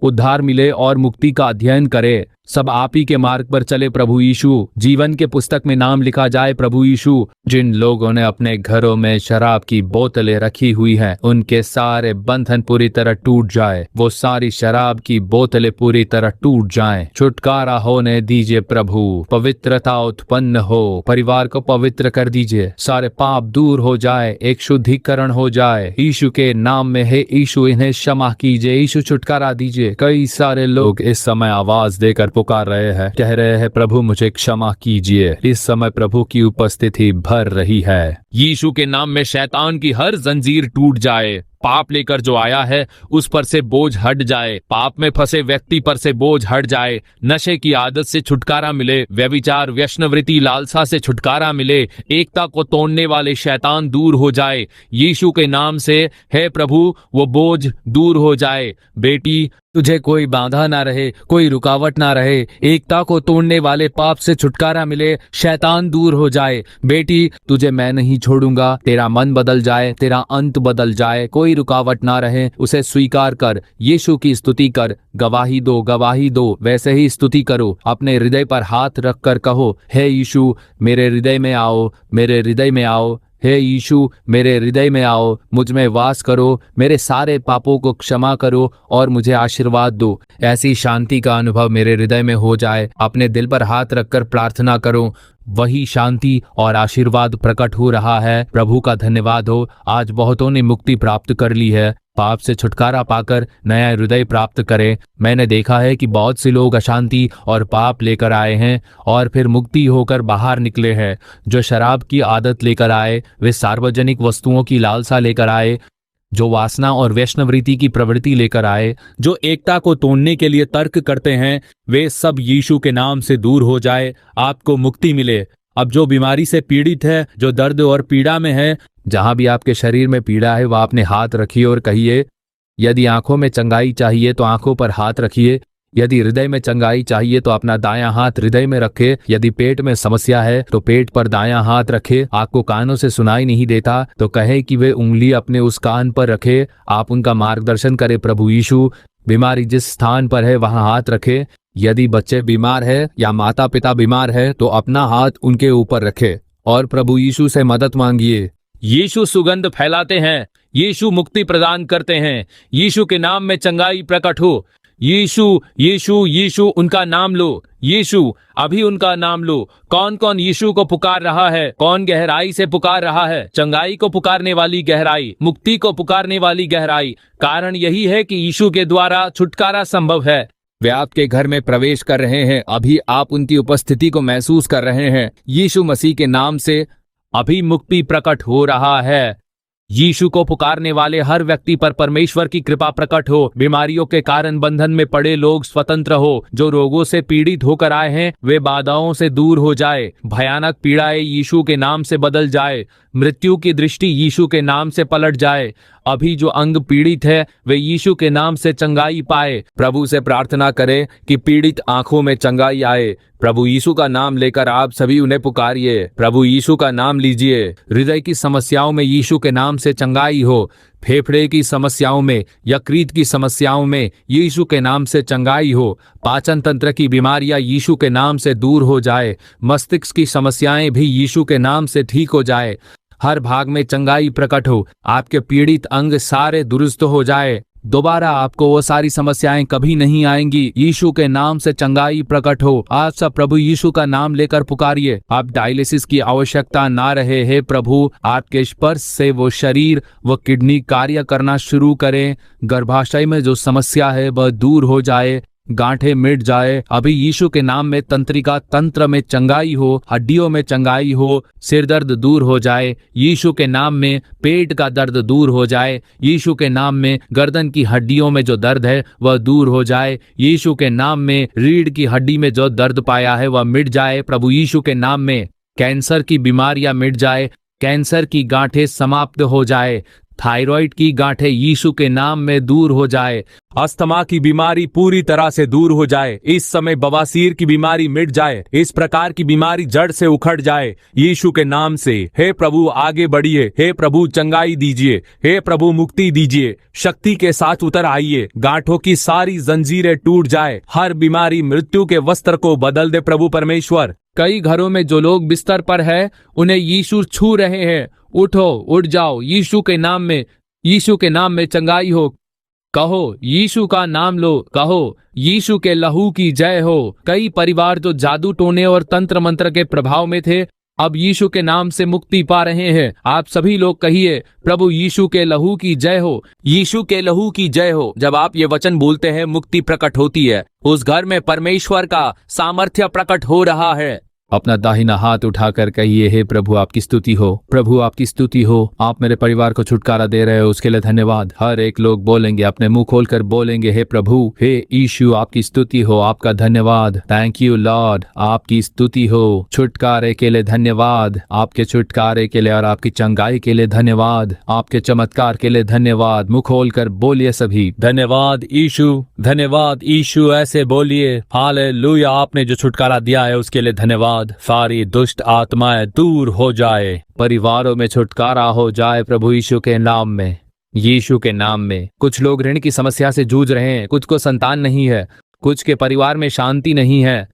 उद्धार मिले और मुक्ति का अध्ययन करे। सब आप ही के मार्ग पर चले प्रभु यीशु। जीवन के पुस्तक में नाम लिखा जाए प्रभु यीशु। जिन लोगों ने अपने घरों में शराब की बोतलें रखी हुई हैं, उनके सारे बंधन पूरी तरह टूट जाए। वो सारी शराब की बोतलें पूरी तरह टूट जाएं। छुटकारा होने दीजिए प्रभु। पवित्रता उत्पन्न हो। परिवार को पवित्र कर दीजिए। सारे पाप दूर हो जाए, एक शुद्धिकरण हो जाए। यीशु के नाम में है यीशु, इन्हें क्षमा कीजिए। यीशु छुटकारा दीजिए। कई सारे लोग इस समय आवाज देकर पुकार रहे हैं, कह रहे हैं प्रभु मुझे क्षमा कीजिए। इस समय प्रभु की उपस्थिति भर रही है। यीशु के नाम में शैतान की हर जंजीर टूट जाए। पाप लेकर जो आया है उस पर से बोझ हट जाए। पाप में फंसे व्यक्ति पर से बोझ हट जाए। नशे की आदत से छुटकारा मिले। व्यभिचार, व्यसनवृत्ति, लालसा से छुटकारा मिले। एकता को तोड़ने वाले शैतान दूर हो जाए। यीशु के नाम से हे प्रभु वो बोझ दूर हो जाए। बेटी तुझे कोई बाधा ना रहे, कोई रुकावट ना रहे। एकता को तोड़ने वाले पाप से छुटकारा मिले, शैतान दूर हो जाए। बेटी तुझे मैं नहीं छोड़ूंगा। तेरा मन बदल जाए, तेरा अंत बदल जाए, कोई रुकावट ना रहे। उसे स्वीकार कर, यीशु की स्तुति कर। गवाही दो, वैसे ही स्तुति करो। अपने हृदय पर हाथ रखकर कहो, हे यीशु मेरे हृदय में आओ, मेरे हृदय में आओ। हे यीशु मेरे हृदय में आओ, मुझ में वास करो, मेरे सारे पापों को क्षमा करो और मुझे आशीर्वाद दो। ऐसी शांति का अनुभव मेरे हृदय में हो जाए। अपने दिल पर हाथ रखकर प्रार्थना करो, वही शांति और आशीर्वाद प्रकट हो रहा है। प्रभु का धन्यवाद हो। आज बहुतों ने मुक्ति प्राप्त कर ली है। पाप से छुटकारा पाकर नया हृदय प्राप्त करें। मैंने देखा है कि बहुत से लोग अशांति और पाप लेकर आए हैं और फिर मुक्ति होकर बाहर निकले हैं। जो शराब की आदत लेकर आए, वे सार्वजनिक वस्तुओं की लालसा लेकर आए, जो वासना और वैष्णवृत्ति की प्रवृत्ति लेकर आए, जो एकता को तोड़ने के लिए तर्क करते हैं, वे सब यीशु के नाम से दूर हो जाए। आपको मुक्ति मिले। अब जो बीमारी से पीड़ित है, जो दर्द और पीड़ा में है, जहां भी आपके शरीर में पीड़ा है वह अपने हाथ रखिए और कहिए। यदि आंखों में चंगाई चाहिए तो आंखों पर हाथ रखिए। यदि हृदय में चंगाई चाहिए तो अपना दायां हाथ हृदय में रखे। यदि पेट में समस्या है तो पेट पर दायां हाथ रखे। आपको कानों से सुनाई नहीं देता तो कहे कि वे उंगली अपने उस कान पर रखे। आप उनका मार्गदर्शन करें प्रभु यीशु। बीमारी जिस स्थान पर है वहां हाथ रखे। यदि बच्चे बीमार है या माता पिता बीमार है तो अपना हाथ उनके ऊपर रखे और प्रभु यीशु से मदद मांगिए। यीशु सुगंध फैलाते हैं। यीशु मुक्ति प्रदान करते हैं। यीशु के नाम में चंगाई प्रकट हो। यीशु यीशु यीशु उनका नाम लो। यीशु अभी उनका नाम लो। कौन कौन यीशु को पुकार रहा है? कौन गहराई से पुकार रहा है? चंगाई को पुकारने वाली गहराई, मुक्ति को पुकारने वाली गहराई। कारण यही है कि यीशु के द्वारा छुटकारा संभव है। वे आपके घर में प्रवेश कर रहे हैं। अभी आप उनकी उपस्थिति को महसूस कर रहे हैं। यीशु मसीह के नाम से अभी मुक्ति प्रकट हो रहा है। यीशु को पुकारने वाले हर व्यक्ति पर परमेश्वर की कृपा प्रकट हो। बीमारियों के कारण बंधन में पड़े लोग स्वतंत्र हो। जो रोगों से पीड़ित होकर आए हैं वे बाधाओं से दूर हो जाए। भयानक पीड़ाएं यीशु के नाम से बदल जाए। मृत्यु की दृष्टि यीशु के नाम से पलट जाए। अभी जो अंग पीड़ित है वे यीशु के नाम से चंगाई पाए। प्रभु से प्रार्थना करें कि पीड़ित आंखों में चंगाई आए। प्रभु यीशु का नाम लेकर आप सभी उन्हें पुकारिए। प्रभु यीशु का नाम लीजिए। हृदय की समस्याओं में यीशु के नाम से चंगाई हो। फेफड़े की समस्याओं में, यकृत की समस्याओं में यीशु के नाम से चंगाई हो। पाचन तंत्र की बीमारियां यीशु के नाम से दूर हो जाए। मस्तिष्क की समस्याएं भी यीशु के नाम से ठीक हो जाए। हर भाग में चंगाई प्रकट हो। आपके पीड़ित अंग सारे दुरुस्त हो जाए। दोबारा आपको वो सारी समस्याएं कभी नहीं आएंगी। यीशु के नाम से चंगाई प्रकट हो। आज सब प्रभु यीशु का नाम लेकर पुकारिए। आप डायलिसिस की आवश्यकता ना रहे। हे प्रभु आपके स्पर्श से वो शरीर, वो किडनी कार्य करना शुरू करें। गर्भाशय में जो समस्या है वह दूर हो जाए। गांठें मिट जाए। अभी यीशु के नाम में तंत्रिका तंत्र में चंगाई हो। हड्डियों में चंगाई हो। सिर दर्द दूर हो जाए। यीशु के नाम में पेट का दर्द दूर हो जाए। यीशु के नाम में गर्दन की हड्डियों में जो दर्द है वह दूर हो जाए। यीशु के नाम में रीढ़ की हड्डी में जो दर्द पाया है वह मिट जाए। प्रभु यीशु के नाम में कैंसर की बीमारियां मिट जाए। कैंसर की गांठें समाप्त हो जाए। थायराइड की गांठें यीशु के नाम में दूर हो जाए। अस्थमा की बीमारी पूरी तरह से दूर हो जाए, इस समय बवासीर की बीमारी मिट जाए, इस प्रकार की बीमारी जड़ से उखड़ जाए यीशु के नाम से। हे प्रभु आगे बढ़िए, हे प्रभु चंगाई दीजिए, हे प्रभु मुक्ति दीजिए, शक्ति के साथ उतर आइए, गांठों की सारी जंजीरें टूट जाए, हर बीमारी मृत्यु के वस्त्र को बदल दे प्रभु परमेश्वर। कई घरों में जो लोग बिस्तर पर है उन्हें यीशु छू रहे हैं, उठो उठ जाओ, यीशु के नाम में, यीशु के नाम में चंगाई हो। कहो यीशु का नाम लो, कहो यीशु के लहू की जय हो। कई परिवार जो जादू टोने और तंत्र मंत्र के प्रभाव में थे अब यीशु के नाम से मुक्ति पा रहे हैं। आप सभी लोग कहिए प्रभु यीशु के लहू की जय हो, यीशु के लहू की जय हो। जब आप ये वचन बोलते हैं मुक्ति प्रकट होती है, उस घर में परमेश्वर का सामर्थ्य प्रकट हो रहा है। अपना दाहिना हाथ उठाकर कहिए हे प्रभु आपकी स्तुति हो, प्रभु आपकी स्तुति हो, आप मेरे परिवार को छुटकारा दे रहे हो उसके लिए धन्यवाद। हर एक लोग बोलेंगे, अपने मुंह खोलकर बोलेंगे हे प्रभु, हे यीशु आपकी स्तुति हो, आपका धन्यवाद। थैंक यू लॉर्ड, आपकी स्तुति हो। छुटकारे के लिए धन्यवाद, आपके छुटकारे के लिए और आपकी चंगाई के लिए धन्यवाद, आपके चमत्कार के लिए धन्यवाद। मुंह खोलकर बोलिए सभी, धन्यवाद यीशु, धन्यवाद यीशु, ऐसे बोलिए हालेलुया। आपने जो छुटकारा दिया है उसके लिए धन्यवाद। सारी दुष्ट आत्माएं दूर हो जाए, परिवारों में छुटकारा हो जाए प्रभु यीशु के नाम में, यीशु के नाम में। कुछ लोग ऋण की समस्या से जूझ रहे हैं, कुछ को संतान नहीं है, कुछ के परिवार में शांति नहीं है,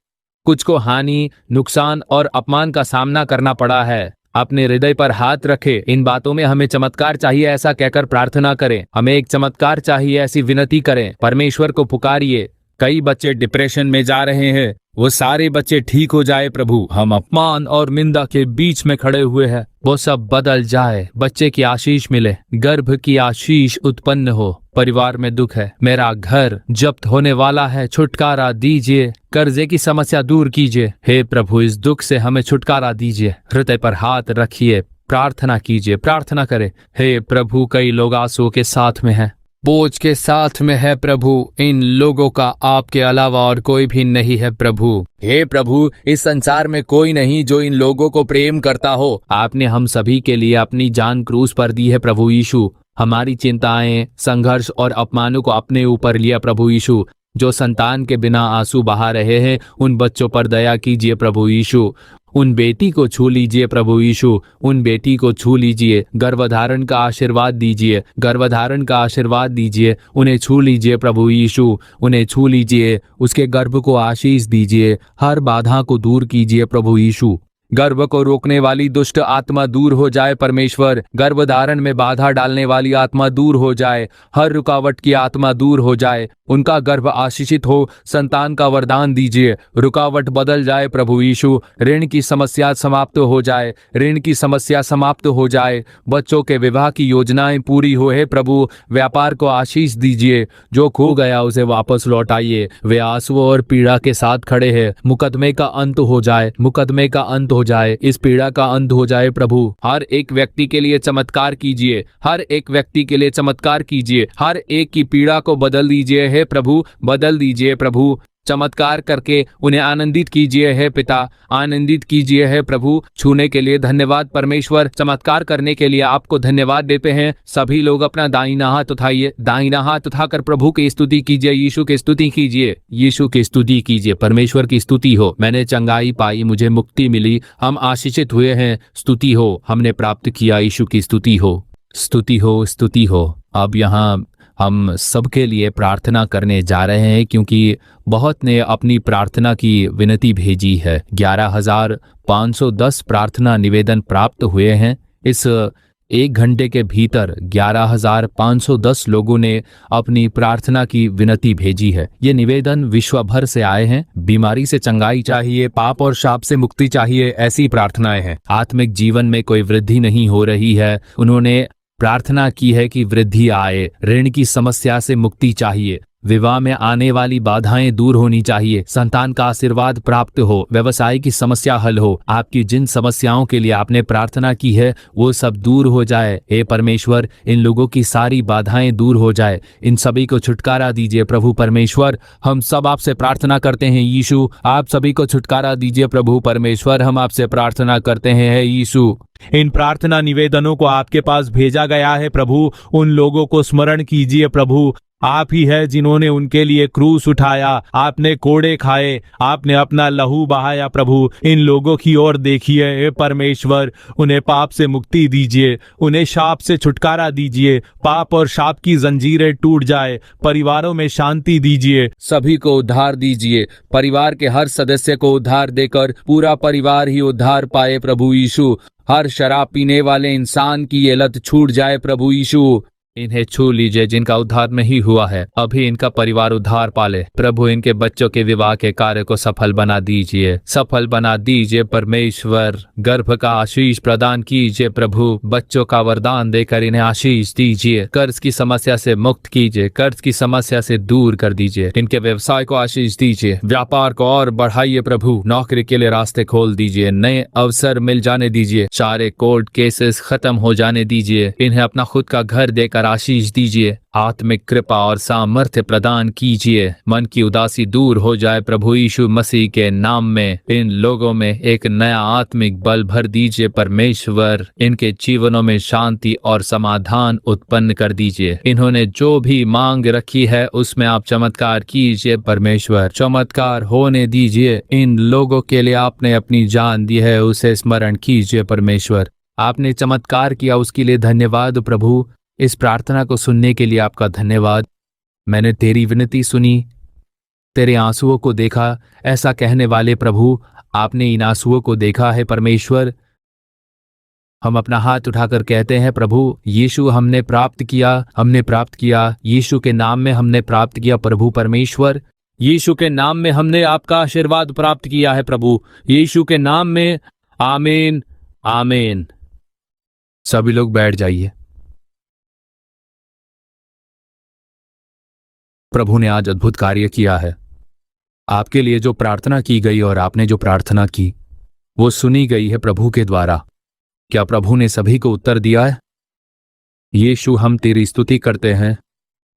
कुछ को हानि, नुकसान और अपमान का सामना करना पड़ा है। अपने हृदय पर हाथ रखे, इन बातों में हमें चमत्कार चाहिए ऐसा कहकर प्रार्थना करें। हमें एक चमत्कार चाहिए ऐसी विनती करें, परमेश्वर को पुकारिए। कई बच्चे डिप्रेशन में जा रहे हैं, वो सारे बच्चे ठीक हो जाए प्रभु। हम अपमान और निंदा के बीच में खड़े हुए हैं, वो सब बदल जाए, बच्चे की आशीष मिले, गर्भ की आशीष उत्पन्न हो। परिवार में दुख है, मेरा घर जब्त होने वाला है, छुटकारा दीजिए, कर्जे की समस्या दूर कीजिए। हे प्रभु इस दुख से हमें छुटकारा दीजिए। हृदय पर हाथ रखिए, प्रार्थना कीजिए, प्रार्थना करें। हे प्रभु कई लोग आंसू के साथ में हैं, बोझ के साथ में है प्रभु, इन लोगों का आपके अलावा और कोई भी नहीं है प्रभु। हे प्रभु इस संसार में कोई नहीं जो इन लोगों को प्रेम करता हो। आपने हम सभी के लिए अपनी जान क्रूस पर दी है प्रभु यीशु। हमारी चिंताएं, संघर्ष और अपमानों को अपने ऊपर लिया प्रभु यीशु। जो संतान के बिना आंसू बहा रहे हैं उन बच्चों पर दया कीजिए प्रभु यीशु। उन बेटी को छू लीजिए प्रभु यीशु, उन बेटी को छू लीजिए। गर्भधारण का आशीर्वाद दीजिए, गर्भधारण का आशीर्वाद दीजिए, उन्हें छू लीजिए प्रभु यीशु, उन्हें छू लीजिए, उसके गर्भ को आशीष दीजिए। हर बाधा को दूर कीजिए प्रभु यीशु। गर्भ को रोकने वाली दुष्ट आत्मा दूर हो जाए परमेश्वर, गर्भधारण में बाधा डालने वाली आत्मा दूर हो जाए, हर रुकावट की आत्मा दूर हो जाए, उनका गर्भ आशीषित हो, संतान का वरदान दीजिए। रुकावट बदल जाए प्रभु यीशु, ऋण की समस्या समाप्त हो जाए, ऋण की समस्या समाप्त हो जाए, बच्चों के विवाह की योजनाएं पूरी हो। हे प्रभु व्यापार को आशीष दीजिए, जो खो गया उसे वापस लौटाइए। वे आंसू और पीड़ा के साथ खड़े हैं, मुकदमे का अंत हो जाए, मुकदमे का अंत हो जाए, इस पीड़ा का अंत हो जाए प्रभु। हर एक व्यक्ति के लिए चमत्कार कीजिए, हर एक व्यक्ति के लिए चमत्कार कीजिए, हर एक की पीड़ा को बदल दीजिए हे प्रभु, बदल दीजिए प्रभु। चमत्कार करके उन्हें आनंदित कीजिए हे पिता, आनंदित कीजिए हे प्रभु। छूने के लिए धन्यवाद परमेश्वर, चमत्कार करने के लिए आपको धन्यवाद देते हैं। सभी लोग अपना दाहिना हाथ उठाइए, दाहिना हाथ उठाकर प्रभु की स्तुति कीजिए, यीशु की स्तुति कीजिए, यीशु की स्तुति कीजिए। परमेश्वर की स्तुति हो, मैंने चंगाई पाई, मुझे मुक्ति मिली, हम आशीषित हुए हैं। स्तुति हो, हमने प्राप्त किया, यीशु की स्तुति हो, स्तुति हो, स्तुति हो। अब यहाँ हम सबके लिए प्रार्थना करने जा रहे हैं क्योंकि बहुत ने अपनी प्रार्थना की विनती भेजी है। 11,510 प्रार्थना निवेदन प्राप्त हुए हैं। इस 1 घंटे के भीतर 11,510 लोगों ने अपनी प्रार्थना की विनती भेजी है। ये निवेदन विश्व भर से आए हैं। बीमारी से चंगाई चाहिए, पाप और शाप से मुक्ति चाहिए, ऐसी प्रार्थनाएं हैं। आत्मिक जीवन में कोई वृद्धि नहीं हो रही है, उन्होंने प्रार्थना की है कि वृद्धि आए। ऋण की समस्या से मुक्ति चाहिए, विवाह में आने वाली बाधाएं दूर होनी चाहिए, संतान का आशीर्वाद प्राप्त हो, व्यवसाय की समस्या हल हो। आपकी जिन समस्याओं के लिए आपने प्रार्थना की है वो सब दूर हो जाए। हे परमेश्वर इन लोगों की सारी बाधाएं दूर हो जाए, इन सभी को छुटकारा दीजिए प्रभु परमेश्वर। हम सब आपसे प्रार्थना करते हैं यीशु, आप सभी को छुटकारा दीजिए प्रभु परमेश्वर। हम आपसे प्रार्थना करते हैं हे यीशु। इन प्रार्थना निवेदनों को आपके पास भेजा गया है प्रभु, उन लोगों को स्मरण कीजिए प्रभु आप ही है जिन्होंने उनके लिए क्रूस उठाया, आपने कोड़े खाए, आपने अपना लहू बहाया। प्रभु, इन लोगों की ओर देखिए हे परमेश्वर, उन्हें पाप से मुक्ति दीजिए, उन्हें शाप से छुटकारा दीजिए, पाप और शाप की जंजीरें टूट जाए, परिवारों में शांति दीजिए, सभी को उद्धार दीजिए, परिवार के हर सदस्य को उद्धार देकर पूरा परिवार ही उद्धार पाए। प्रभु यीशु, हर शराब पीने वाले इंसान की ये लत छूट जाए। प्रभु यीशु, इन्हें छू लीजिए जिनका उद्धार नहीं हुआ है, अभी इनका परिवार उद्धार पाले। प्रभु, इनके बच्चों के विवाह के कार्य को सफल बना दीजिए, सफल बना दीजिए परमेश्वर। गर्भ का आशीष प्रदान कीजिए प्रभु, बच्चों का वरदान देकर इन्हें आशीष दीजिए। कर्ज की समस्या से मुक्त कीजिए, कर्ज की समस्या से दूर कर दीजिए। इनके व्यवसाय को आशीष दीजिए, व्यापार को और बढ़ाइए प्रभु। नौकरी के लिए रास्ते खोल दीजिए, नए अवसर मिल जाने दीजिए, सारे कोर्ट केसेस खत्म हो जाने दीजिए। इन्हें अपना खुद का घर देकर आशीष दीजिए, आत्मिक कृपा और सामर्थ्य प्रदान कीजिए। मन की उदासी दूर हो जाए प्रभु यीशु मसीह के नाम में। इन लोगों में एक नया आत्मिक बल भर दीजिए परमेश्वर। इनके जीवनों में शांति और समाधान उत्पन्न कर दीजिए। इन्होंने जो भी मांग रखी है उसमें आप चमत्कार कीजिए परमेश्वर, चमत्कार होने दीजिए। इन लोगों के लिए आपने अपनी जान दी है, उसे स्मरण कीजिए परमेश्वर। आपने चमत्कार किया, उसके लिए धन्यवाद प्रभु। इस प्रार्थना को सुनने के लिए आपका धन्यवाद। मैंने तेरी विनती सुनी, तेरे आंसुओं को देखा, ऐसा कहने वाले प्रभु, आपने इन आंसुओं को देखा है परमेश्वर। हम अपना हाथ उठाकर कहते हैं प्रभु यीशु, हमने प्राप्त किया, यीशु के नाम में हमने प्राप्त किया प्रभु परमेश्वर। यीशु के नाम में हमने आपका आशीर्वाद प्राप्त किया है प्रभु, यीशु के नाम में। आमीन, आमीन। सभी लोग बैठ जाइए। प्रभु ने आज अद्भुत कार्य किया है। आपके लिए जो प्रार्थना की गई और आपने जो प्रार्थना की वो सुनी गई है प्रभु के द्वारा। क्या प्रभु ने सभी को उत्तर दिया है? यीशु, हम तेरी स्तुति करते हैं।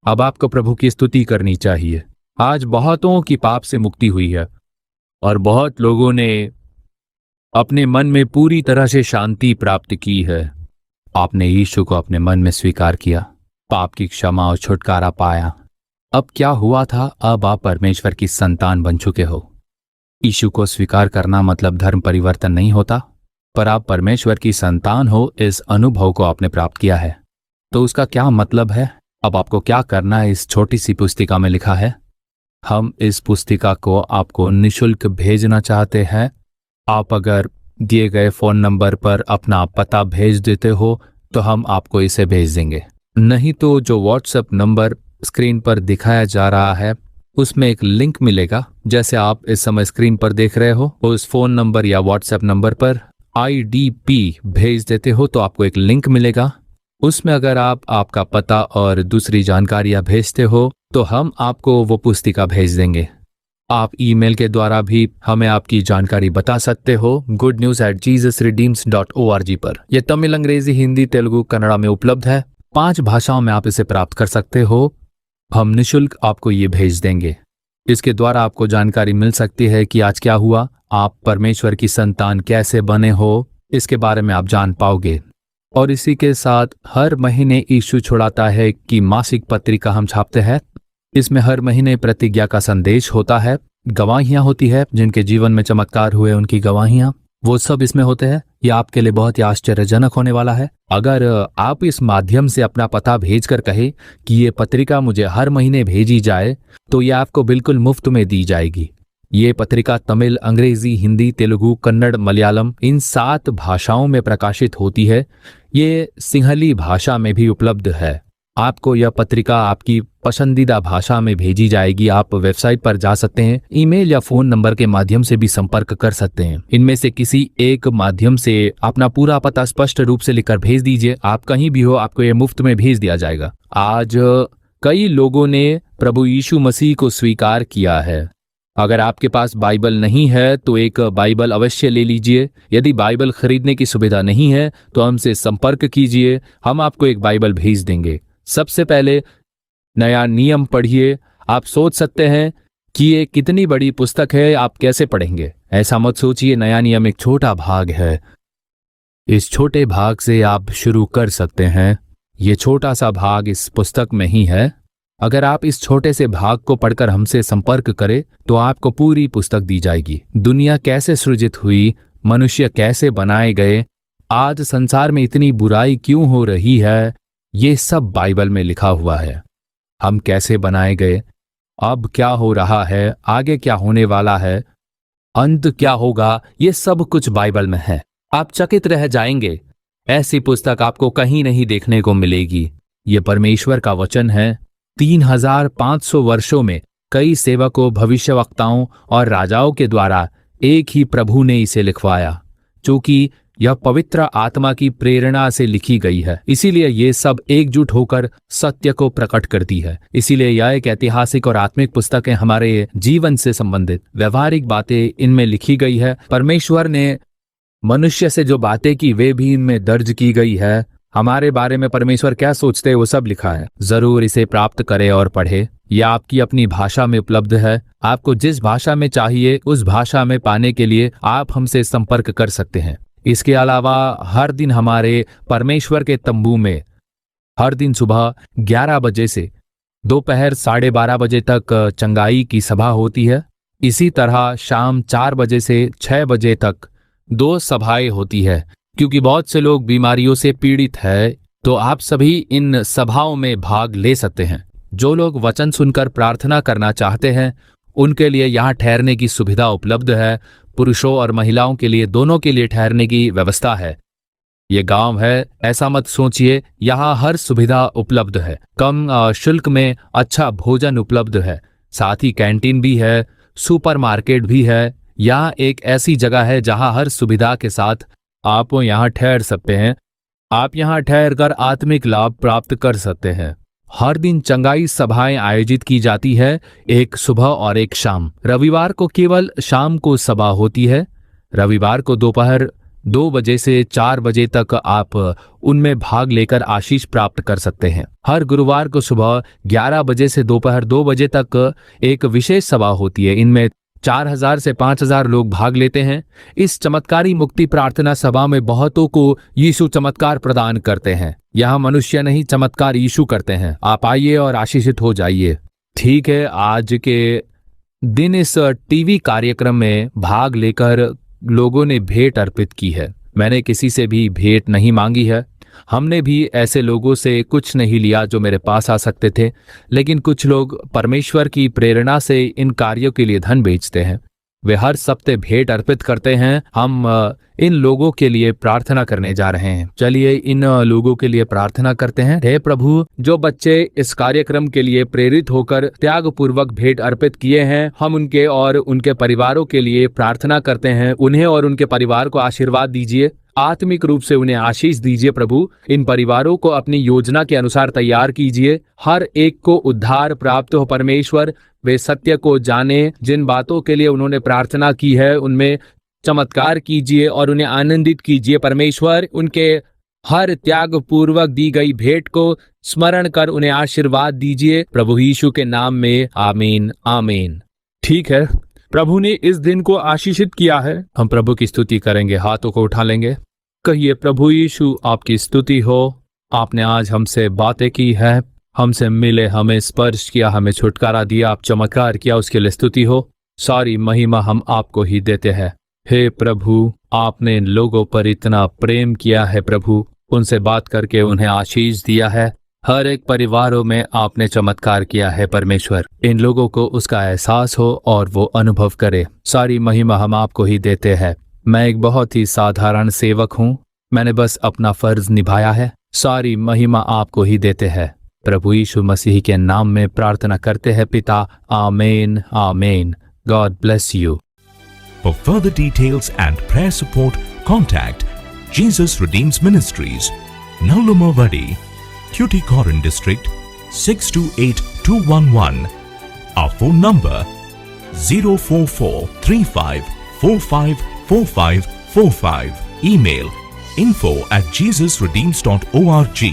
अब आपको प्रभु की स्तुति करनी चाहिए। आज बहुतों की पाप से मुक्ति हुई है और बहुत लोगों ने अपने मन में पूरी तरह से शांति प्राप्त की है। आपने यीशु को अपने मन में स्वीकार किया, पाप की क्षमा और छुटकारा पाया। अब क्या हुआ था? अब आप परमेश्वर की संतान बन चुके हो। यीशु को स्वीकार करना मतलब धर्म परिवर्तन नहीं होता, पर आप परमेश्वर की संतान हो, इस अनुभव को आपने प्राप्त किया है। तो उसका क्या मतलब है? अब आपको क्या करना है? इस छोटी सी पुस्तिका में लिखा है। हम इस पुस्तिका को आपको निःशुल्क भेजना चाहते हैं। आप अगर दिए गए फोन नंबर पर अपना पता भेज देते हो तो हम आपको इसे भेज देंगे। नहीं तो जो व्हाट्सएप नंबर स्क्रीन पर दिखाया जा रहा है उसमें एक लिंक मिलेगा, जैसे आप इस समय स्क्रीन पर देख रहे हो। उस फोन नंबर या व्हाट्सएप नंबर पर IDP भेज देते हो तो आपको एक लिंक मिलेगा। उसमें अगर आप आपका पता और दूसरी जानकारियां भेजते हो तो हम आपको वो पुस्तिका भेज देंगे। आप ईमेल के द्वारा भी हमें आपकी जानकारी बता सकते हो goodnews@jesusredeems.org पर। यह तमिल, अंग्रेजी, हिंदी, तेलुगु, कन्नड़ा में उपलब्ध है। 5 भाषाओं में आप इसे प्राप्त कर सकते हो। हम निःशुल्क आपको ये भेज देंगे। इसके द्वारा आपको जानकारी मिल सकती है कि आज क्या हुआ, आप परमेश्वर की संतान कैसे बने हो, इसके बारे में आप जान पाओगे। और इसी के साथ हर महीने यीशु छुड़ाता है कि मासिक पत्रिका हम छापते हैं। इसमें हर महीने प्रतिज्ञा का संदेश होता है, गवाहियां होती है, जिनके जीवन में चमत्कार हुए उनकी गवाहियां, वो सब इसमें होते हैं। यह आपके लिए बहुत ही आश्चर्यजनक होने वाला है। अगर आप इस माध्यम से अपना पता भेजकर कहे कि ये पत्रिका मुझे हर महीने भेजी जाए तो ये आपको बिल्कुल मुफ्त में दी जाएगी। ये पत्रिका तमिल, अंग्रेजी, हिंदी, तेलुगु, कन्नड़, मलयालम इन 7 भाषाओं में प्रकाशित होती है। ये सिंहली भाषा में भी उपलब्ध है। आपको यह पत्रिका आपकी पसंदीदा भाषा में भेजी जाएगी। आप वेबसाइट पर जा सकते हैं, ईमेल या फोन नंबर के माध्यम से भी संपर्क कर सकते हैं। इनमें से किसी एक माध्यम से अपना पूरा पता स्पष्ट रूप से लिखकर भेज दीजिए। आप कहीं भी हो, आपको यह मुफ्त में भेज दिया जाएगा। आज कई लोगों ने प्रभु यीशु मसीह को स्वीकार किया है। अगर आपके पास बाइबल नहीं है तो एक बाइबल अवश्य ले लीजिए। यदि बाइबल खरीदने की सुविधा नहीं है तो हमसे संपर्क कीजिए, हम आपको एक बाइबल भेज देंगे। सबसे पहले नया नियम पढ़िए। आप सोच सकते हैं कि ये कितनी बड़ी पुस्तक है, आप कैसे पढ़ेंगे? ऐसा मत सोचिए। नया नियम एक छोटा भाग है। इस छोटे भाग से आप शुरू कर सकते हैं। ये छोटा सा भाग इस पुस्तक में ही है अगर आप इस छोटे से भाग को पढ़कर हमसे संपर्क करें तो आपको पूरी पुस्तक दी जाएगी। दुनिया कैसे सृजित हुई, मनुष्य कैसे बनाए गए, आज संसार में इतनी बुराई क्यों हो रही है, ये सब बाइबल में लिखा हुआ है। हम कैसे बनाए गए, अब क्या हो रहा है, आगे क्या होने वाला है, अंत क्या होगा, ये सब कुछ बाइबल में है। आप चकित रह जाएंगे। ऐसी पुस्तक आपको कहीं नहीं देखने को मिलेगी। ये परमेश्वर का वचन है। 3500 वर्षों में कई सेवकों, भविष्यवक्ताओं और राजाओं के द्वारा एक ही प्रभु ने इसे लिखवाया, क्योंकि यह पवित्र आत्मा की प्रेरणा से लिखी गई है। इसीलिए ये सब एकजुट होकर सत्य को प्रकट करती है। इसीलिए यह एक ऐतिहासिक और आत्मिक पुस्तक है। हमारे जीवन से संबंधित व्यवहारिक बातें इनमें लिखी गई है। परमेश्वर ने मनुष्य से जो बातें की वे भी इनमें दर्ज की गई है। हमारे बारे में परमेश्वर क्या सोचते हैं वो सब लिखा है। जरूर इसे प्राप्त करें और पढ़े। यह आपकी अपनी भाषा में उपलब्ध है। आपको जिस भाषा में चाहिए उस भाषा में पाने के लिए आप हमसे संपर्क कर सकते हैं। इसके अलावा हर दिन हमारे परमेश्वर के तंबू में हर दिन सुबह 11 बजे से दोपहर 12:30 बजे तक चंगाई की सभा होती है। इसी तरह शाम 4 बजे से 6 बजे तक 2 सभाएं होती है। क्योंकि बहुत से लोग बीमारियों से पीड़ित है तो आप सभी इन सभाओं में भाग ले सकते हैं। जो लोग वचन सुनकर प्रार्थना करना चाहते हैं उनके लिए यहाँ ठहरने की सुविधा उपलब्ध है। पुरुषों और महिलाओं के लिए, दोनों के लिए ठहरने की व्यवस्था है। ये गांव है, ऐसा मत सोचिए। यहाँ हर सुविधा उपलब्ध है। कम शुल्क में अच्छा भोजन उपलब्ध है। साथ ही कैंटीन भी है, सुपरमार्केट भी है। यहाँ एक ऐसी जगह है जहाँ हर सुविधा के साथ आप यहाँ ठहर सकते हैं। आप यहाँ ठहर कर आत्मिक लाभ प्राप्त कर सकते हैं। हर दिन चंगाई सभाएं आयोजित की जाती है, एक सुबह और एक शाम। रविवार को केवल शाम को सभा होती है। रविवार को दोपहर 2 बजे से 4 बजे तक आप उनमें भाग लेकर आशीष प्राप्त कर सकते हैं। हर गुरुवार को सुबह 11 बजे से दोपहर 2 बजे तक एक विशेष सभा होती है। इनमें 4000 से 5000 लोग भाग लेते हैं। इस चमत्कारी मुक्ति प्रार्थना सभा में बहुतों को यीशु चमत्कार प्रदान करते हैं। यहाँ मनुष्य नहीं, चमत्कार यीशु करते हैं। आप आइए और आशीषित हो जाइए। ठीक है, आज के दिन इस टीवी कार्यक्रम में भाग लेकर लोगों ने भेंट अर्पित की है। मैंने किसी से भी भेंट नहीं मांगी है। हमने भी ऐसे लोगों से कुछ नहीं लिया जो मेरे पास आ सकते थे, लेकिन कुछ लोग परमेश्वर की प्रेरणा से इन कार्यों के लिए धन बेचते हैं। वे हर सप्ताह भेंट अर्पित करते हैं। हम इन लोगों के लिए प्रार्थना करने जा रहे हैं। चलिए इन लोगों के लिए प्रार्थना करते हैं। हे प्रभु, जो बच्चे इस कार्यक्रम के लिए प्रेरित होकर त्यागपूर्वक भेंट अर्पित किए हैं, हम उनके और उनके परिवारों के लिए प्रार्थना करते हैं। उन्हें और उनके परिवार को आशीर्वाद दीजिए, आत्मिक रूप से उन्हें आशीष दीजिए। प्रभु, इन परिवारों को अपनी योजना के अनुसार तैयार कीजिए। हर एक को उद्धार प्राप्त हो परमेश्वर। वे सत्य को जाने, जिन बातों के लिए उन्होंने प्रार्थना की है उनमें चमत्कार कीजिए और उन्हें आनंदित कीजिए परमेश्वर। उनके हर त्याग पूर्वक दी गई भेंट को स्मरण कर उन्हें आशीर्वाद दीजिए, प्रभु यीशु के नाम में, आमीन आमीन। ठीक है, प्रभु ने इस दिन को आशीषित किया है। हम प्रभु की स्तुति करेंगे, हाथों को उठा लेंगे। कहिए, प्रभु यीशु आपकी स्तुति हो। आपने आज हमसे बातें की है, हमसे मिले, हमें स्पर्श किया, हमें छुटकारा दिया, आप चमत्कार किया, उसके लिए स्तुति हो। सारी महिमा हम आपको ही देते हैं। हे प्रभु, आपने लोगों पर इतना प्रेम किया है प्रभु, उनसे बात करके उन्हें आशीष दिया है। हर एक परिवारों में आपने चमत्कार किया है परमेश्वर। इन लोगों को उसका एहसास हो और वो अनुभव करे। सारी महिमा हम आपको ही देते हैं। मैं एक बहुत ही साधारण सेवक हूँ, मैंने बस अपना फर्ज निभाया है। सारी महिमा आपको ही देते हैं। प्रभु यीशु मसीह के नाम में प्रार्थना करते हैं पिता, आमीन आमीन। God bless you. For further details and prayer support, contact Jesus Redeems Ministries, Nallumavadi, Tuticorin District, 628211. Our phone number 04435454545. Email info@jesusredeems.org.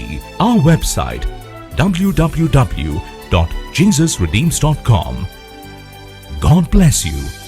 Our website www.jesusredeems.com. God bless you.